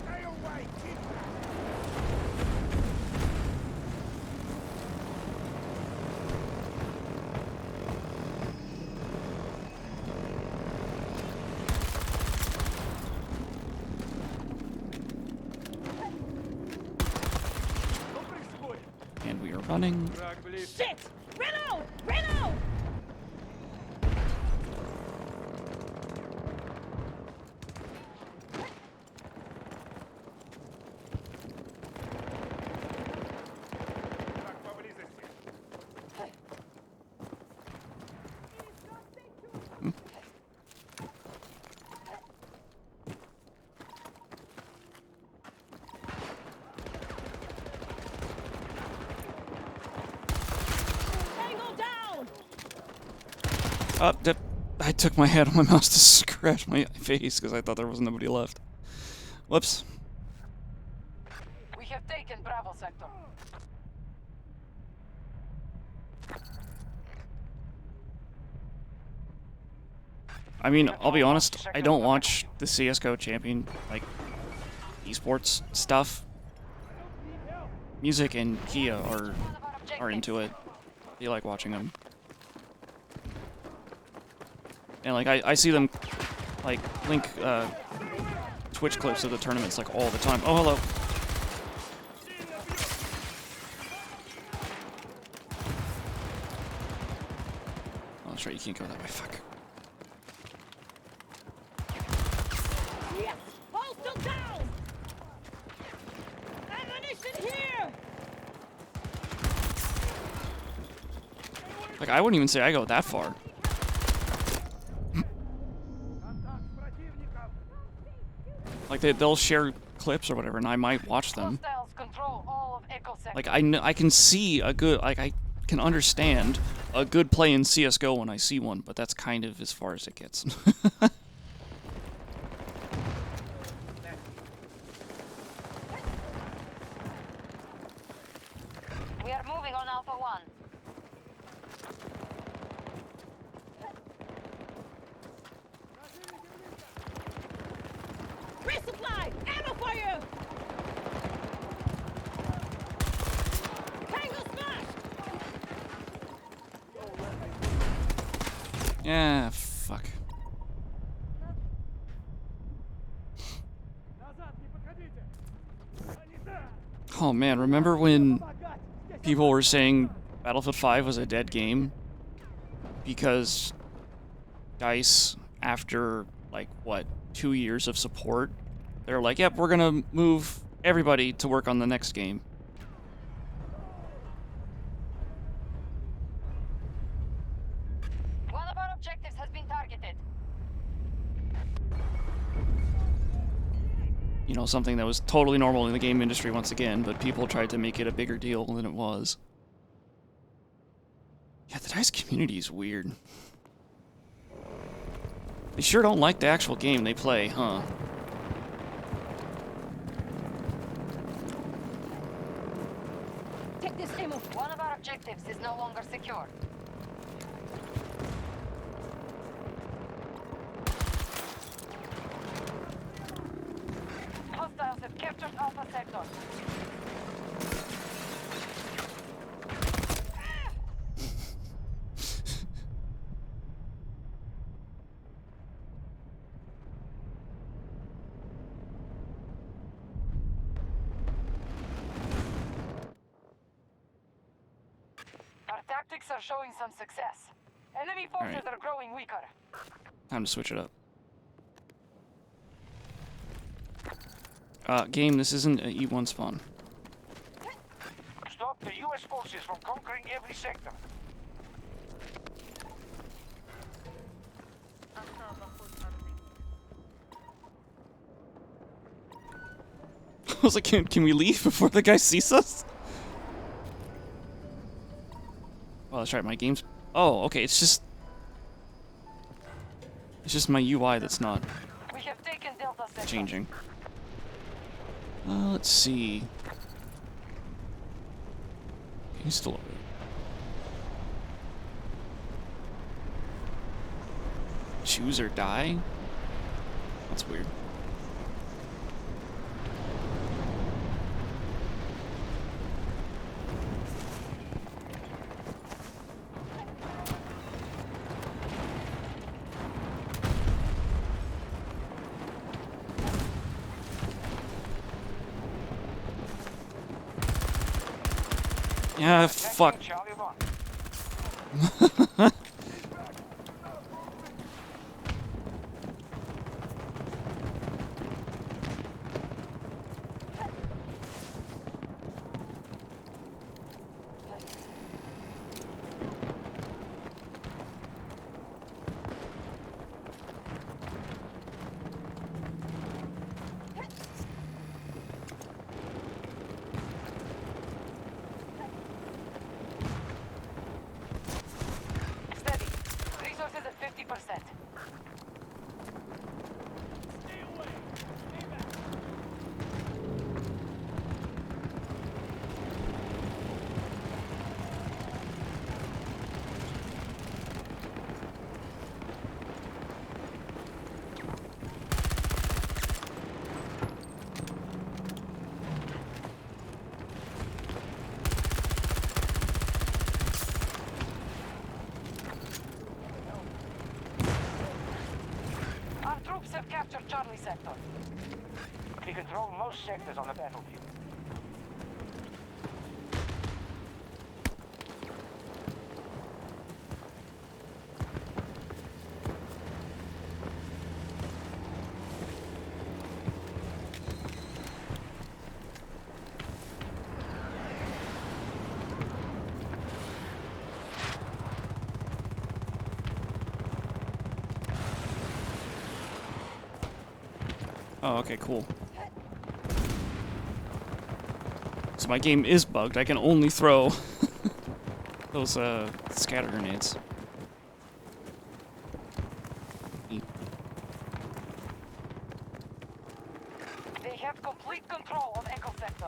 Stay away, kid. And we are running. Shit! Reload! Reload! Tango down! I took my head on my mouse to scratch my face because I thought there was nobody left. Whoops. We have taken Bravo sector. I mean, I'll be honest, I don't watch the CSGO champion, like, esports stuff. Music and Kia are into it. They like watching them. And, like, I see them, like, link, Twitch clips of the tournaments, like, all the time. Oh, hello. Oh, that's right, you can't go that way, fuck. Yes! Postal down! Ammunition here! Like, I wouldn't even say I go that far. Like, they'll share clips or whatever, and I might watch them. Hostiles control all of Echo sector. Like, I can see a good, like, I can understand a good play in CSGO when I see one, but that's kind of as far as it gets. We are moving on Alpha 1. Resupply! Ammo for you! Tango smashed! Yeah, fuck. Назад, не подходите! Они да! Oh man, remember when people were saying Battlefield 5 was a dead game? Because DICE, after, like, what, 2 years of support, they're like, yep, we're gonna move everybody to work on the next game. One of our objectives has been targeted. You know, something that was totally normal in the game industry once again, but people tried to make it a bigger deal than it was. Yeah, the DICE community is weird. They sure don't like the actual game they play, huh? Take this ammo. One of our objectives is no longer secure. Hostiles have captured Alpha sector. Our tactics are showing some success. Enemy forces Alright. are growing weaker. Time to switch it up. Game, this isn't an E1 spawn. Stop the U.S. forces from conquering every sector. I was like, can we leave before the guy sees us? Oh, that's right, my game's... Oh, okay, it's just my UI that's not We have taken Delta sector. changing. Let's see. He's still over. Choose or die? That's weird. Yeah, fuck. Charlie 1. Steady. Resources at 50%. Our troops have captured Charlie sector. We control most sectors on the battlefield. Oh, okay, cool. So my game is bugged. I can only throw those scatter grenades. Neat. They have complete control of Echo sector.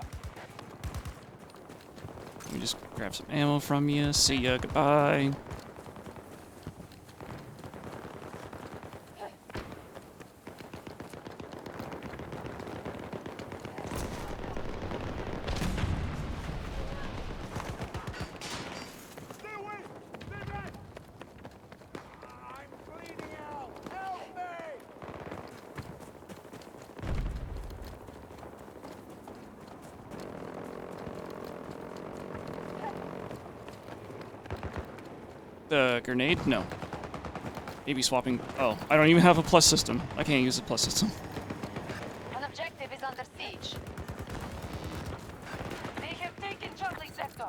Let me just grab some ammo from you. See ya. Goodbye. Stay away! Stay back! I'm bleeding out! Help me! The grenade? No. Maybe swapping. Oh, I don't even have a plus system. I can't use the plus system. An objective is under siege. They have taken Charlie sector.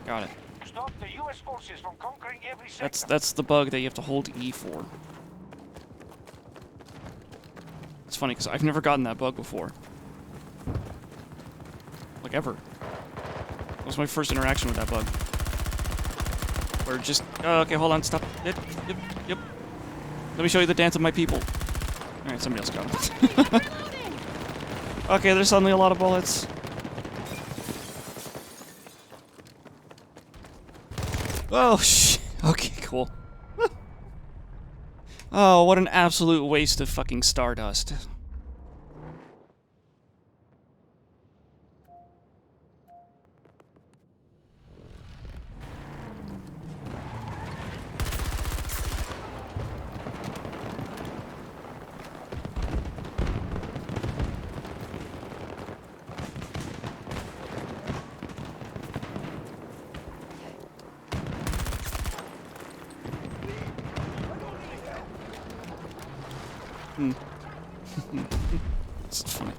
Got it. Stop the U.S. forces from conquering every sector. That's the bug that you have to hold E for. It's funny because I've never gotten that bug before. Like ever. That was my first interaction with that bug. Or just okay, hold on, stop. Yep. Let me show you the dance of my people. Alright, somebody else got him. Okay, there's suddenly a lot of bullets. Oh, shit. Okay, cool. Oh, what an absolute waste of fucking stardust. This is funny.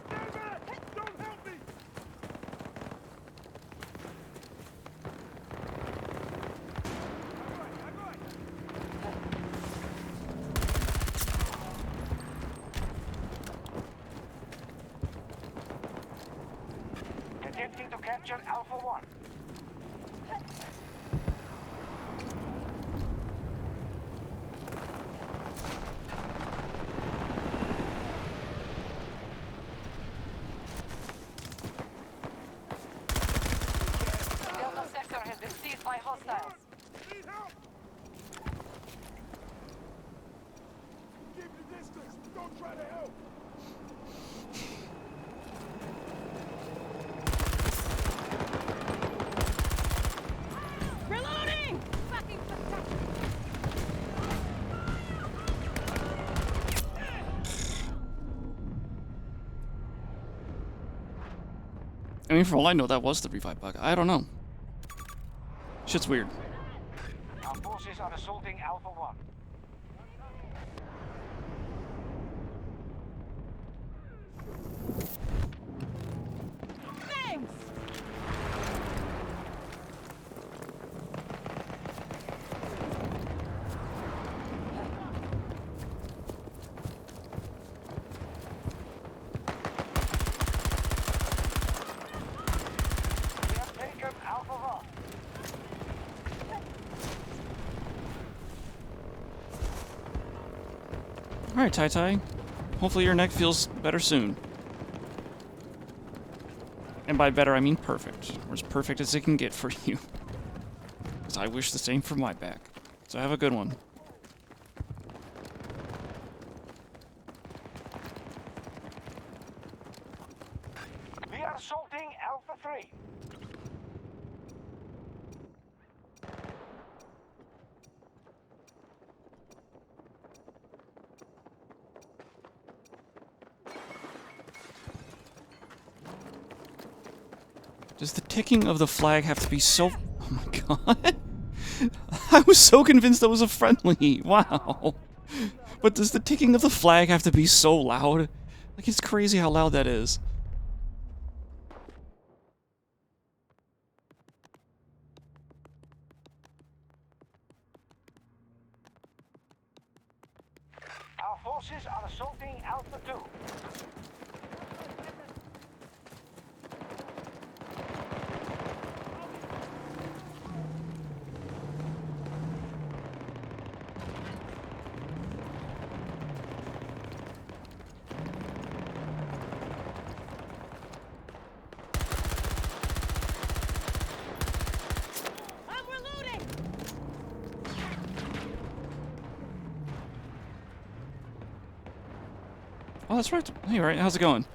Stay back! Don't help me! Attempting to capture Alpha 1. Delta sector has been seized by hostiles. Need help! Keep the distance! Don't try to help! I mean, for all I know, that was the revive bug. I don't know. Shit's weird. Our forces are assaulting Alpha 1. Thanks! We have taken Alpha 1. Alright, Tai Tai. Hopefully your neck feels better soon. And by better, I mean perfect. Or as perfect as it can get for you. Because I wish the same for my back. So have a good one. We are assaulting Alpha 3. Does the ticking of the flag have to be so... Oh my god. I was so convinced that was a friendly. Wow. But does the ticking of the flag have to be so loud? Like, it's crazy how loud that is. Our forces are assaulting Alpha 2. I'm reloading! Oh, that's right. Hey, right. How's it going?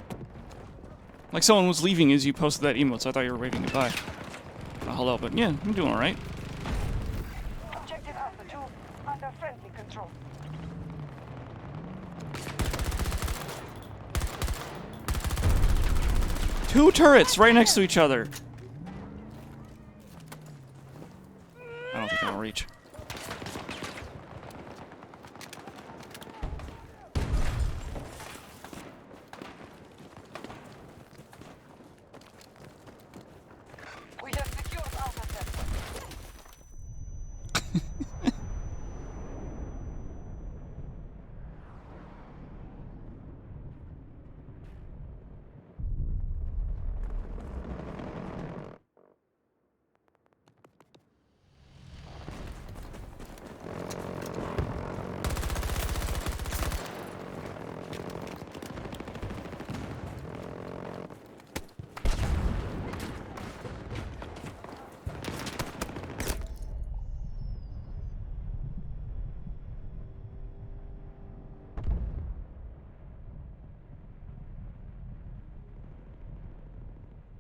Like someone was leaving as you posted that emote, so I thought you were waving goodbye. Oh, hello, but yeah, I'm doing alright. Objective Alpha 2 under friendly control. Two turrets right next to each other. I don't think I'll reach. We have secured Alpha Sector.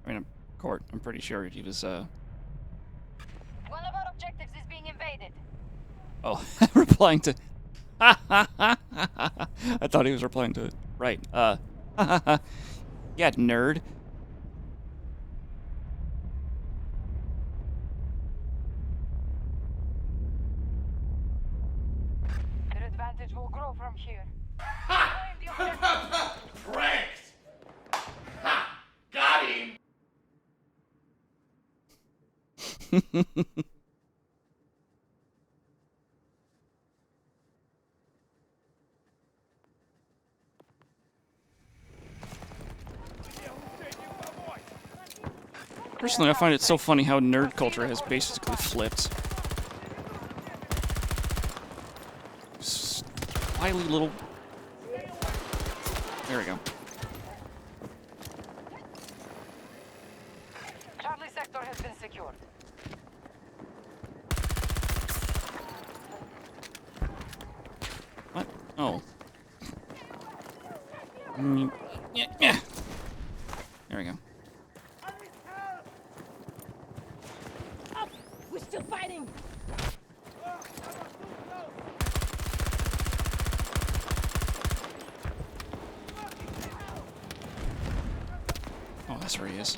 I mean, Court, I'm pretty sure he was, One of our objectives is being invaded. Oh, replying to... I thought he was replying to it. Right, yeah, nerd. Their advantage will grow from here. Claim the objective. Pranked! Ha! Got him! Personally, I find it so funny how nerd culture has basically flipped. Slyly little... There we go. Charlie sector has been secured. What? Oh. Yeah. There we go. Up! We're still fighting! Oh, that's where he is.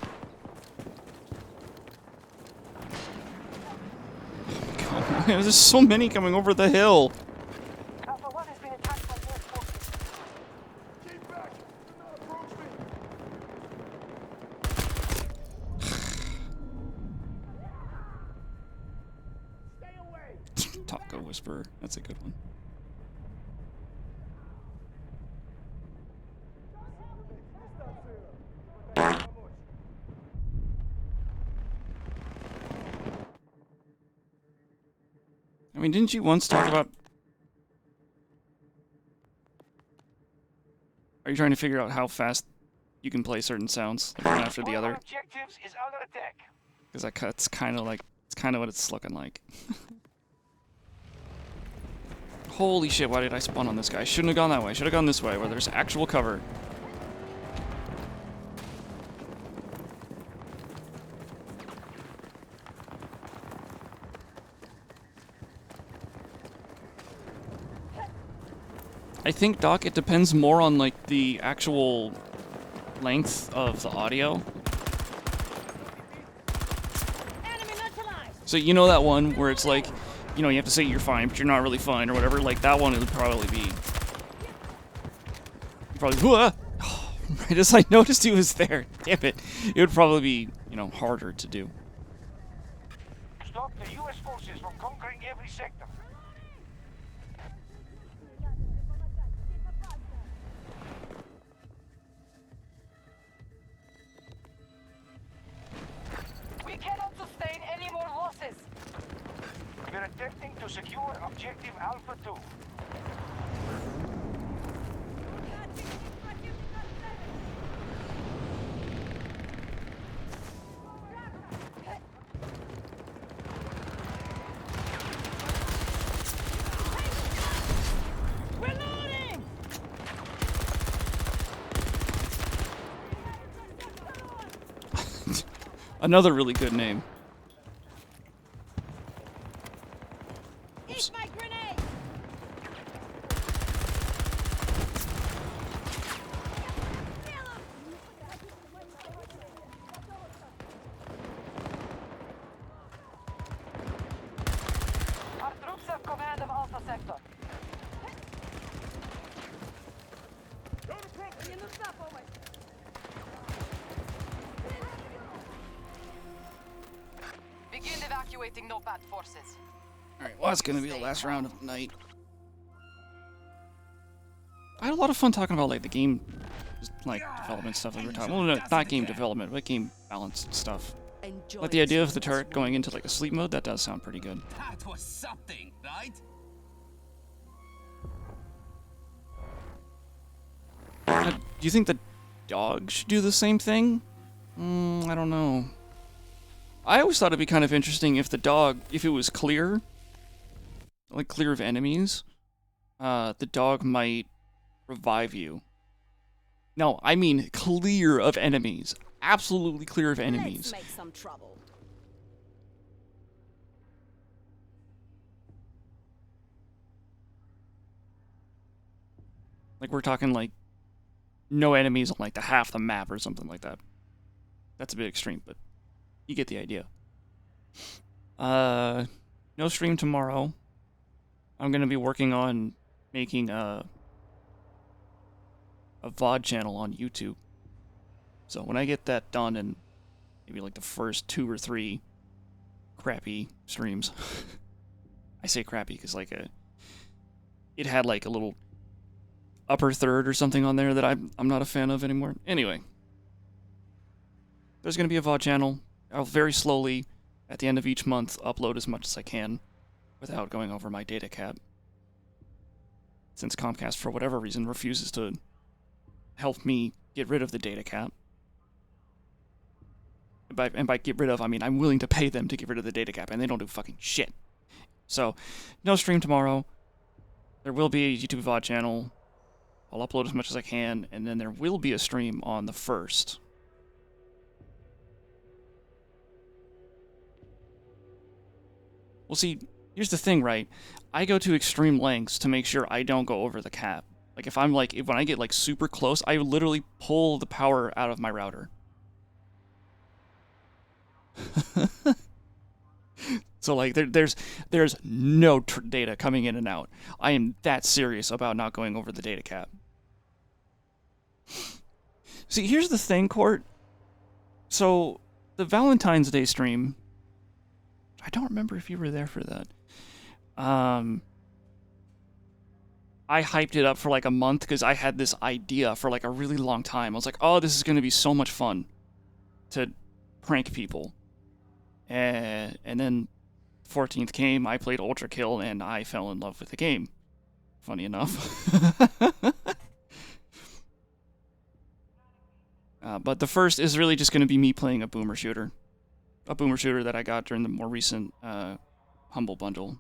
There's so many coming over the hill. Alpha 1 has been attacked by US forces. Keep back! Do not approach me! Stay away! Taco Whisperer. That's a good one. I mean, didn't you once talk about... Are you trying to figure out how fast you can play certain sounds, like one after the One of our other? objectives is under attack. Because that's kind of like... It's kind of what it's looking like. Holy shit, why did I spawn on this guy? I shouldn't have gone that way. I should have gone this way, where there's actual cover. I think, Doc, it depends more on, like, the actual length of the audio. Enemy neutralized. So you know that one where it's like, you know, you have to say you're fine, but you're not really fine, or whatever? Like, that one would probably be... Probably... Whoa! Right as I noticed he was there. Damn it. It would probably be, you know, harder to do. Stop the US forces from conquering every sector. We cannot sustain any more losses. We're attempting to secure objective Alpha 2. Reloading. Another really good name. Eat my grenade. Our troops have command of Alpha Sector. Don't approach me! Begin evacuating NOPAD forces. Alright, well, that's gonna be the last round of the night. I had a lot of fun talking about, like, the game, just, like, development stuff that we were talking. Well, no, not game development, but game balance stuff. Like, the idea of the turret going into, like, a sleep mode, that does sound pretty good. That was something, right? Do you think the dog should do the same thing? I don't know. I always thought it'd be kind of interesting if the dog, if it was clear, like clear of enemies, the dog might revive you. No, I mean clear of enemies. Absolutely clear of enemies. Let's make some trouble. Like, we're talking, like, no enemies on, like, the half the map or something like that. That's a bit extreme, but you get the idea. No stream tomorrow. I'm gonna be working on making a VOD channel on YouTube. So when I get that done and maybe like the first 2 or 3 crappy streams, I say crappy because like it had like a little upper third or something on there that I'm not a fan of anymore. Anyway, there's gonna be a VOD channel. I'll very slowly, at the end of each month, upload as much as I can without going over my data cap. Since Comcast, for whatever reason, refuses to help me get rid of the data cap. And by get rid of, I mean I'm willing to pay them to get rid of the data cap, and they don't do fucking shit. So, no stream tomorrow. There will be a YouTube VOD channel. I'll upload as much as I can, and then there will be a stream on the 1st. Well, see, here's the thing, right? I go to extreme lengths to make sure I don't go over the cap. Like, if I'm like, when I get like super close, I literally pull the power out of my router. So like there's no data coming in and out. I am that serious about not going over the data cap. See, here's the thing, Court. So the Valentine's Day stream, I don't remember if you were there for that. I hyped it up for like a month because I had this idea for like a really long time. I was like, oh, this is going to be so much fun to prank people. And then 14th came, I played Ultra Kill, and I fell in love with the game. Funny enough. But the first is really just going to be me playing a boomer shooter. A boomer shooter that I got during the more recent Humble Bundle.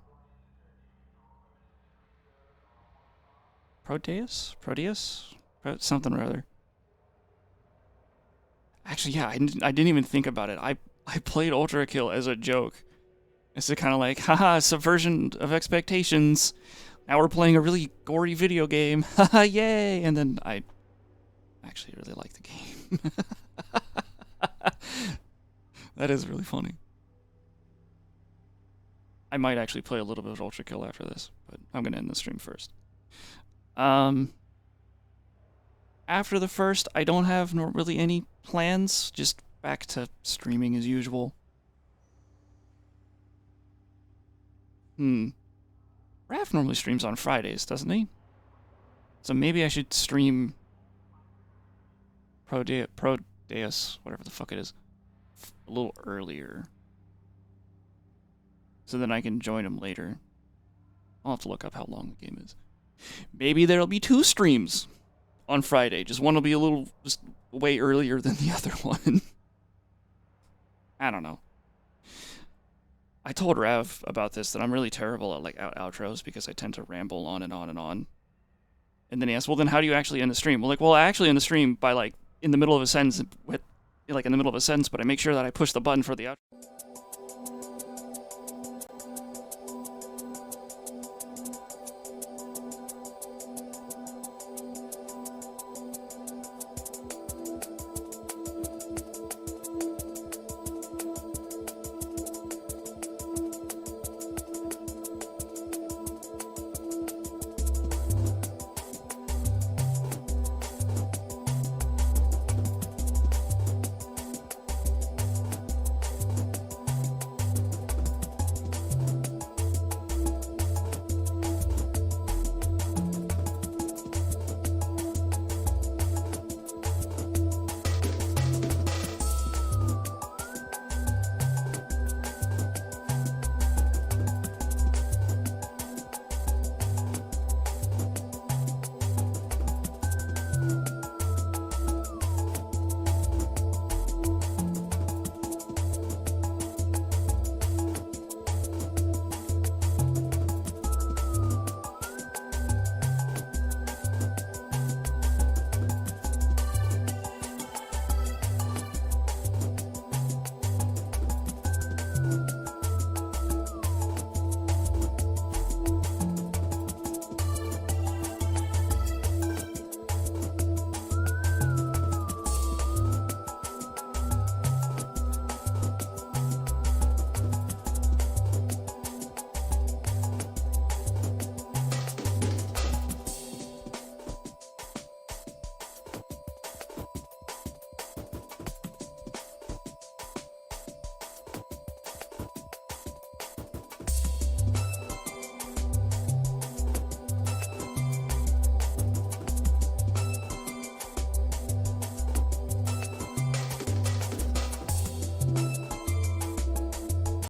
Proteus? Something or other. Actually, yeah, I didn't even think about it. I played Ultra Kill as a joke. It's kind of like, haha, subversion of expectations. Now we're playing a really gory video game. Haha, yay! And then I actually really like the game. That is really funny. I might actually play a little bit of Ultra Kill after this, but I'm going to end the stream first. After the first, I don't have really any plans. Just back to streaming as usual. Raph normally streams on Fridays, doesn't he? So maybe I should stream Prodeus, whatever the fuck it is, a little earlier. So then I can join him later. I'll have to look up how long the game is. Maybe there'll be 2 streams on Friday. Just one will be a little, just way earlier than the other one. I don't know. I told Rav about this, that I'm really terrible at like outros because I tend to ramble on and on and on. And then he asked, well, then how do you actually end the stream? Well, I actually end the stream by like in the middle of a sentence, but I make sure that I push the button for the outro.